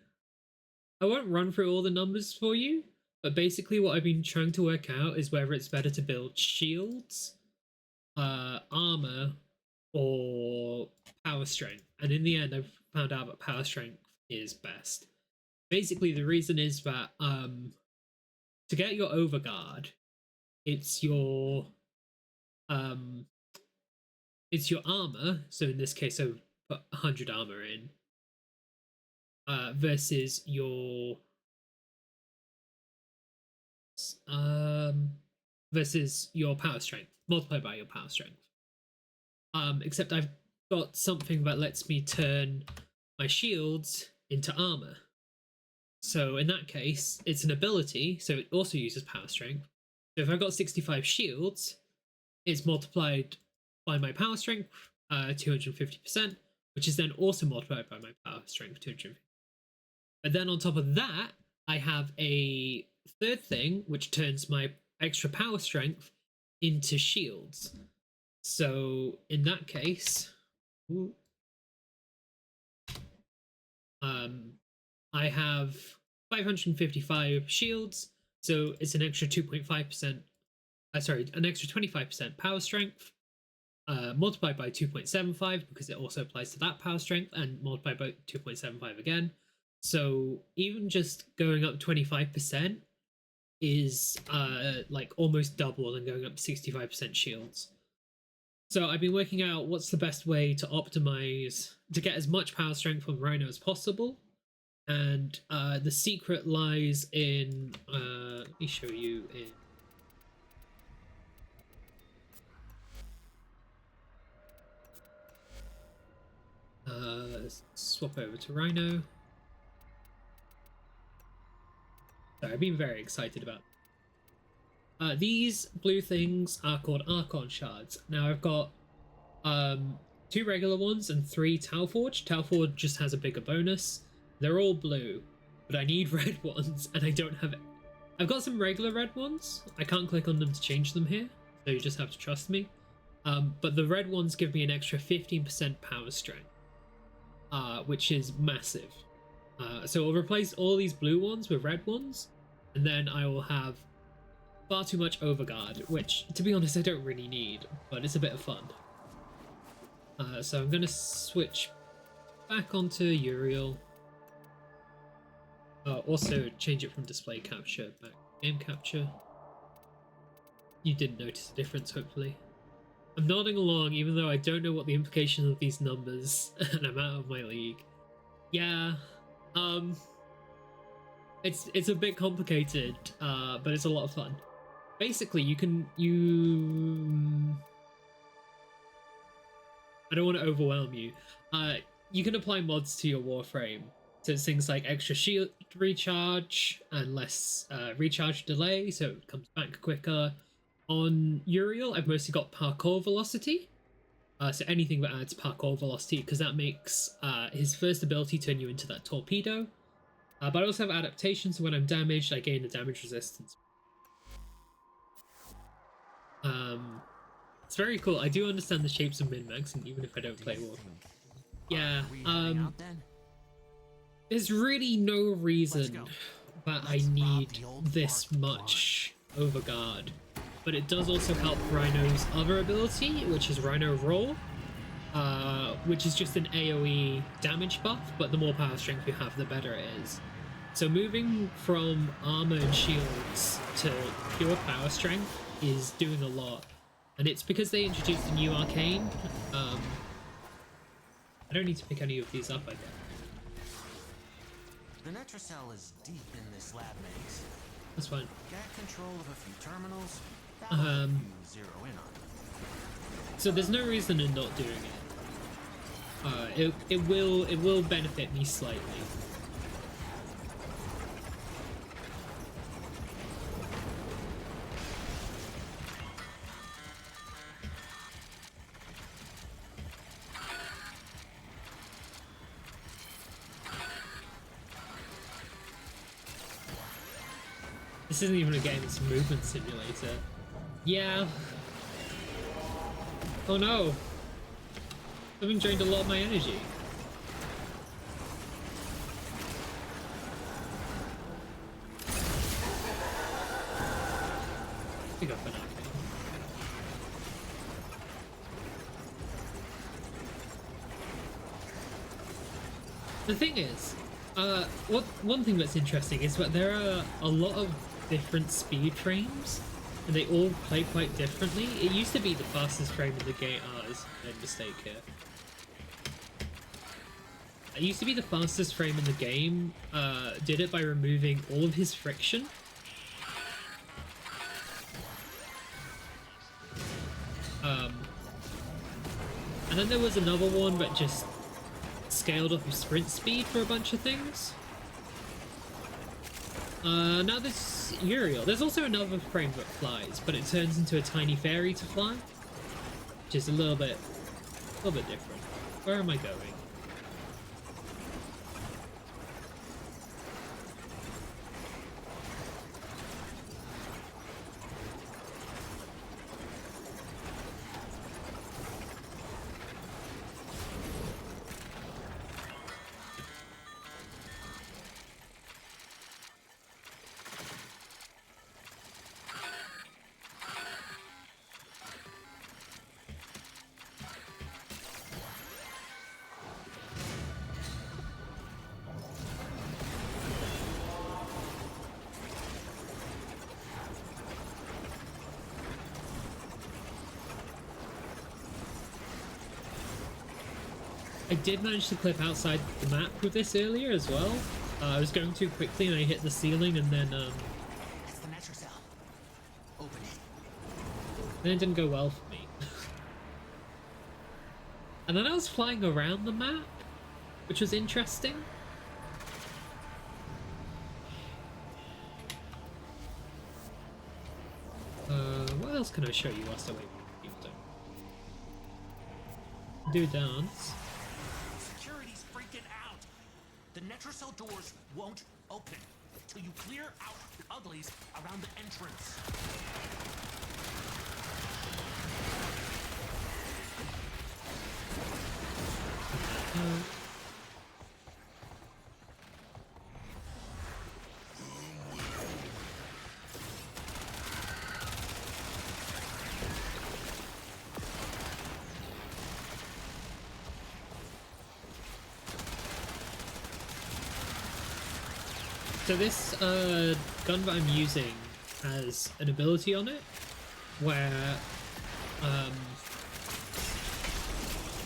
I won't run through all the numbers for you, but basically what I've been trying to work out is whether it's better to build shields, armor, or power strength. And in the end, I've found out that power strength is best. Basically, the reason is that to get your overguard, it's your armor. So in this case, I put 100 armor in, versus your power strength, multiplied by your power strength. Except I've got something that lets me turn my shields into armor. So in that case, it's an ability, so it also uses power strength. So if I've got 65 shields, it's multiplied by my power strength, 250%, which is then also multiplied by my power strength, 250. But then on top of that, I have a third thing, which turns my extra power strength into shields. So in that case, I have 555 shields, so it's an extra 2.5%, an extra 25% power strength, multiplied by 2.75 because it also applies to that power strength, and multiplied by 2.75 again. So even just going up 25% is like almost double than going up 65% shields. So I've been working out what's the best way to optimize to get as much power strength from Rhino as possible, and the secret lies in let me show you in let's swap over to Rhino. So I've been very excited about these blue things are called Archon shards. Now I've got 2 regular ones and 3 Talforge. Talforge just has a bigger bonus. They're all blue, but I need red ones, and I don't have it. I've got some regular red ones. I can't click on them to change them here, so you just have to trust me. But the red ones give me an extra 15% power strength, which is massive. So I'll replace all these blue ones with red ones, and then I will have far too much overguard, which, to be honest, I don't really need, but it's a bit of fun. So I'm going to switch back onto Uriel. Also change it from display capture back to game capture. You didn't notice a difference, hopefully. I'm nodding along even though I don't know what the implications of these numbers, and I'm out of my league. Yeah, it's a bit complicated, but it's a lot of fun. Basically, I don't want to overwhelm you. You can apply mods to your Warframe. So it's things like extra shield recharge and less recharge delay, so it comes back quicker. On Uriel, I've mostly got parkour velocity. So anything that adds parkour velocity, because that makes his first ability turn you into that torpedo. But I also have adaptation, so when I'm damaged, I gain the damage resistance. It's very cool. I do understand the shapes of min-maxing, even if I don't play Warframe. Yeah, there's really no reason that I need this much overguard. But it does also help Rhino's other ability, which is Rhino Roar, which is just an AoE damage buff, but the more power strength you have, the better it is. So moving from armor and shields to pure power strength is doing a lot. And it's because they introduced a new arcane. I don't need to pick any of these up, I guess. The Netracell is deep in this lab maze. That's fine. Get control of a few terminals. That'll help you zero in on it. So there's no reason in not doing it. It will benefit me slightly. This isn't even a game, it's a movement simulator. Yeah. Oh no. Something drained a lot of my energy. Pick up an arcade. The thing is, one thing that's interesting is that there are a lot of different speed frames, and they all play quite differently. It used to be the fastest frame in the game. Is a mistake here. It used to be the fastest frame in the game. Did it by removing all of his friction. And then there was another one that just scaled up his sprint speed for a bunch of things. Now this Uriel. There's also another frame that flies, but it turns into a tiny fairy to fly, which is a little bit different. Where am I going? I did manage to clip outside the map with this earlier as well. I was going too quickly and I hit the ceiling, and then It's the Netracell. Open it. then it didn't go well for me. And then I was flying around the map, which was interesting. What else can I show you whilst I wait for people to do dance? Security's freaking out. The Netracell doors won't open till you clear out the uglies around the entrance. So this gun that I'm using has an ability on it where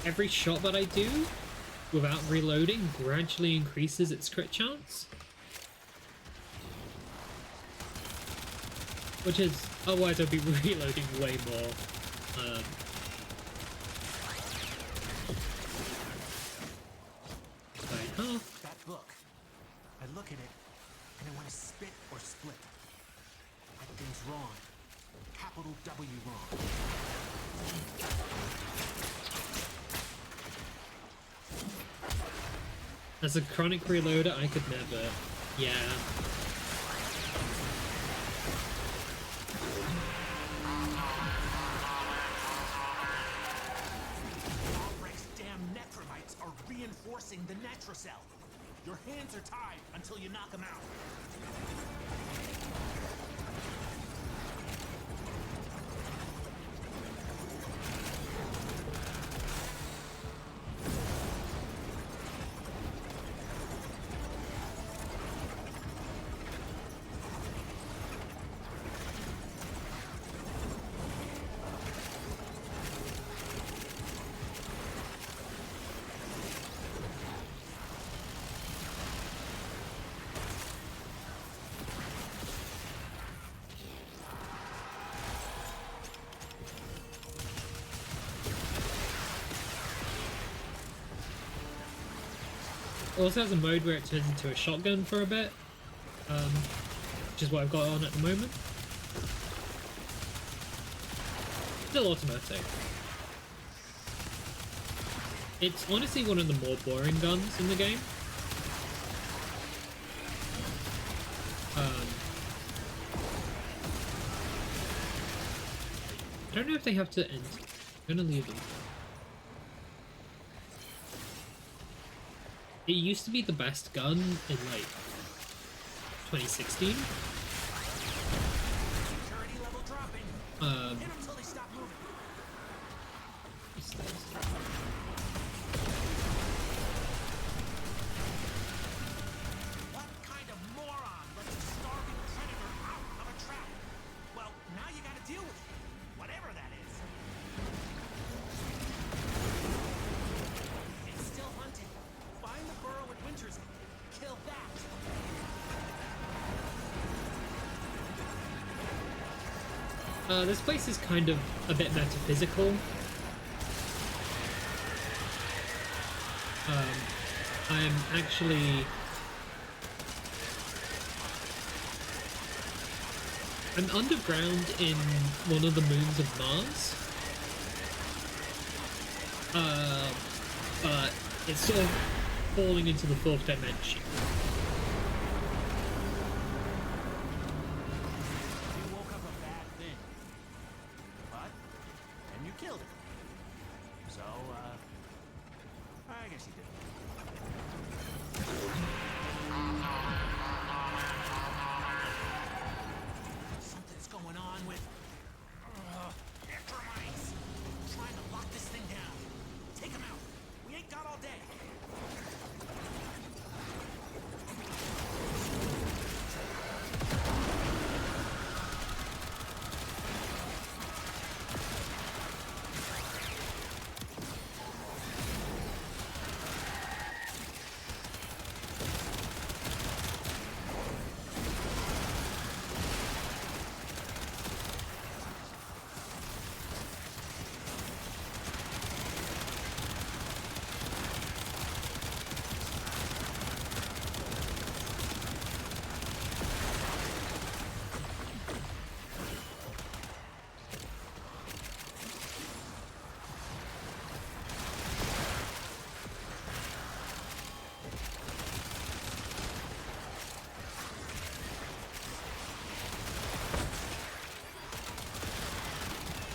every shot that I do without reloading gradually increases its crit chance. Which is, otherwise I'd be reloading way more. at it, and I want to spit or split. That thing's wrong. Capital W wrong. As a chronic reloader, I could never. Yeah. Albrecht's damn necromites are reinforcing the Netrocell. Your hands are tied until you knock them out. It also has a mode where it turns into a shotgun for a bit, which is what I've got on at the moment. Still automatic. It's honestly one of the more boring guns in the game. I don't know if they have to end. I'm gonna leave them. It used to be the best gun in like 2016. Security level dropping. Hit them till they stop moving. What kind of moron lets a starving predator out of a trap? Well, now you gotta deal with it. Whatever that is. It's still hunting. Find the burrow at Winter's. Kill that. This place is kind of a bit metaphysical. I'm actually... I'm underground in one of the moons of Mars. But it's sort of falling into the fourth dimension. You woke up a bad thing. But, and you killed it. So, I guess you did. Something's going on with... necromites. Trying to lock this thing down. Take them out. We ain't got all day.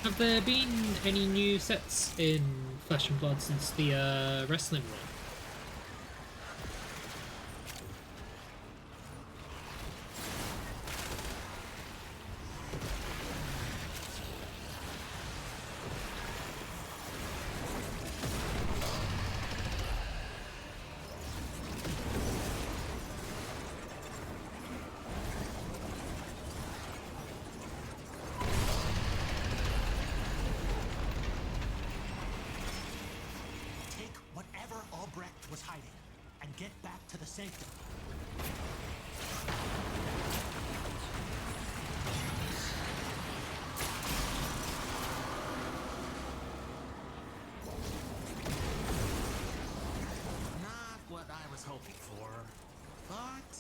Have there been any new sets in Flesh and Blood since the wrestling one? Take whatever Albrecht was hiding and get back to the sanctum. Not what I was hoping for, but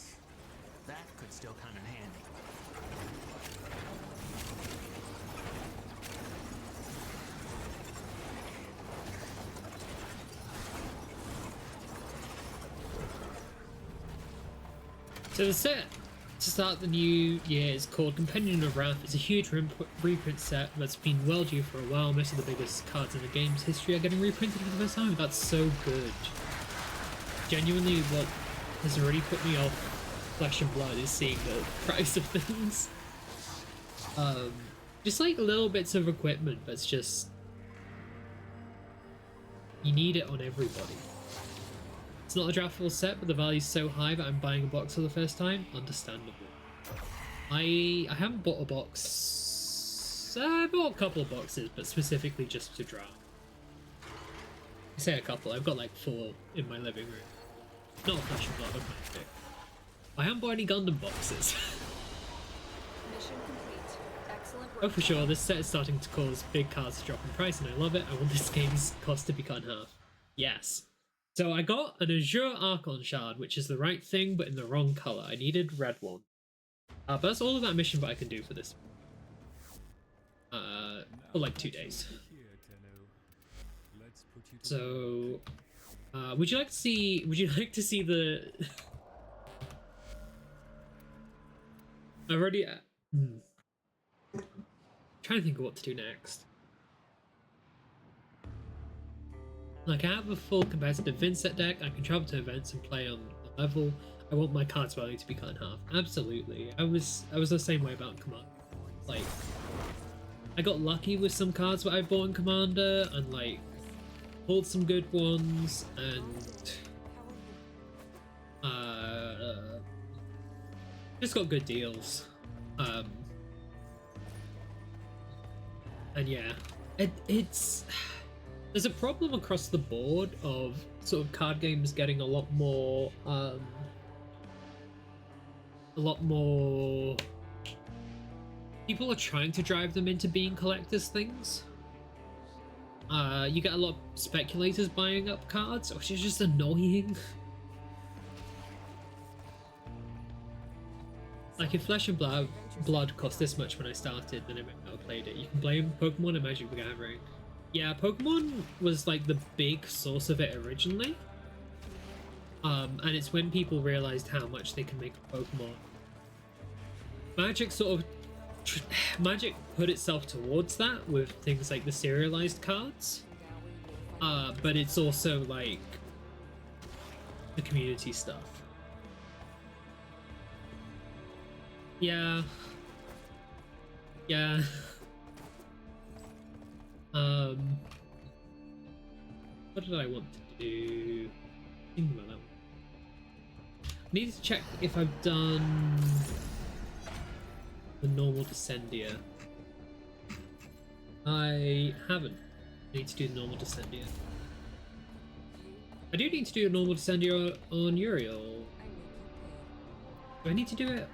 could still come in handy. So the set to start the new year is called Companion of Wrath. It's a huge reprint set that's been well due for a while. Most of the biggest cards in the game's history are getting reprinted for the first time. That's so good. Genuinely, what has already put me off Flesh and Blood is seeing the price of things. Just like little bits of equipment that's just... you need it on everybody. It's not a draftable set, but the value's so high that I'm buying a box for the first time. Understandable. I haven't bought a box... I bought a couple of boxes, but specifically just to draft. I say a couple, I've got like 4 in my living room. Not Flesh and Blood, I'm not big. I haven't bought any Gundam boxes. Mission complete. Excellent work. Oh, for sure, this set is starting to cause big cards to drop in price, and I love it. I want this game's cost to be cut in half. Yes. So I got an Azure Archon shard, which is the right thing, but in the wrong color. I needed red one. But that's all of that mission that I can do for this. For like 2 days. So, would you like to see the... I've already... trying to think of what to do next. Like, I have a full competitive Vincent deck, I can travel to events and play on a level. I want my cards value to be cut in half. Absolutely. I was the same way about Commander. Like, I got lucky with some cards that I bought in Commander, and like, pulled some good ones, and just got good deals. And yeah, it's... there's a problem across the board of sort of card games getting a lot more people are trying to drive them into being collectors things. You get a lot of speculators buying up cards, which is just annoying. Like, if Flesh and Blood cost this much when I started, then I might not have played it. You can blame Pokemon and Magic the Gathering. Yeah, Pokemon was like the big source of it originally. And it's when people realized how much they can make a Pokemon. Magic sort of... Magic put itself towards that with things like the serialized cards. But it's also like the community stuff. Yeah. Yeah. What did I want to do? Think about that one. I need to check if I've done the normal Descendia. I haven't. I need to do the normal Descendia. I do need to do a normal Descendia on Uriel. Do I need to do it?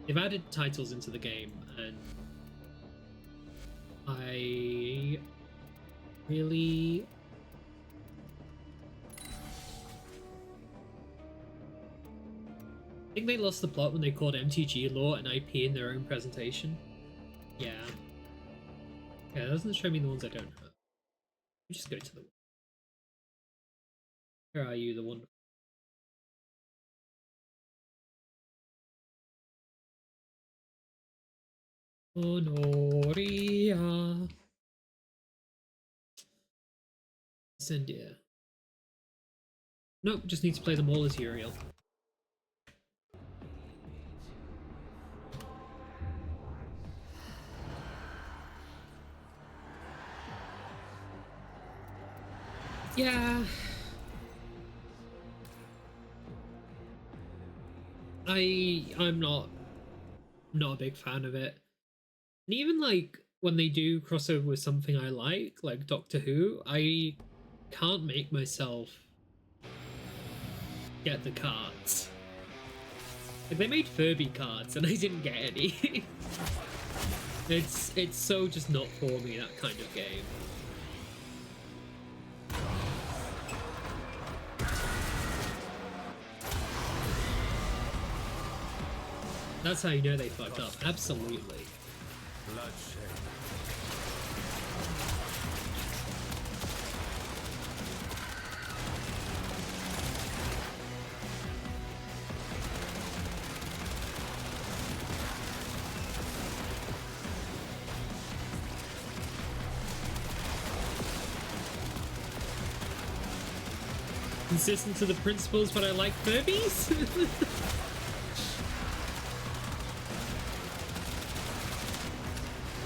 They've added titles into the game, and I really... I think they lost the plot when they called MTG lore an IP in their own presentation. Yeah. Yeah, it doesn't show me the ones I don't have. Let me just go to the... Where are you, the one? Honoria. Descendia. Nope, just need to play them all as Uriel. Yeah. I'm not a big fan of it. And even like when they do crossover with something I like Doctor Who, I can't make myself get the cards. Like, they made Furby cards and I didn't get any. It's so just not for me, that kind of game. That's how you know they fucked up. Absolutely. Bloodshed. Consistent to the principles, but I like Furbies?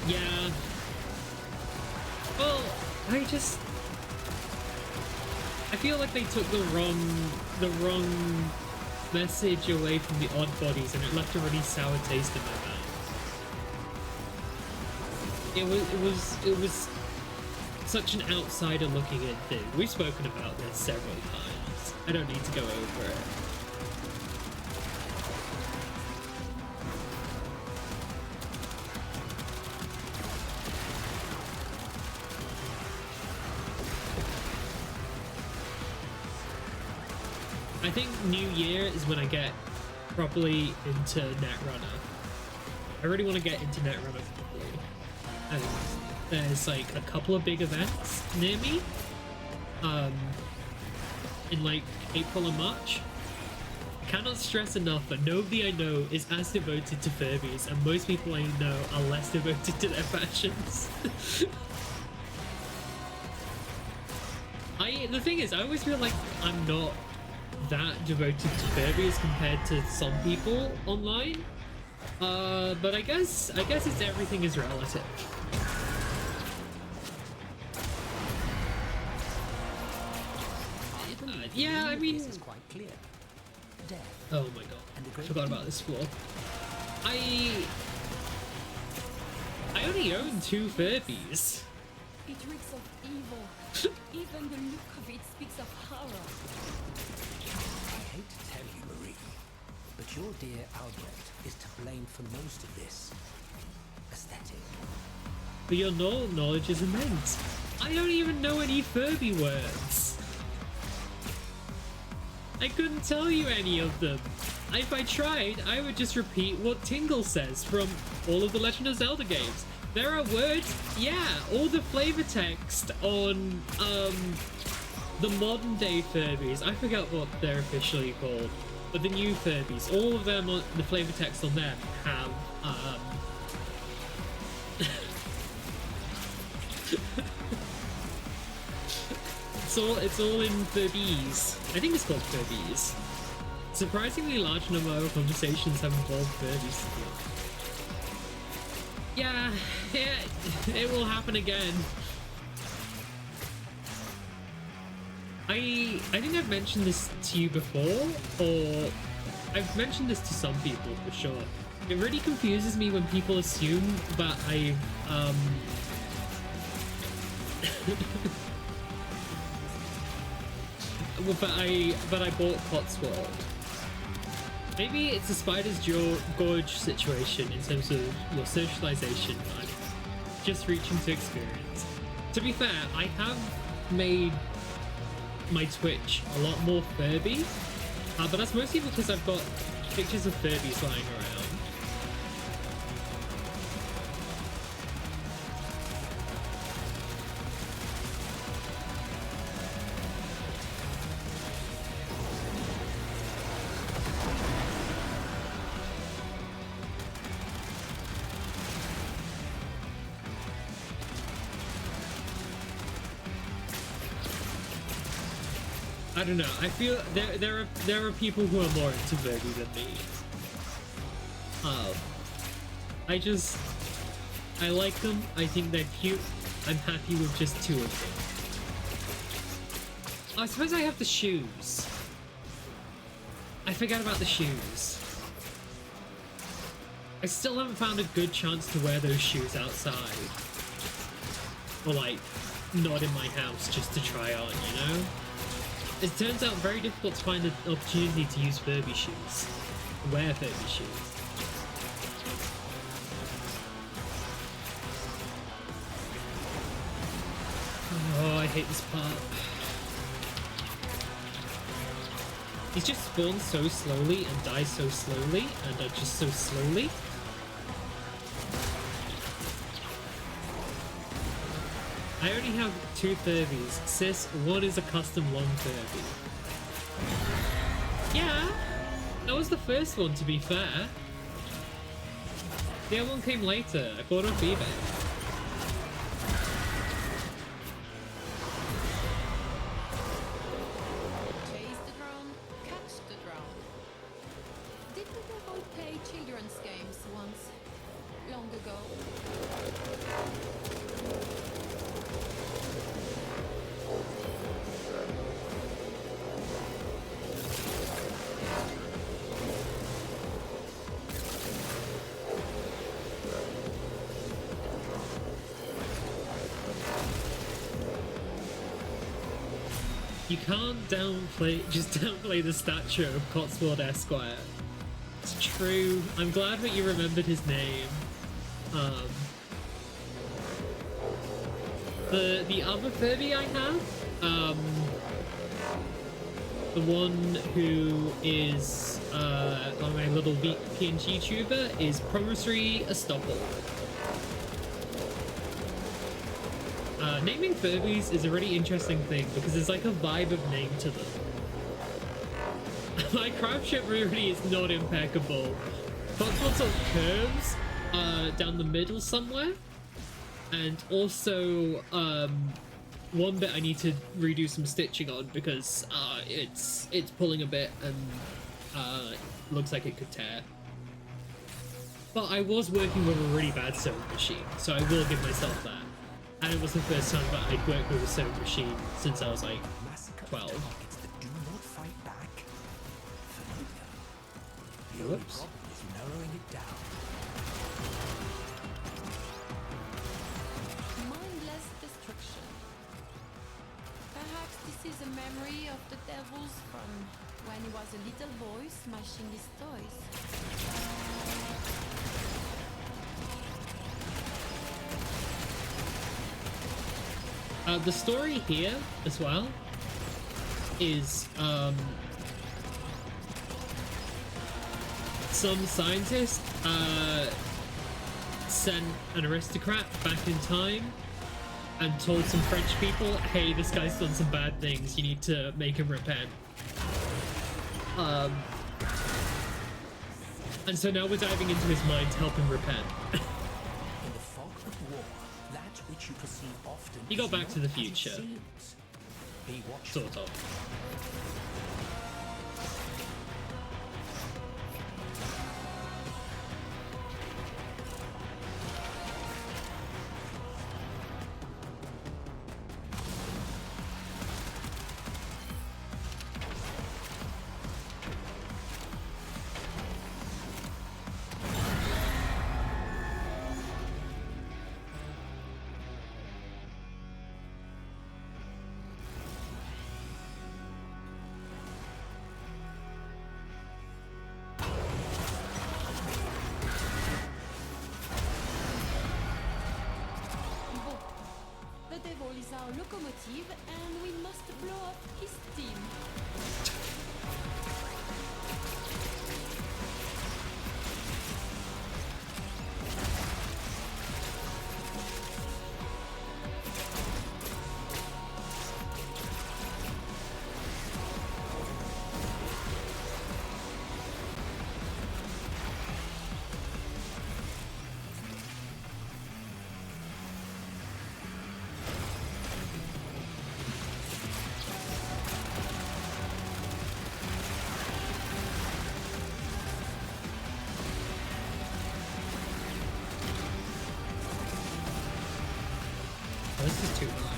Yeah. Well, I feel like they took the wrong message away from the odd bodies, and it left a really sour taste in my mouth. It was such an outsider looking in thing. We've spoken about this several times. I don't need to go over it. I think New Year is when I get properly into Netrunner. I really want to get into Netrunner properly. And there's like a couple of big events near me. In like April and March. Cannot stress enough that nobody I know is as devoted to Furbies, and most people I know are less devoted to their fashions. The thing is, I always feel like I'm not that devoted to Furbies compared to some people online. But I guess it's everything is relative. Yeah, I mean, This is quite clear. Death. Oh my god, I forgot about this floor. I only own 2 Furbies. It reeks of evil. Even the look of it speaks of horror. I hate to tell you, Marie, but your dear Albrecht is to blame for most of this. Aesthetic. But your knowledge is immense. I don't even know any Furby words. I couldn't tell you any of them. If I tried, I would just repeat what Tingle says from all of the Legend of Zelda games. There are words, yeah, all the flavor text on the modern day Furbies. I forgot what they're officially called, but the new Furbies, all of them, the flavor text on there have it's all in Furbies. I think it's called Furbies. Surprisingly large number of conversations have involved Furbies. Yeah, it will happen again. I think I've mentioned this to you before, or I've mentioned this to some people for sure. It really confuses me when people assume that I've but I bought Cotswold. Maybe it's a Spider's Gorge situation in terms of your socialization. I'm just reaching to experience. To be fair, I have made my Twitch a lot more Furby, but that's mostly because I've got pictures of Furbies lying around. I don't know. I feel there are people who are more into Furby than me. I like them. I think they're cute. I'm happy with just 2 of them. I suppose I have the shoes. I forgot about the shoes. I still haven't found a good chance to wear those shoes outside. Or like, not in my house just to try on, you know? It turns out very difficult to find an opportunity to use Furby shoes. Wear Furby shoes. Oh, I hate this part. He's just spawned so slowly and dies so slowly and just so slowly. I only have 2 Furbies. Sis, one is a custom long Furby. Yeah, that was the first one, to be fair. The other one came later. I bought it off eBay. Chase the drone, catch the drone. Didn't they all play children's games once? Long ago. You can't just downplay the stature of Cotswold Esquire. It's true. I'm glad that you remembered his name. The other Furby I have, the one who is on my little PNG tuber is Promissory Estoppel. Naming Furbies is a really interesting thing because there's like a vibe of name to them. My craftsmanship really is not impeccable. Cotswolds on curves down the middle somewhere, and also one bit I need to redo some stitching on because it's pulling a bit and looks like it could tear. But I was working with a really bad sewing machine, so I will give myself that. And it was the first time that I'd worked with a sewing machine since I was like 12. Whoops. Narrowing it down. Mindless destruction. Perhaps this is a memory of the devils from when he was a little boy smashing his toys. The story here as well is some scientist sent an aristocrat back in time and told some French people, hey, this guy's done some bad things, you need to make him repent. And so now we're diving into his mind to help him repent. In the fog of war, that which you perceive often He got Back to the Future. Be watchful. Sort of. The devil is our locomotive and we must blow up his steam. This is too high.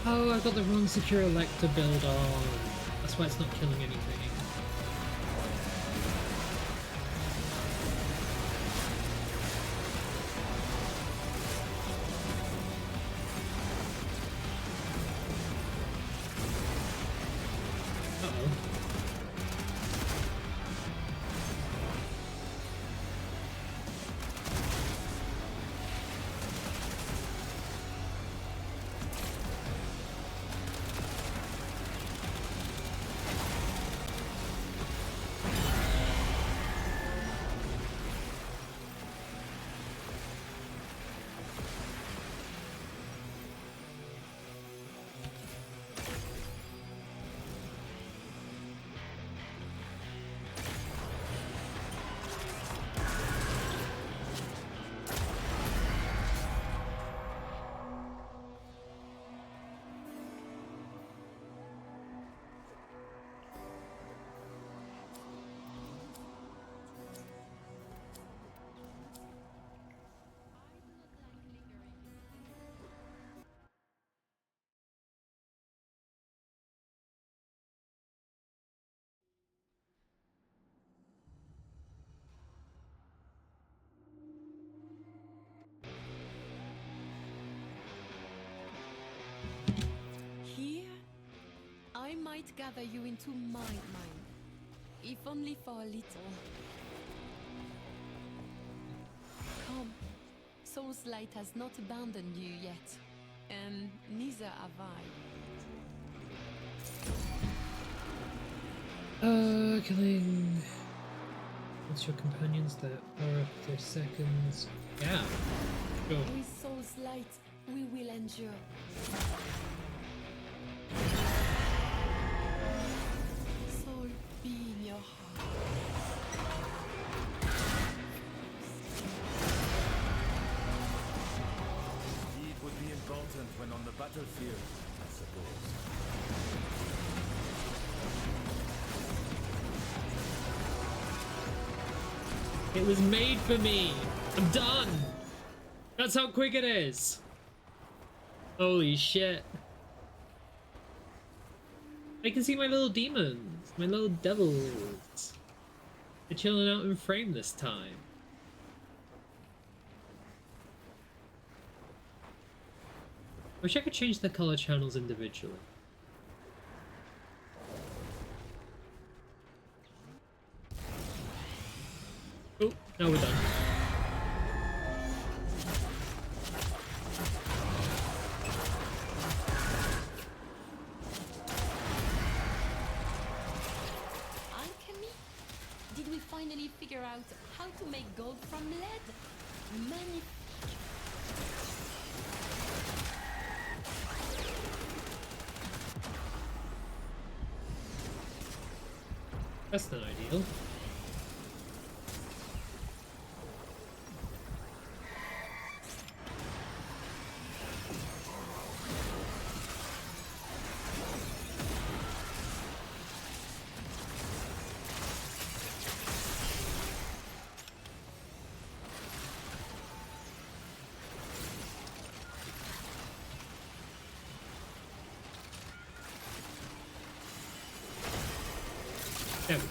Oh, I got the wrong secure elector build on. That's why it's not killing anything. might gather you into my mind, if only for a little. Come, Soul's light has not abandoned you yet, and neither have I. Killing. What's your companions? The power up 30 seconds. Yeah. Sure. With Soul's light, we will endure. Soul be in your heart. Speed would be important when on the battlefield, I suppose. It was made for me. I'm done. That's how quick it is. Holy shit. I can see my little demons, my little devils. They're chilling out in frame this time. Wish I could change the color channels individually. Oh, now we're done. Alchemy? Did we finally figure out how to make gold from lead? Magnifique. That's not ideal. There we go.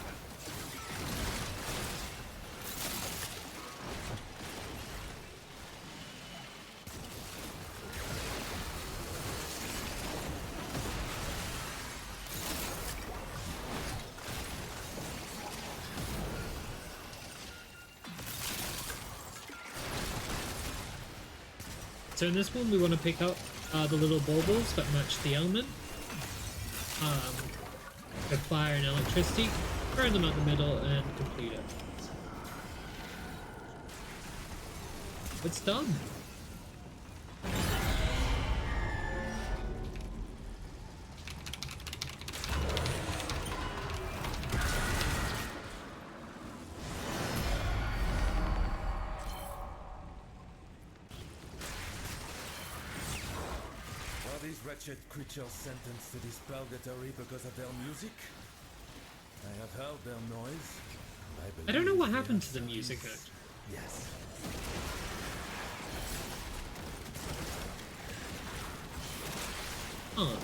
So in this one we want to pick up the little baubles that match the element. With fire and electricity, burn them out the middle and complete it. It's done. Are these wretched creatures sentenced to this purgatory because of their music? I have heard their noise. I don't know what happened to the music actually. Yes. Huh.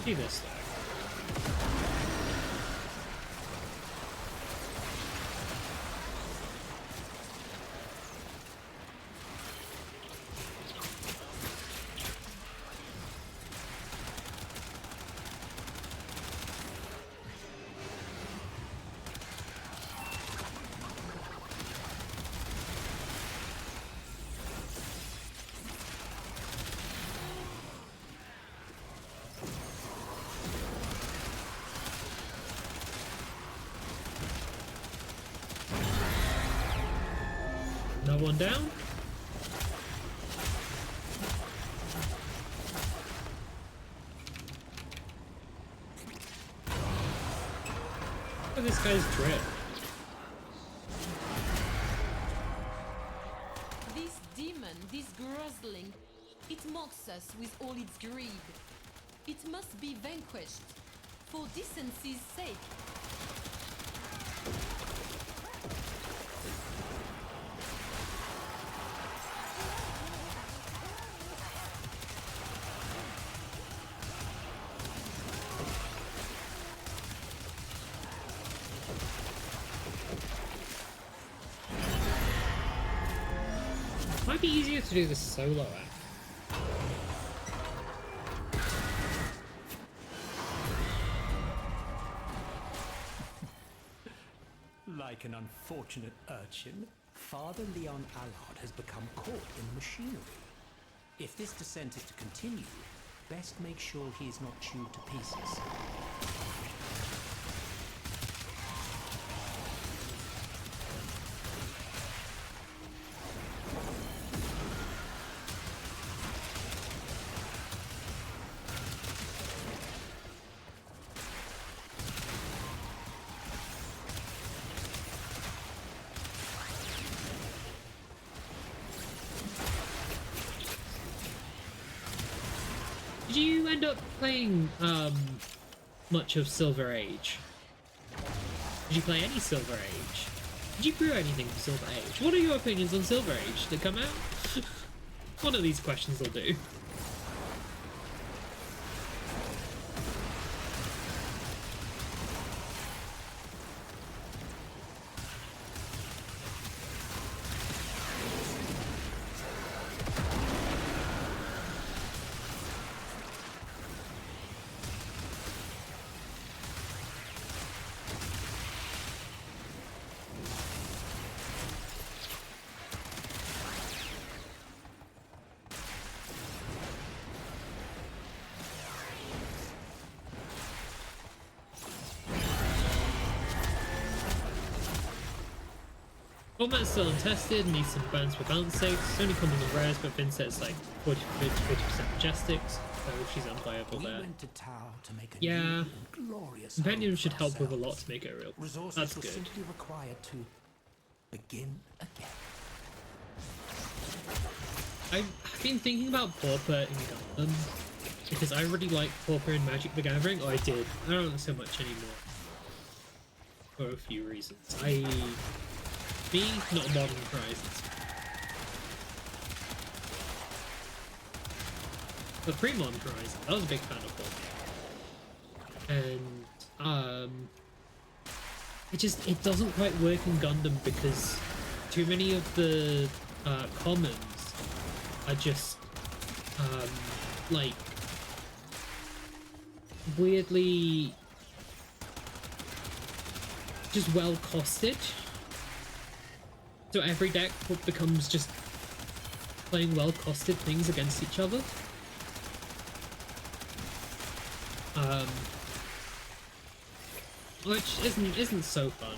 See this though. Another one down. Look at this guy's drip. This demon, this grozzling, it mocks us with all its greed. It must be vanquished, for decency's sake. Might be easier to do this solo act. an unfortunate urchin, Father Leon Allard has become caught in the machinery. If this descent is to continue, best make sure he is not chewed to pieces. Did you end up playing much of Silver Age? Did you play any Silver Age? Did you brew anything for Silver Age? What are your opinions on Silver Age? Did it come out? One of these questions will do. Format's still untested, needs some bands for balance sakes. It's only common with rares, but Vincent's like 40% Majestics, so she's unplayable there. Yeah, Compendium should help with a lot to make it real. That's good. Simply required to begin again. I've been thinking about Pauper in Gundam, because I really like Pauper in Magic the Gathering, or I did. I don't so much anymore. For a few reasons. Me, not Modern Horizons. But pre-Modern Horizons, I was a big fan of them. And, it doesn't quite work in Gundam because too many of the commons are just, like, weirdly just well costed. So every deck becomes just playing well-costed things against each other. Which isn't so fun.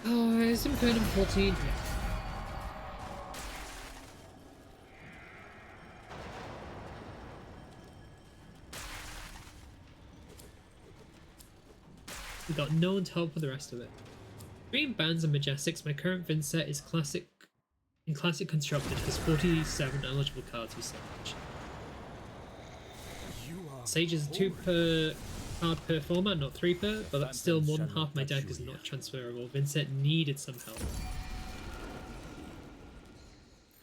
Oh, is Imperium 14? Yeah. We got no one to help with the rest of it. Green bands and Majestics, my current Vin set is classic constructed, has 47 eligible cards with Sage. Sage is 2 per card per format, not 3 per, but that's still more than half my deck is not transferable. Vincent needed some help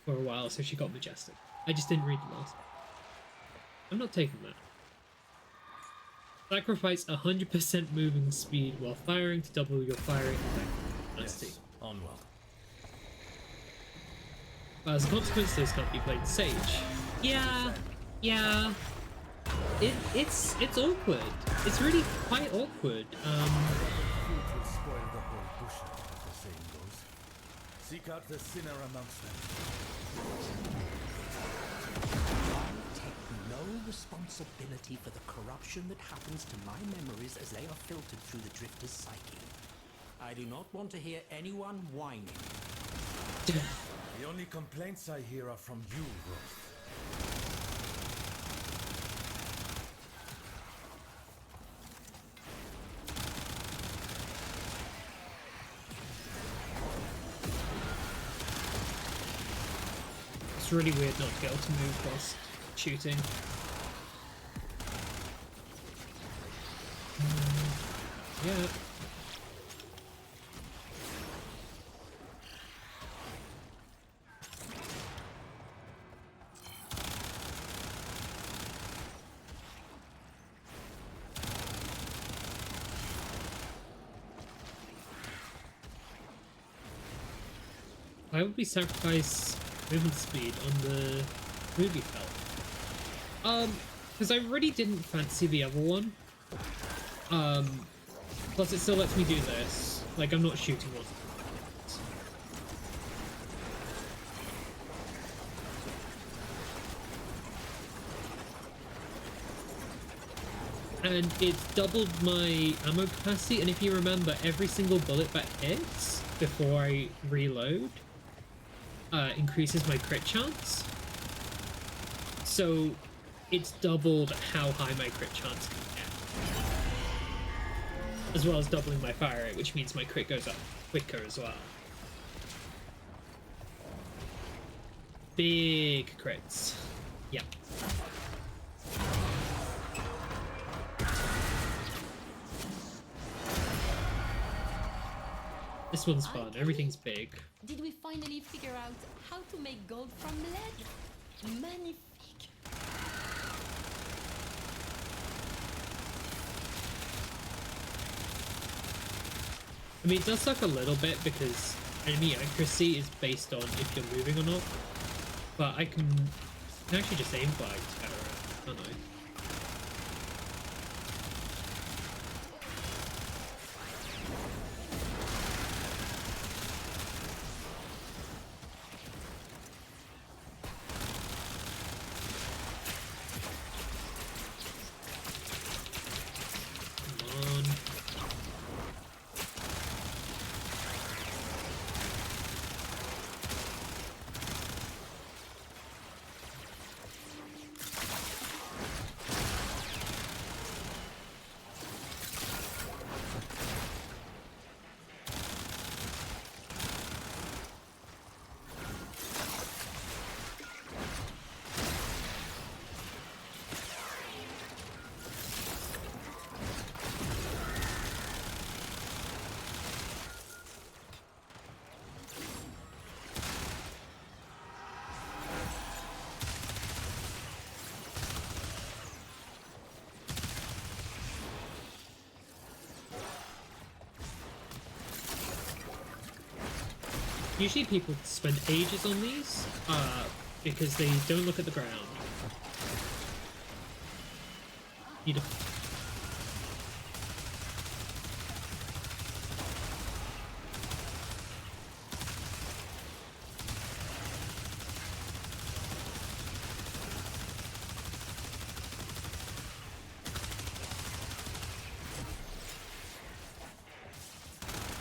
for a while, so she got Majestic. I just didn't read the last one. I'm not taking that. Sacrifice 100% moving speed while firing to double your firing effect. Nasty. Yes, onward. As a consequence, those can't be played in Sage. Yeah. It's awkward. It's really quite awkward. Spoil the whole bush, as the saying goes. Seek out the sinner amongst them. Take no no responsibility for the corruption that happens to my memories as they are filtered through the Drifter's psyche. I do not want to hear anyone whining. The only complaints I hear are from you, Roth. It's really weird not to be able to move whilst shooting. Yeah. Why would we sacrifice movement speed on the movie felt? Because I really didn't fancy the other one. Plus it still lets me do this. Like, I'm not shooting one. And it's doubled my ammo capacity, and if you remember, every single bullet that hits before I reload increases my crit chance. So it's doubled how high my crit chance can get. As well as doubling my fire rate, which means my crit goes up quicker as well. Big crits. Yeah. This one's fun. Everything's big. Did we finally figure out how to make gold from lead? Magnifique. I mean, it does suck a little bit because enemy accuracy is based on if you're moving or not. But I can actually just aim flags better, can't I? Usually people spend ages on these because they don't look at the ground. You don't.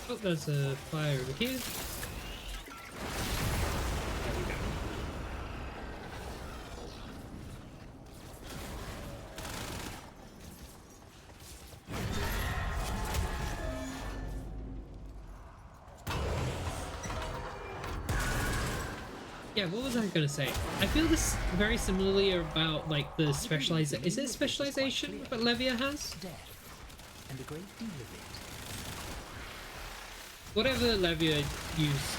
Oh, there's a fire over here. Yeah, what was I gonna say? I feel this very similarly about like the specialization. Is it specialization that Levia has? And a great deal of it. Whatever Levia used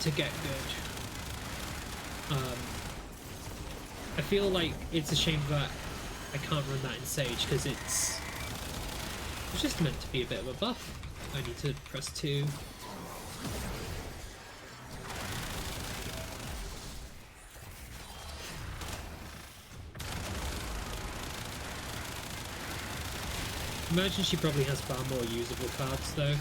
to get good. I feel like it's a shame that I can't run that in Sage because it's just meant to be a bit of a buff. I need to press 2. Imagine she probably has far more usable cards though.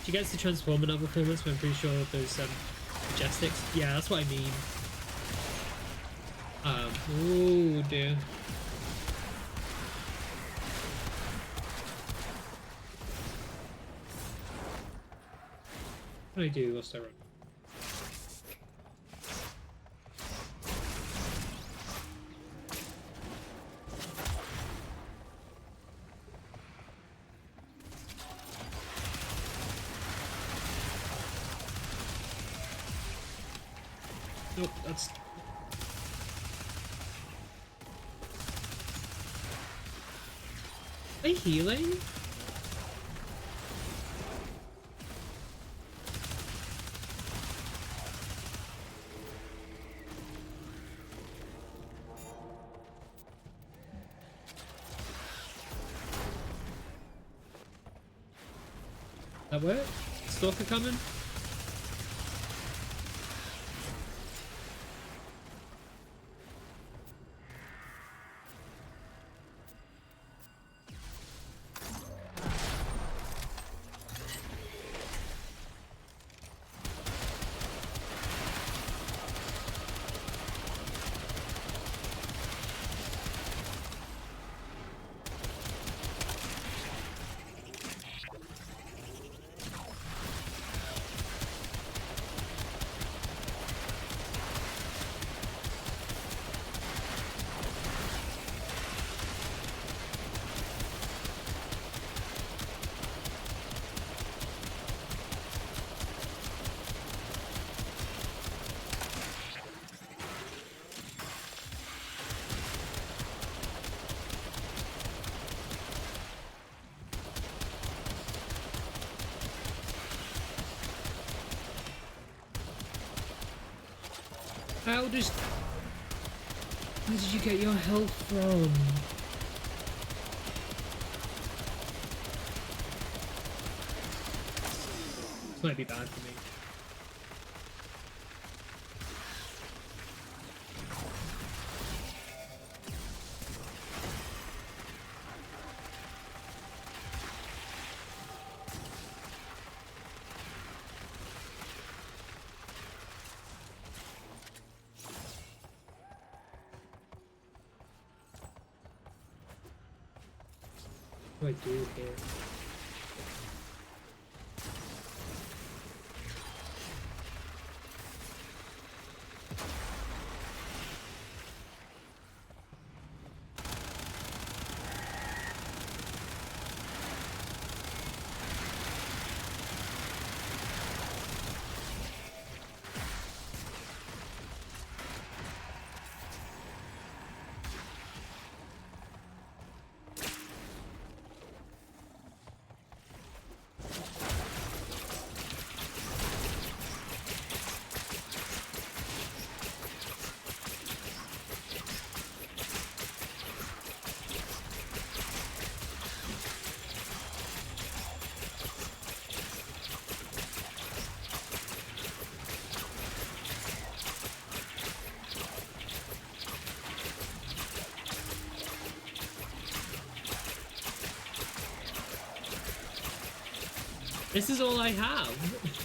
She gets the Transformer level performance, but I'm pretty sure those Majestics? Yeah, that's what I mean. Oh dear. What do I do whilst I run? Nope, that's... Are they healing? That work? Stalker coming? Where did you get your health from? This might be bad for me. What do I do here? This is all I have.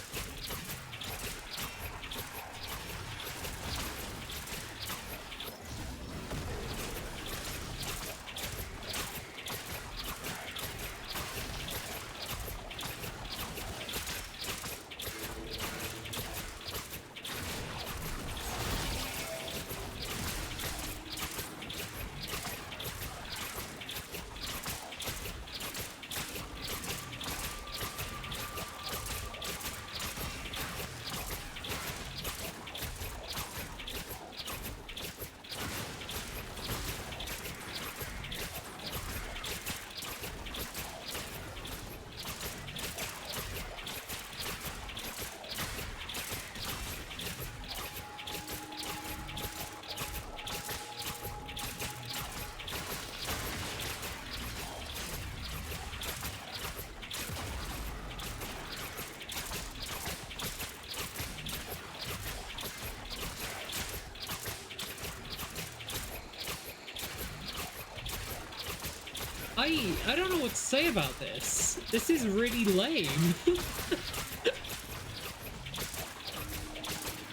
I don't know what to say about this. This is really lame.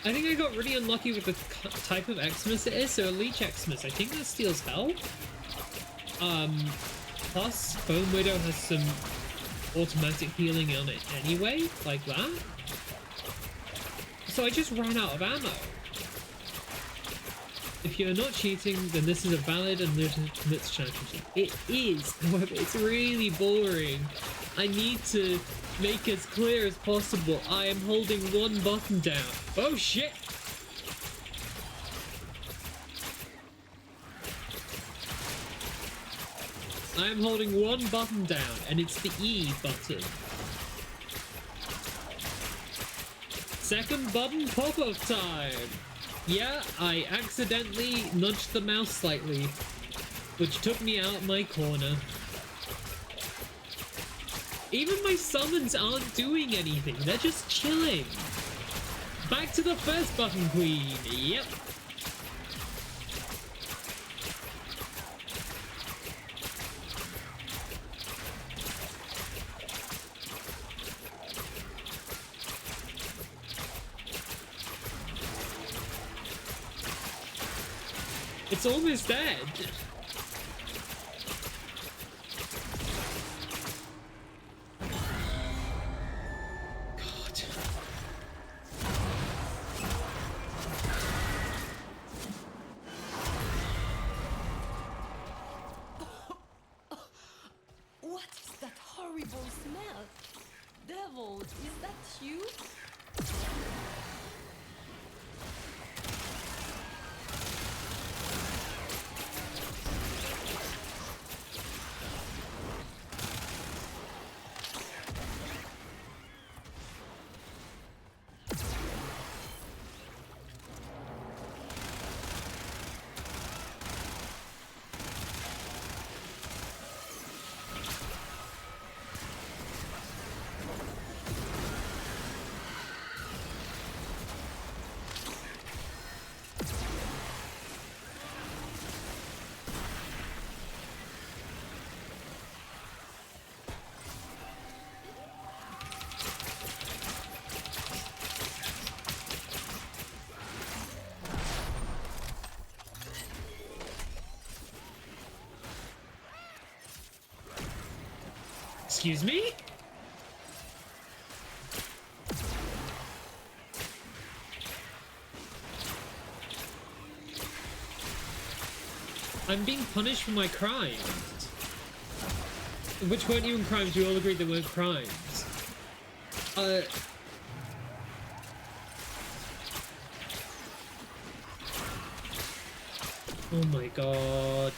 I think I got really unlucky with the type of Xmas it is. So a Leech Xmas, I think that steals health. Plus Bone Widow has some automatic healing on it anyway, like that. So I just ran out of ammo. If you're not cheating, then this is a valid and legitimate strategy. It is, however, it's really boring. I need to make as clear as possible. I am holding one button down. Oh shit! I am holding one button down, and it's the E button. Second button pop-up time! Yeah, I accidentally nudged the mouse slightly, which took me out my corner. Even my summons aren't doing anything, they're just chilling. Back to the first button, queen. Yep. It's almost dead. God. What is that horrible smell? Devil, is that you? Excuse me? I'm being punished for my crimes. Which weren't even crimes, we all agreed they weren't crimes. Oh my god.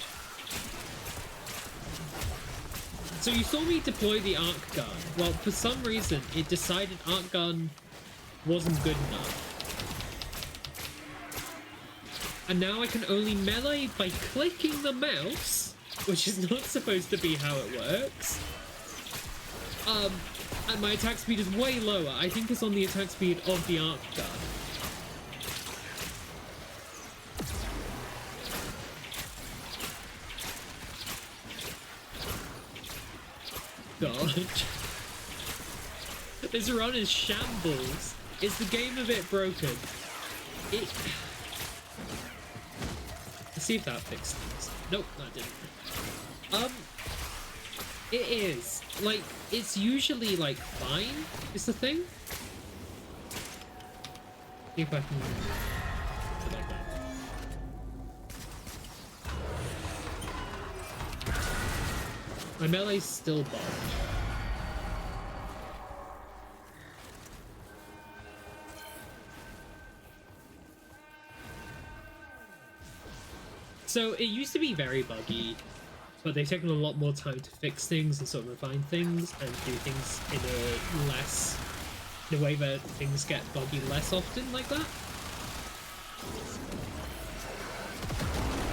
So you saw me deploy the arc gun. Well, for some reason, it decided arc gun wasn't good enough. And now I can only melee by clicking the mouse, which is not supposed to be how it works. And my attack speed is way lower. I think it's on the attack speed of the arc gun. God. This run is shambles. Is the game a bit broken? Let's see if that fixed things. Nope, that didn't. It is. Like, it's usually, like, fine, is the thing. See if I can... like that. My melee's still bugged. So it used to be very buggy, but they've taken a lot more time to fix things and sort of refine things and do things in a way that things get buggy less often like that.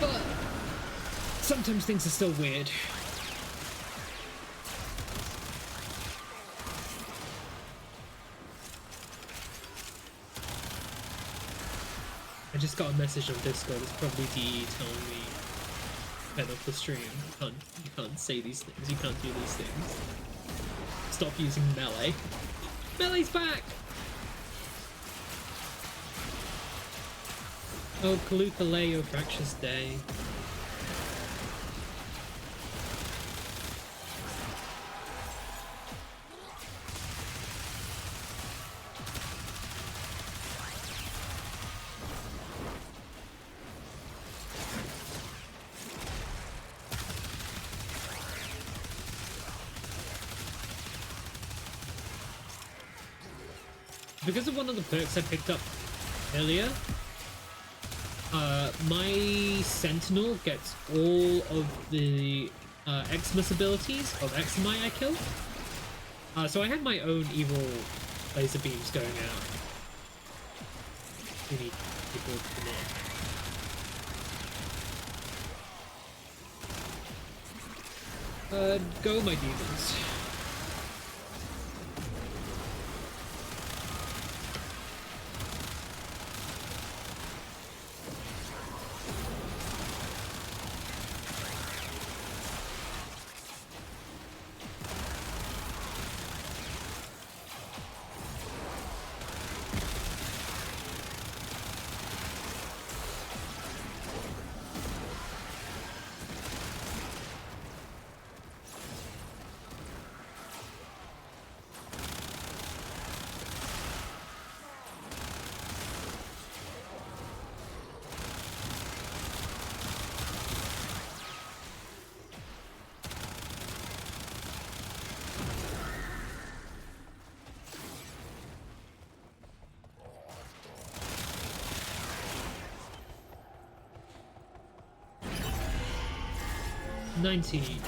But sometimes things are still weird. I just got a message on Discord. It's probably D telling me head off the stream. You can't say these things. You can't do these things. Stop using melee. Melee's back! Oh, Kalukaleo Fractious Day. Because of one of the perks I picked up earlier, my Sentinel gets all of the Xmas abilities of Xmai I kill. So I had my own evil laser beams going out. We need people to come in. Go my demons.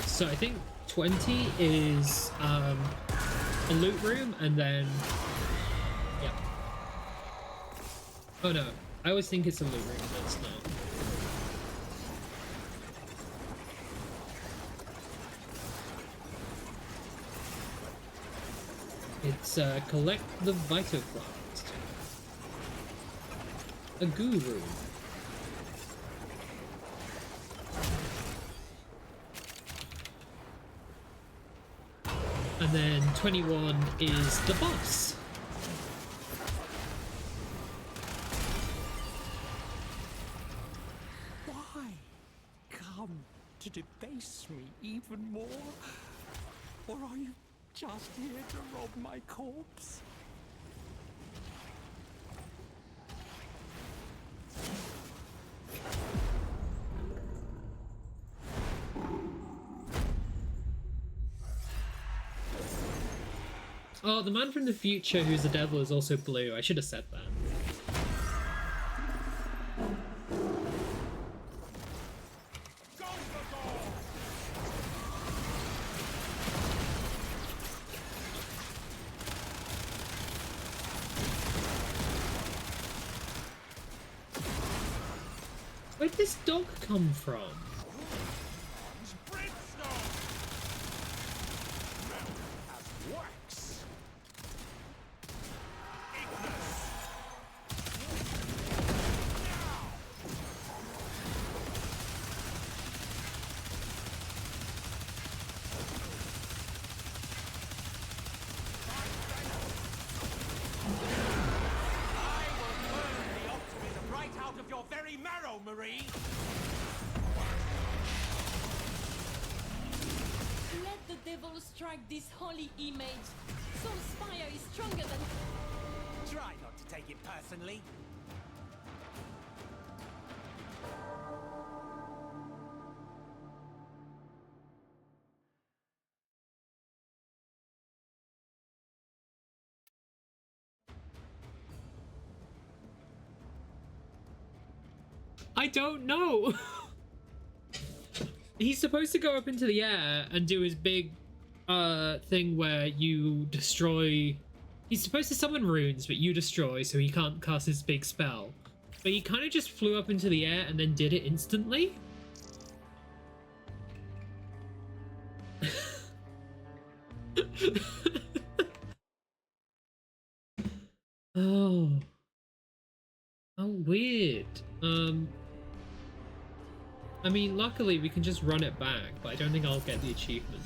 So I think 20 is a loot room, and then yeah. Oh no, I always think it's a loot room, but it's not. It's collect the Vitoclast. A goo room. And then 21 is the boss. Why? Come to debase me even more? Or are you just here to rob my corpse? Oh, the man from the future who's the devil is also blue. I should have said that. Where'd this dog come from? Let the devil strike this holy image. Soul's fire is stronger than... Try not to take it personally. I don't know. He's supposed to go up into the air and do his big thing where you destroy. He's supposed to summon runes, but you destroy, so he can't cast his big spell. But he kind of just flew up into the air and then did it instantly. Oh. Oh, weird. I mean, luckily we can just run it back, but I don't think I'll get the achievement.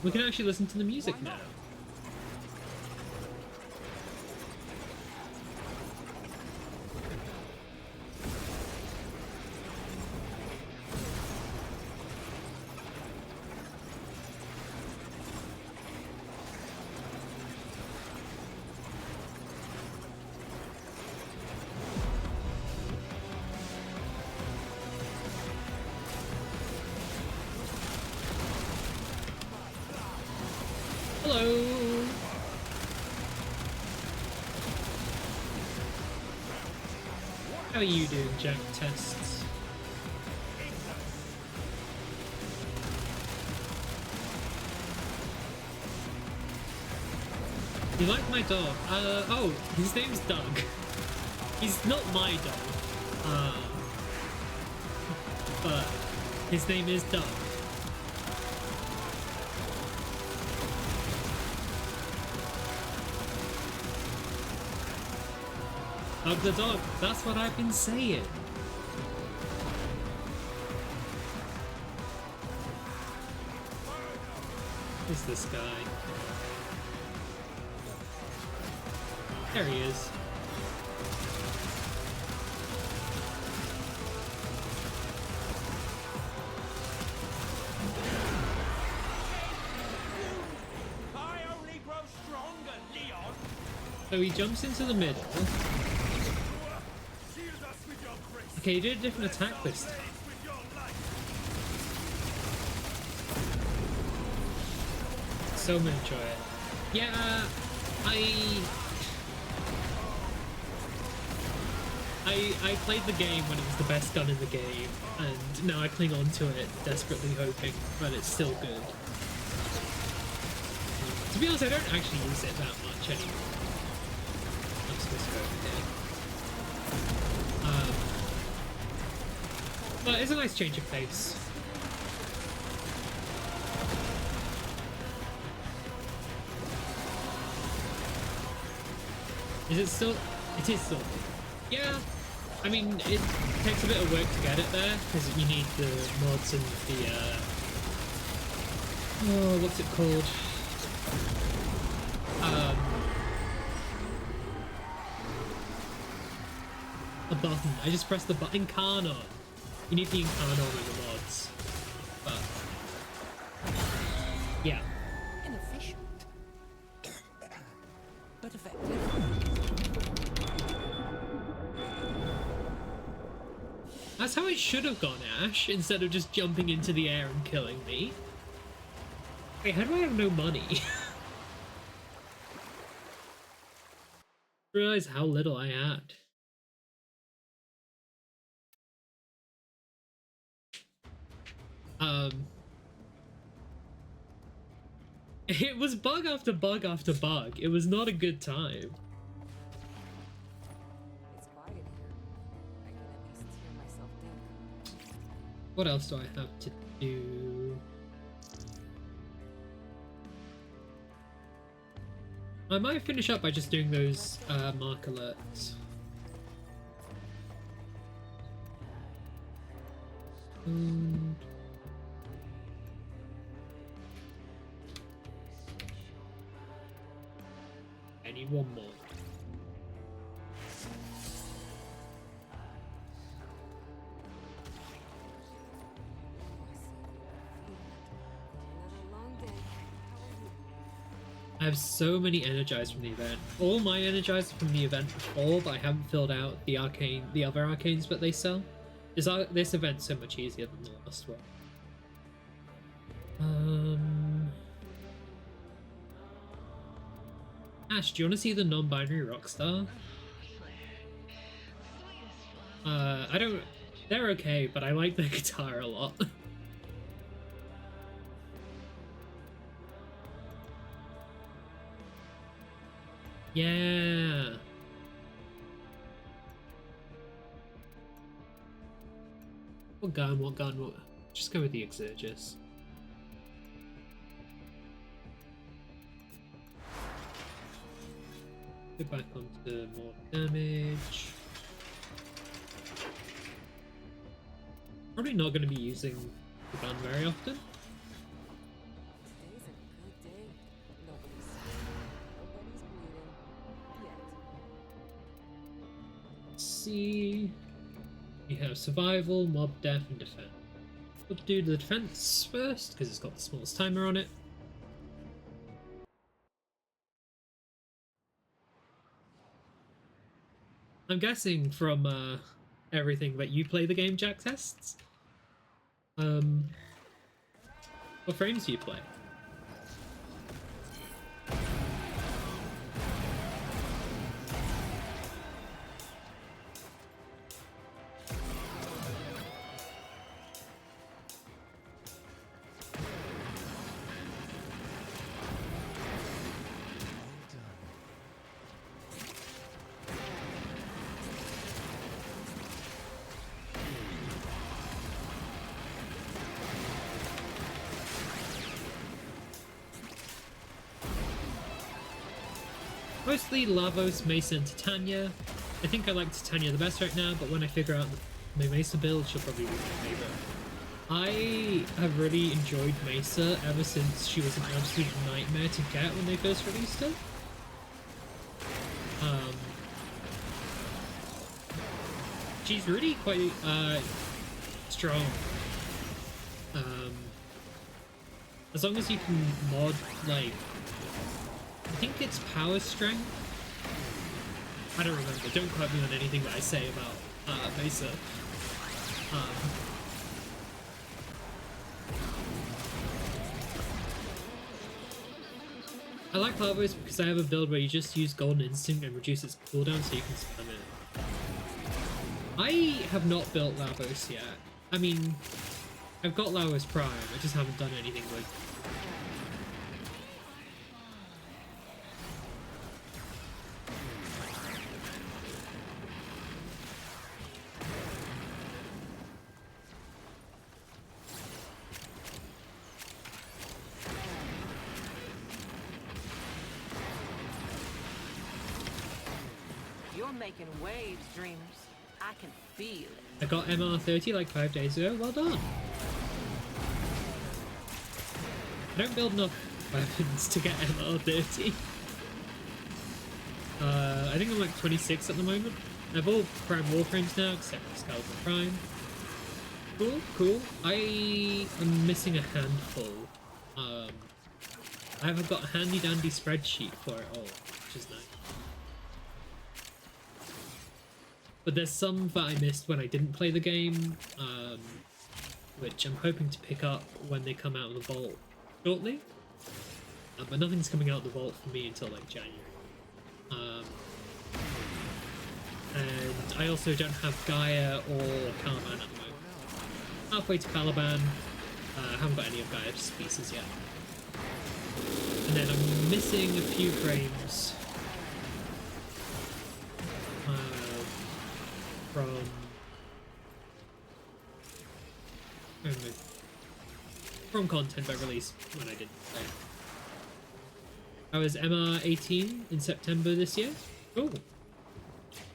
We can actually listen to the music now. Hello. How are you doing, Jack Tests? You like my dog? Oh, his name's Doug. He's not my dog. But his name is Doug. Doug the dog, that's what I've been saying. Who's this guy? There he is. I only grow stronger, Leon. So he jumps into the middle. Okay, he did a different attack this time. So enjoy it. Yeah, I played the game when it was the best gun in the game, and now I cling on to it, desperately hoping that it's still good. To be honest, I don't actually use it that much anymore. I'm supposed to go over here. But it's a nice change of pace. Is it still? It is still. Yeah. I mean, it takes a bit of work to get it there, because you need the mods and the, oh, what's it called? A button. I just pressed the button. Incarnon. You need the Incarnon in the mods. But, yeah. Inefficient. But effective. That's how it should have gone, Ash, instead of just jumping into the air and killing me. Wait, how do I have no money? Realize how little I had. It was bug after bug after bug. It was not a good time. It's quiet here. I can at least hear myself think. What else do I have to do? I might finish up by just doing those mark alerts. I need one more. I have so many energized from the event. All my energized from the event before, but I haven't filled out the other arcanes that they sell. This event's so much easier than the last one. Ash, do you want to see the non-binary rockstar? I don't. They're okay, but I like the guitar a lot. Yeah. What gun? What gun? What? Just go with the Exergis. Go back onto more damage. Probably not going to be using the gun very often. Today's a see. We have survival, mob death, and defense. We'll do the defense first because it's got the smallest timer on it. I'm guessing from everything that you play the game, Jack tests. What frames do you play? Mostly Lavos, Mesa, and Titania. I think I like Titania the best right now, but when I figure out my Mesa build, she'll probably be my favorite. I have really enjoyed Mesa ever since she was an absolute nightmare to get when they first released her. She's really quite strong. As long as you can mod, like, I think it's power strength. I don't remember. Don't quote me on anything that I say about Mesa. I like Lavos because I have a build where you just use Golden Instinct and reduce its cooldown so you can spam it. I have not built Lavos yet. I mean, I've got Lavos Prime, I just haven't done anything with. You're making waves, dreamers. I can feel it. I got MR30 like 5 days ago. Well done. I don't build enough weapons to get MR30. I think I'm like 26 at the moment. I have all Prime Warframes now except Excalibur Prime. Cool, cool. I am missing a handful. I haven't got a handy dandy spreadsheet for it all, which is nice. But there's some that I missed when I didn't play the game, which I'm hoping to pick up when they come out of the vault shortly. But nothing's coming out of the vault for me until like January. And I also don't have Gaia or Caliban at the moment. Halfway to Caliban, I haven't got any of Gaia's species yet. And then I'm missing a few frames from content I released when I didn't play. I was MR18 in September this year. Cool.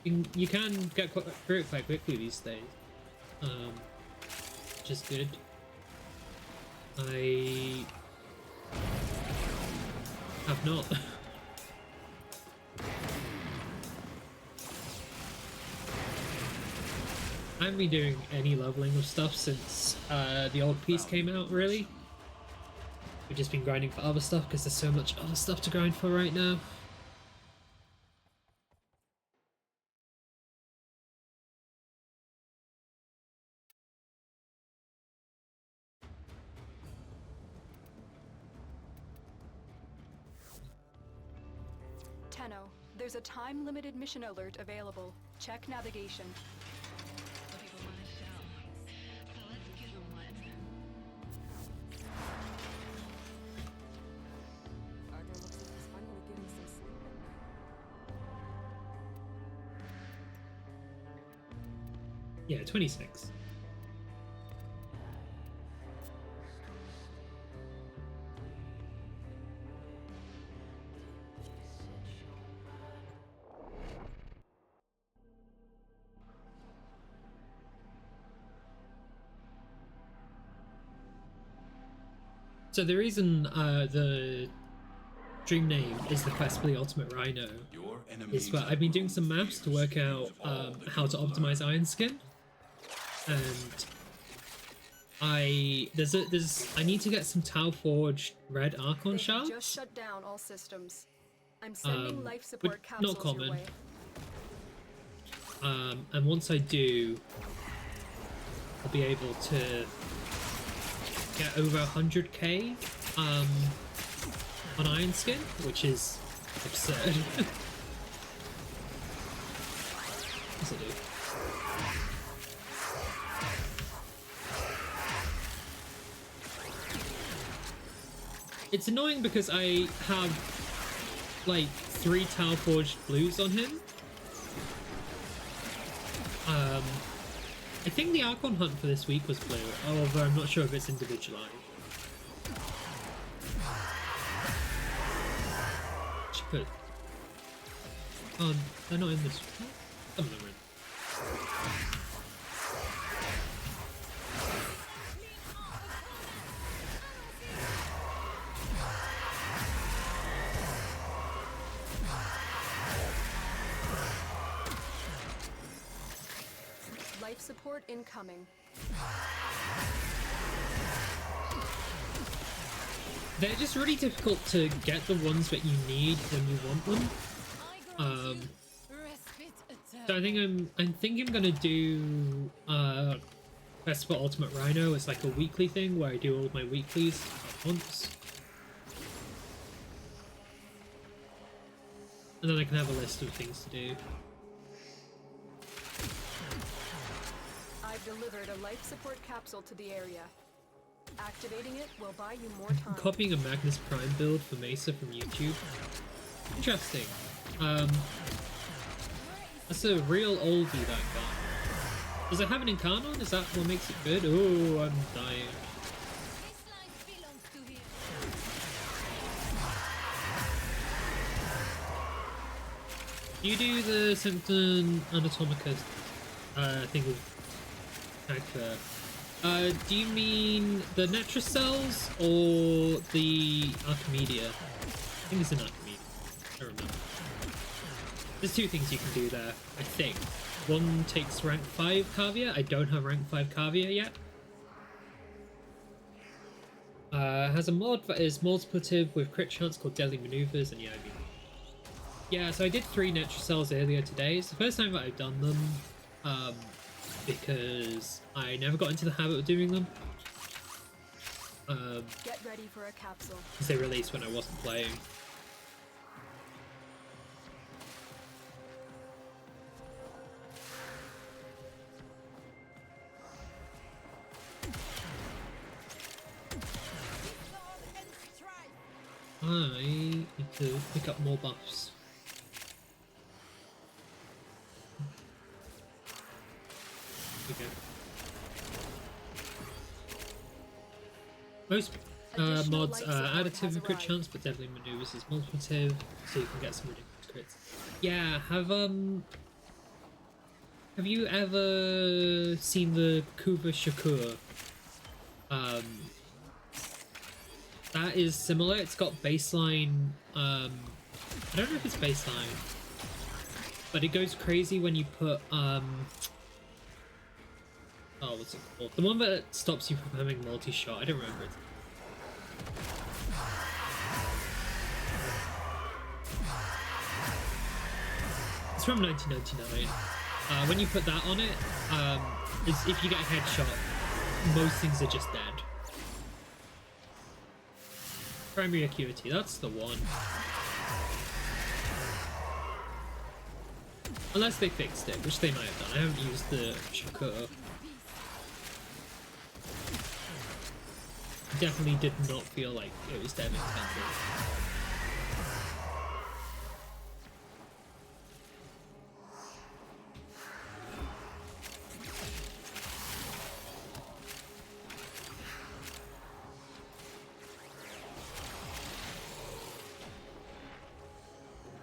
You can get through it quite quickly these days, which is good. I have not. I haven't been doing any leveling of stuff since the old piece came out, really. We've just been grinding for other stuff because there's so much other stuff to grind for right now. Tenno, there's a time-limited mission alert available. Check navigation. Yeah, 26. So the reason the stream name is the Quest for the Ultimate Rhino. Is that I've been doing some maths to work out how to optimize Iron Skin, and I need to get some Tau Forged red Archon They have shards. just shut down all systems. I'm sending life But support capsules not common. your way. And once I do, I'll be able to get over 100k on Iron Skin, which is absurd. What's it do? It's annoying because I have like 3 Tau Forged blues on him. I think the Archon hunt for this week was blue, although I'm not sure if it's individualized. She could. They're not in this. Some of them are in. Life support incoming. They're just really difficult to get the ones that you need when you want them. So I think I'm gonna do QuestForUltimateRhino as like a weekly thing where I do all my weeklies at once. And then I can have a list of things to do. I've delivered a life support capsule to the area. Activating it will buy you more time. Copying a Magnus Prime build for Mesa from YouTube. Interesting. That's a real oldie, that guy. Does it have an Incarnon? Is that what makes it good? Oh, I'm dying. You do the Symptom Anatomicus thing with Tagfer. Do you mean the Netra cells or the Archimedia? I think it's an Archimedia. I don't remember. There's 2 things you can do there, I think. One takes rank 5 Cavia. I don't have rank 5 Cavia yet. Has a mod that is multiplicative with crit chance called Deadly Maneuvers, and yeah, so I did 3 Netra cells earlier today. It's the first time that I've done them, because I never got into the habit of doing them. Get ready for a capsule. Because they released when I wasn't playing. I need to pick up more buffs. Okay. Most mods are additive and crit chance, but Deadly Maneuvers is multiplicative, so you can get some ridiculous crits. Yeah, have you ever seen the Kuva Shakur? That is similar. It's got baseline. I don't know if it's baseline, but it goes crazy when you put oh, what's it called? The one that stops you from having multi-shot. I don't remember it. It's from 1999. When you put that on it, if you get a headshot, most things are just dead. Primary Acuity, that's the one. Unless they fixed it, which they might have done. I haven't used the Shakur. Definitely did not feel like it was damn expensive.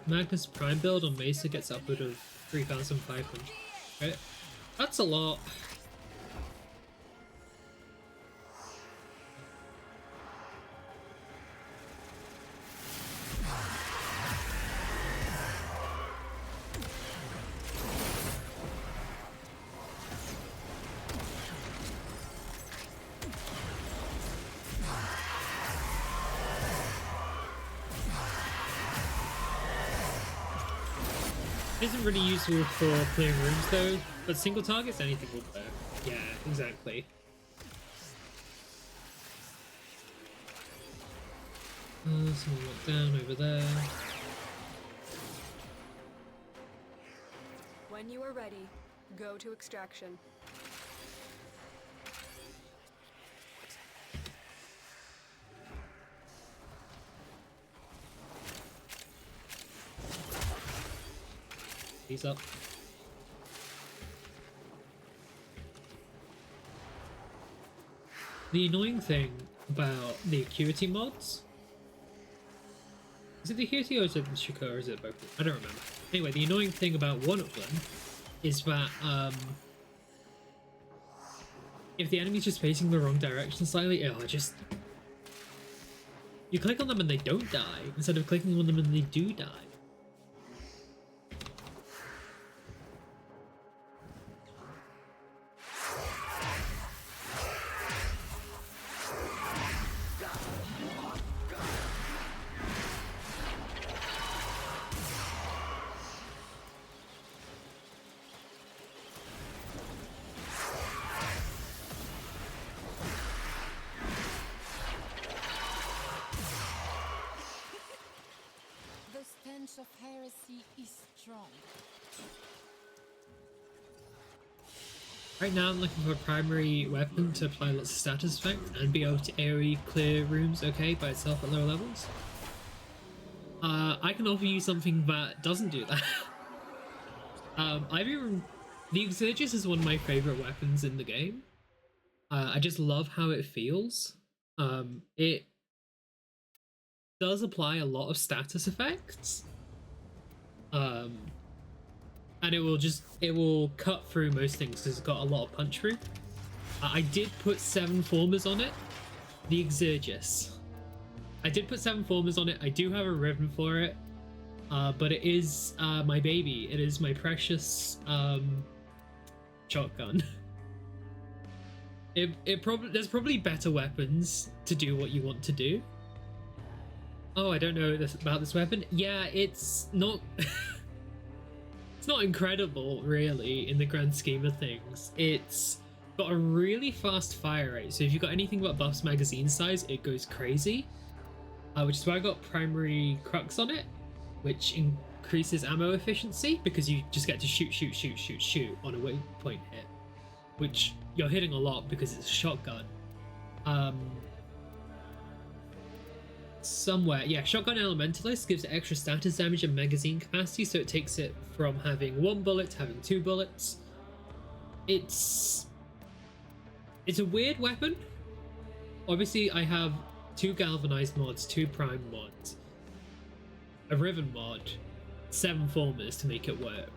Magnus Prime build on Mesa gets upward of 3,500. Right? That's a lot. isn't really useful for clearing rooms though, but single targets, anything will work. Yeah, exactly. Someone went down over there. When you are ready, go to extraction. He's up. The annoying thing about the acuity mods, is it the acuity or is it the Shiko or is it both? I don't remember. Anyway, the annoying thing about one of them is that if the enemy's just facing the wrong direction slightly, you click on them and they don't die instead of clicking on them and they do die. Of heresy is strong. Right now I'm looking for a primary weapon to apply lots of status effect and be able to AoE clear rooms okay by itself at lower levels. I can offer you something that doesn't do that. The Exergis is one of my favorite weapons in the game. I just love how it feels. It does apply a lot of status effects. And it will cut through most things because it's got a lot of punch through. I did put 7 formers on it. The Exergis. I did put 7 formers on it. I do have a ribbon for it. But it is my baby. It is my precious shotgun. There's probably better weapons to do what you want to do. Oh, I don't know about this weapon. Yeah, it's not it's not incredible really in the grand scheme of things. It's got a really fast fire rate, so if you've got anything but buffs magazine size, it goes crazy. Which is why I got primary crux on it, which increases ammo efficiency because you just get to shoot on a waypoint hit, which you're hitting a lot because it's a shotgun. Shotgun Elementalist gives it extra status damage and magazine capacity, so it takes it from having 1 bullet to having 2 bullets. It's a weird weapon. Obviously, I have 2 galvanized mods, 2 prime mods, a ribbon mod, 7 formers to make it work,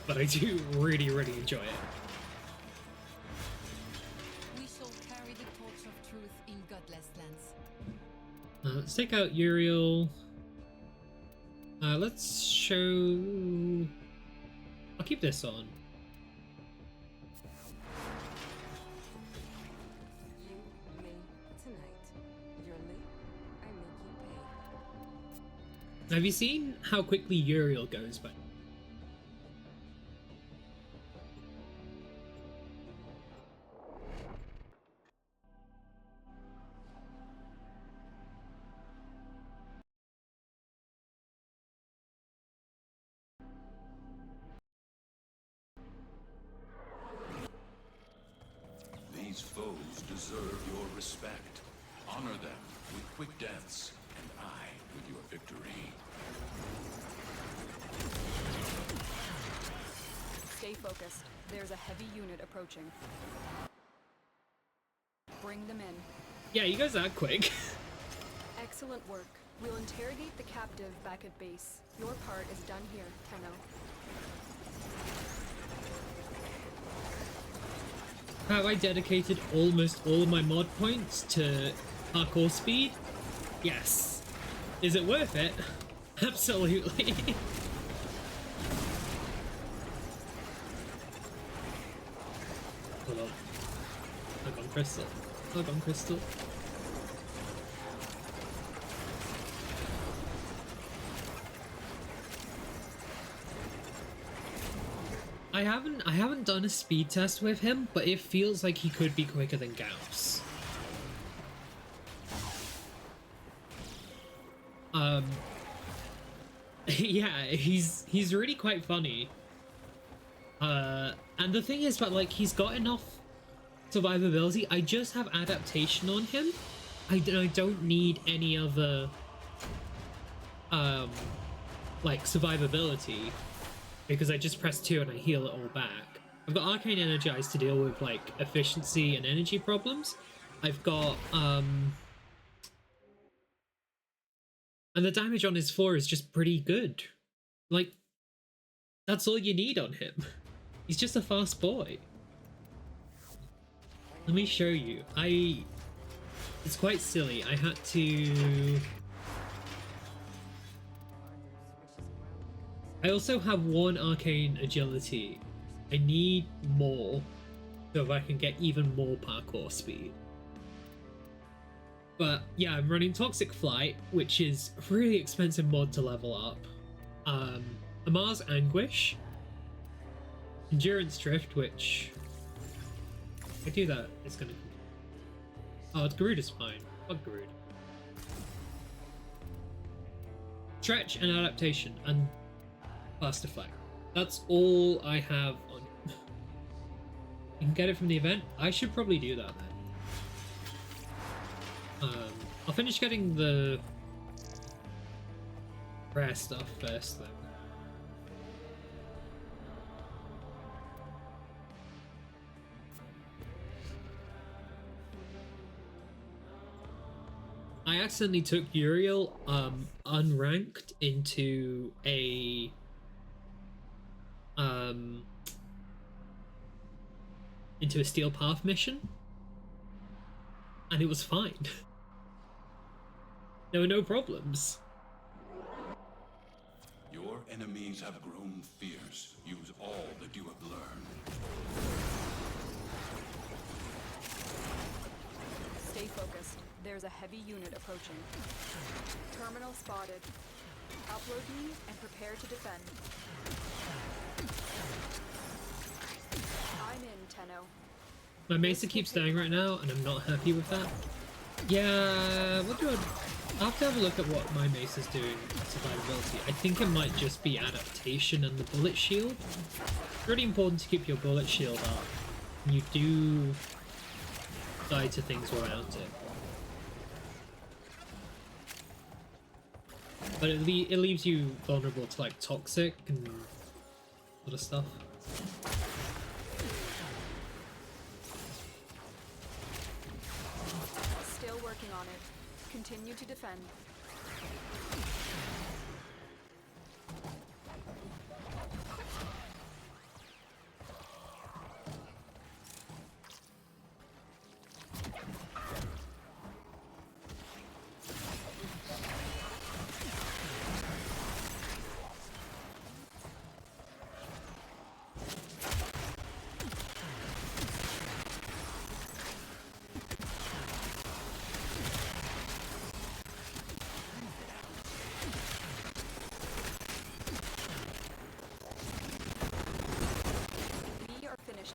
but I do really enjoy it. We shall carry the torch of truth in godless lands. Let's take out Uriel. Let's show... I'll keep this on. Have you seen how quickly Uriel goes by? These foes deserve your respect. Honor them with quick deaths, and I with your victory. Stay focused. There's a heavy unit approaching. Bring them in. Yeah, you guys are quick. Excellent work. We'll interrogate the captive back at base. Your part is done here, Tenno. Have I dedicated almost all of my mod points to parkour speed? Yes. Is it worth it? Absolutely. Hold on. Hug on Crystal. Hug on Crystal. haven't done a speed test with him, but it feels like he could be quicker than Gauss. Yeah, he's really quite funny. And the thing is, but like, he's got enough survivability. I just have adaptation on him. I don't need any other like survivability, because I just press 2 and I heal it all back. I've got Arcane Energize to deal with like efficiency and energy problems. I've got and the damage on his 4 is just pretty good. Like, that's all you need on him. He's just a fast boy. Let me show you. It's quite silly. I had to... I also have 1 arcane agility. I need more so I can get even more parkour speed. But yeah, I'm running Toxic Flight, which is a really expensive mod to level up. Amar's Anguish, Endurance Drift, which if I do that, it's gonna... Oh, Garuda's fine. Fuck Garuda. Stretch and Adaptation and Fast Effect. That's all I have on. You can get it from the event. I should probably do that then. I'll finish getting the rare stuff first though. I accidentally took Uriel unranked into a Steel Path mission, and it was fine. There were no problems. Your enemies have grown fierce. Use all that you have learned. Stay focused. There's a heavy unit approaching. Terminal spotted. Upload me and prepare to defend. I'm in, Tenno. My Mesa keeps dying right now, and I'm not happy with that. Yeah, what do I'll have to have a look at what my Mesa's doing at survivability. I think it might just be adaptation and the bullet shield. It's really important to keep your bullet shield up. You do die to things around it. But it leaves you vulnerable to like toxic and other stuff. Still working on it. Continue to defend.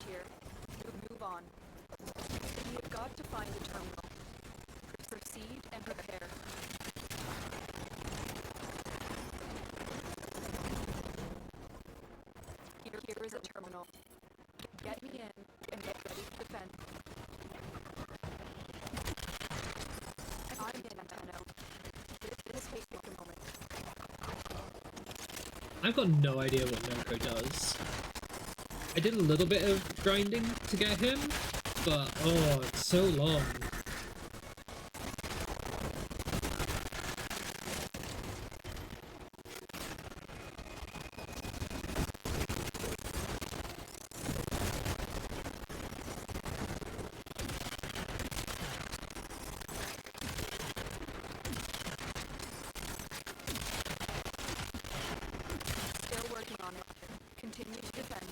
Here. Move on. We have got to find the terminal. Proceed and prepare. Here is a terminal. Get me in and get ready to defend. I'm in, Tenno. This will take a moment. I've got no idea what Noko does. I did a little bit of grinding to get him, but oh, it's so long. Still working on it. Continue to defend.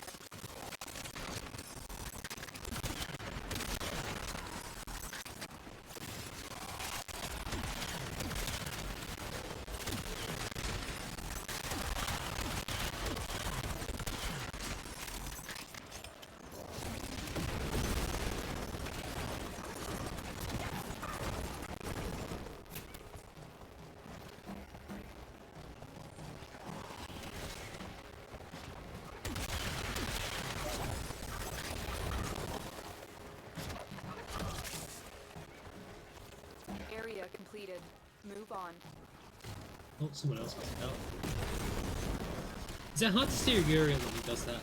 completed. Move on. Oh, someone else got it out. Is it hard to steer Uriel when he does that?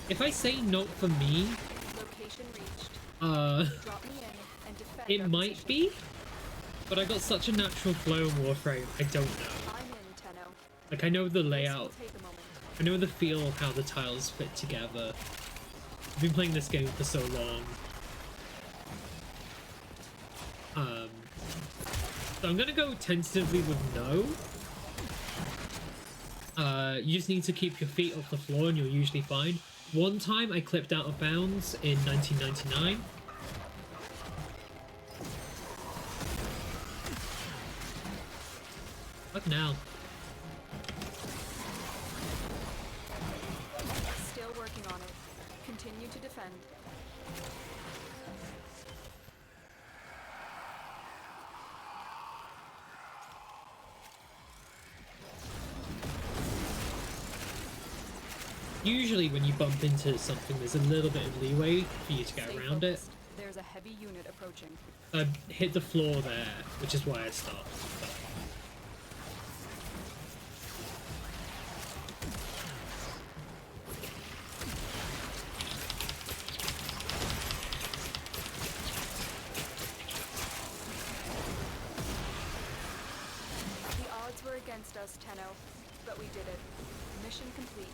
If I say not for me, Location reached. Drop me in and defend it our might position. be, but I got such a natural flow in Warframe, I don't know. I'm in, Tenno. Like, I know the layout, Take a moment. I know the feel of how the tiles fit together. I've been playing this game for so long. So I'm gonna go tentatively with no. You just need to keep your feet off the floor and you're usually fine. One time I clipped out of bounds in 1999. Fuck now. Still working on it. Continue to defend. Usually when you bump into something, there's a little bit of leeway for you to get around it. There's a heavy unit approaching. I hit the floor there, which is why I stopped. The odds were against us, Tenno, but we did it. Mission complete.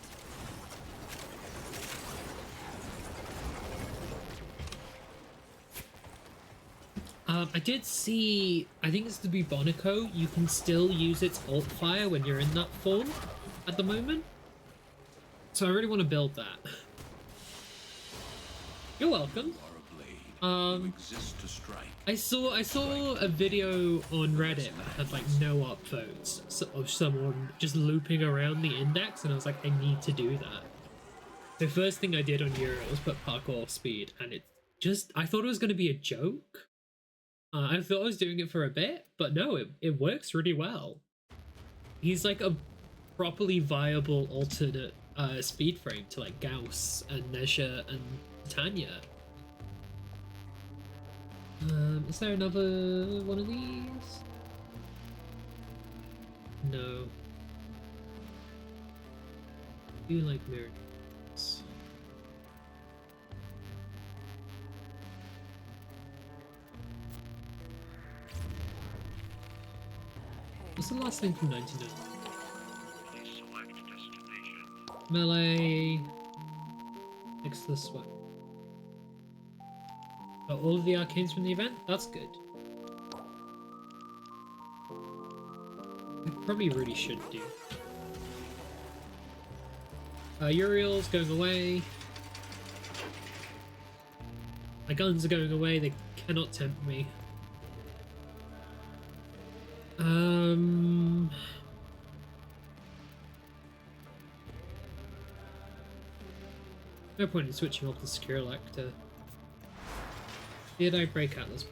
I did see, I think it's the Bubonico, you can still use its alt fire when you're in that form at the moment. So I really want to build that. You're welcome. I saw a video on Reddit that had like no upvotes of someone just looping around the index, and I was like, I need to do that. The first thing I did on Euro was put parkour speed, and it just, I thought it was going to be a joke. I thought I was doing it for a bit, but no, it works really well. He's like a properly viable alternate speed frame to like Gauss and Nesha and Tanya. Is there another one of these? No. I do like mirrors. What's the last thing from 1990? Melee. Next to the sweat. Got all of the arcanes from the event? That's good. I probably really should do. Uriel's going away. My guns are going away, they cannot tempt me. No point in switching off the secure elector. Did I break out this?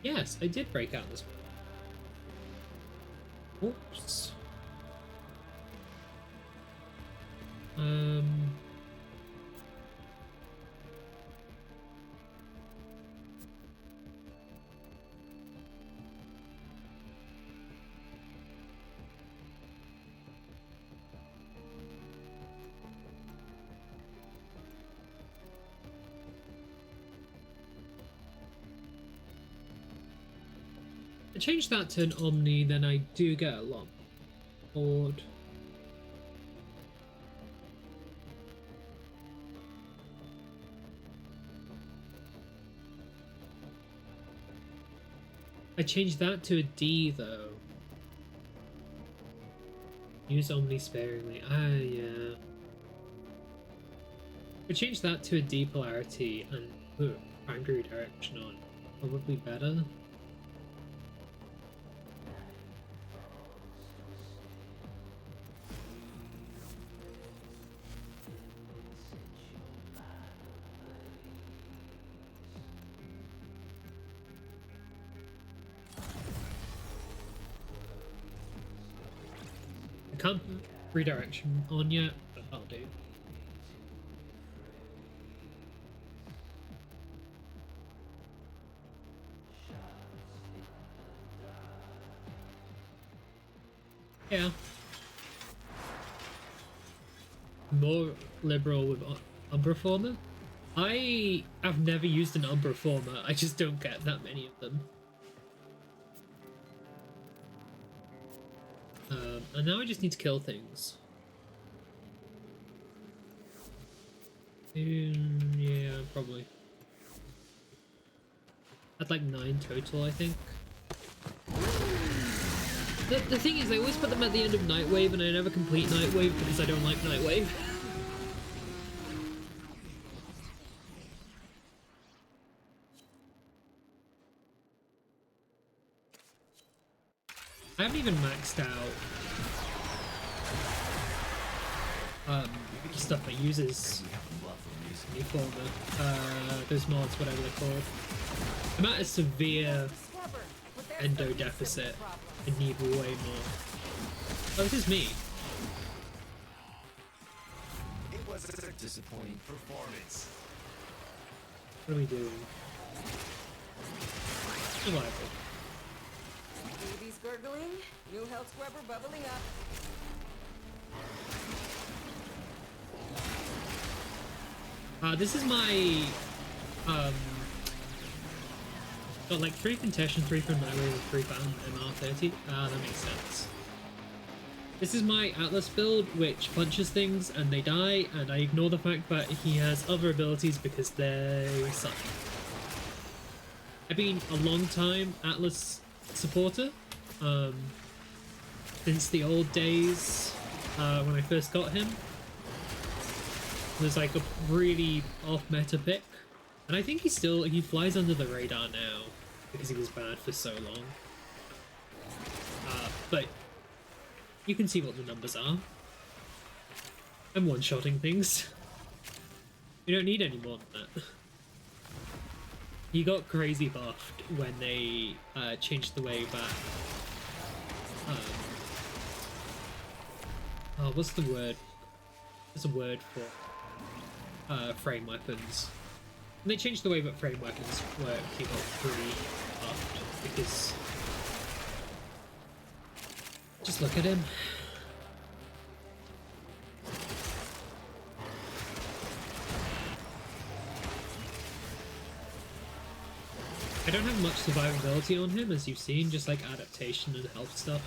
Yes, I did break out this. Oops. I change that to an Omni, then I do get a lot bored. I changed that to a D though. Use Omni sparingly. Ah, yeah. I changed that to a D polarity and put primary direction on. Probably better. I can't put redirection on yet, but that'll do. Yeah. More liberal with Umbra Former? I have never used an Umbra Former, I just don't get that many of them. And now I just need to kill things. Yeah, probably. Had like 9 total, I think. The thing is, I always put them at the end of Nightwave, and I never complete Nightwave because I don't like Nightwave. I haven't even maxed out stuff that uses Reformer, those mods, whatever they're called. I'm at a severe endo deficit and need way more. Oh, this is me. It was a disappointing performance. What are we doing? Survival. Baby's gurgling, new health scrubber bubbling up. This is my got like 3 contention, 3 from Nightwave, and 3 from MR30. That makes sense. This is my Atlas build, which punches things and they die, and I ignore the fact that he has other abilities because they suck. I've been a long time Atlas supporter, since the old days when I first got him. It was like a really off-meta pick, and I think he flies under the radar now because he was bad for so long. But you can see what the numbers are. I'm one-shotting things. You don't need any more than that. He got crazy buffed when they changed the way that oh, what's the word? There's a word for frame weapons. When they changed the way that frame weapons work, he got pretty buffed because just look at him. I don't have much survivability on him, as you've seen, just like adaptation and health stuff.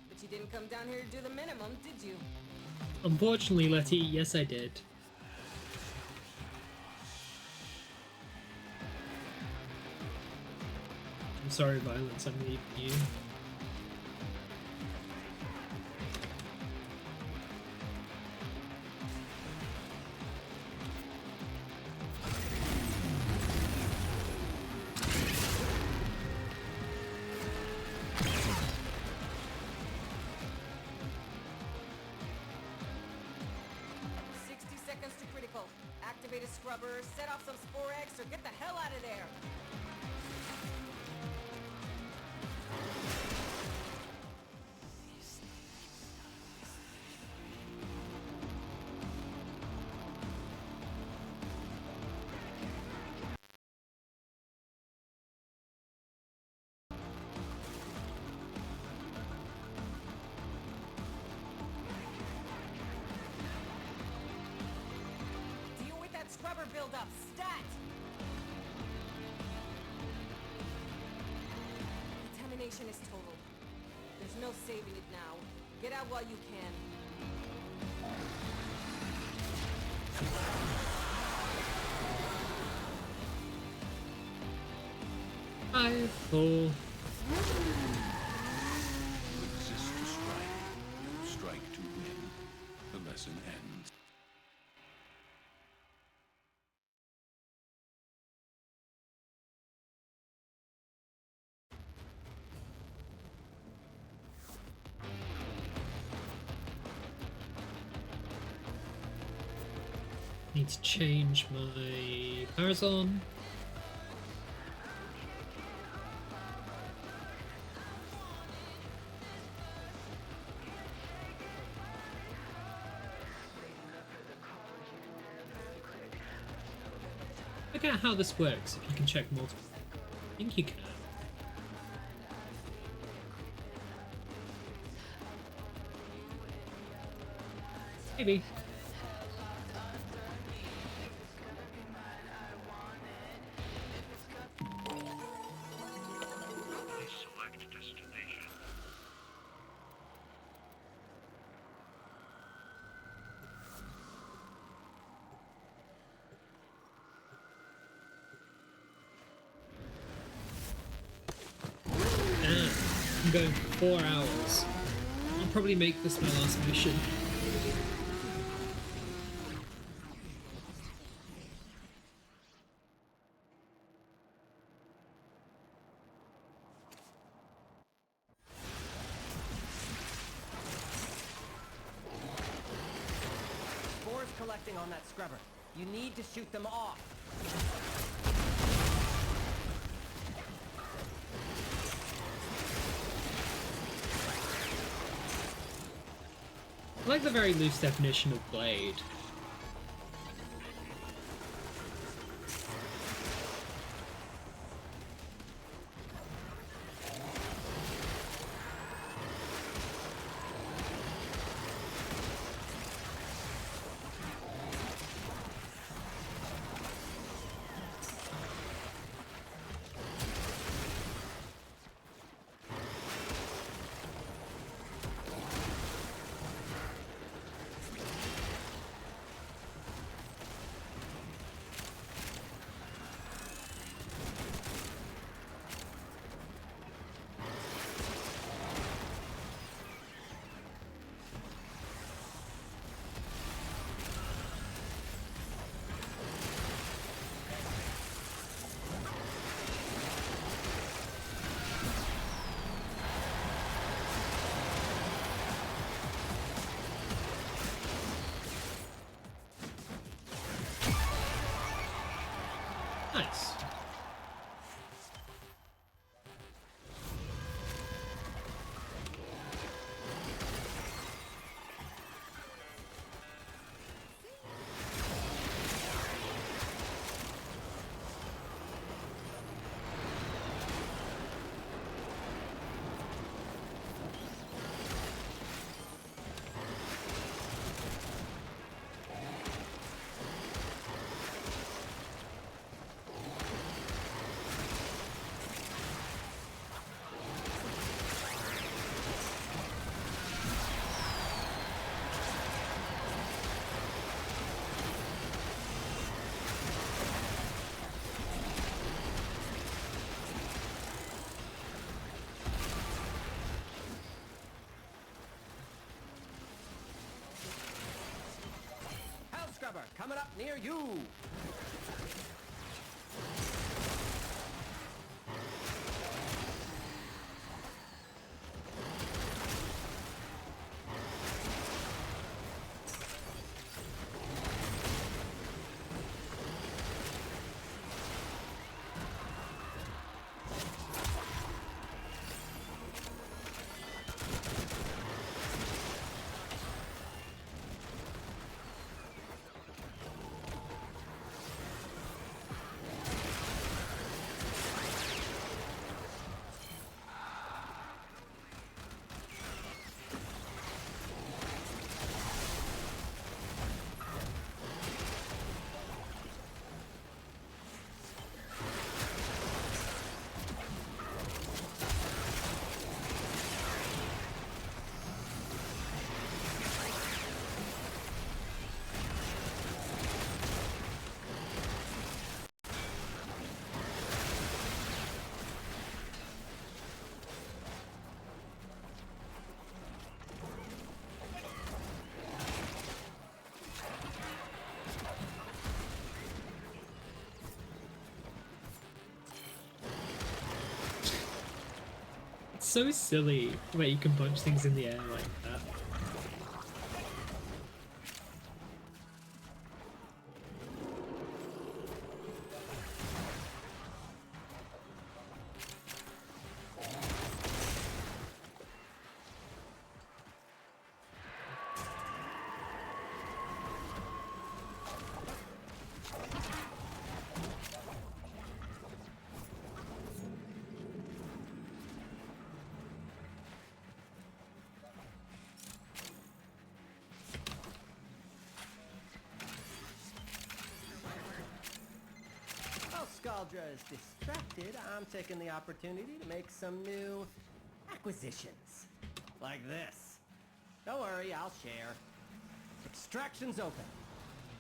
But you didn't come down here to do the minimum, did you? Unfortunately, Letty, yes I did. I'm sorry, Violence, I'm leaving you. Set off some spore eggs or get the hell out of there! Scrubber buildup, stat! Contamination is total. There's no saving it now. Get out while you can. 5, 4. Resist to strike, strike to win. The lesson ends. Need to change my Parazon. Look at how this works if you can check multiple. I think you can. Maybe. Select destination. I'm going for 4 hours. I'll probably make this my last mission. Spores collecting on that scrubber. You need to shoot them off. I like the very loose definition of blade. Nice. Scrubber coming up near you. So silly where you can punch things in the air like that. Cauldre is distracted, I'm taking the opportunity to make some new acquisitions. Like this. Don't worry, I'll share. Extraction's open.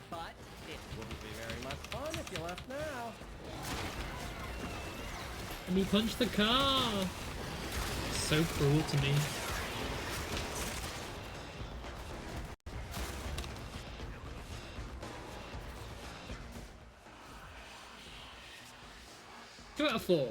But it wouldn't be very much fun if you left now. Let me punch the car! So cruel to me. Two out of 4.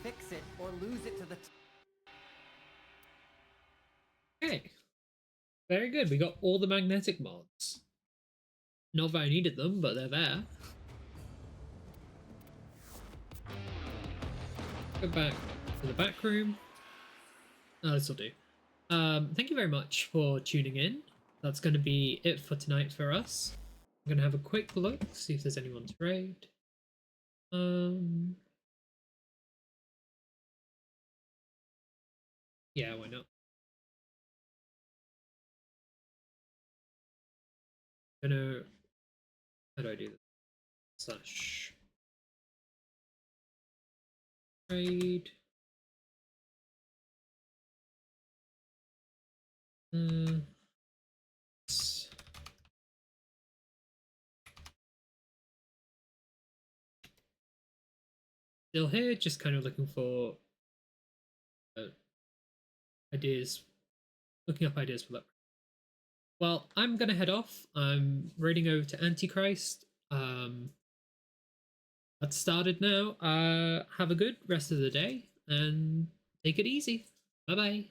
Fix it or lose it to the Okay. Very good. We got all the magnetic mods. Not that I needed them, but they're there. Go back to the back room. Oh, this will do. Thank you very much for tuning in. That's going to be it for tonight for us. I'm going to have a quick look, see if there's anyone to raid. Yeah, why not? How do I do this? Slash raid. Still here, just kind of looking for ideas, looking up ideas for that. Well, I'm gonna head off. I'm raiding over to Antichrist. That's started now. Have a good rest of the day and take it easy. Bye bye.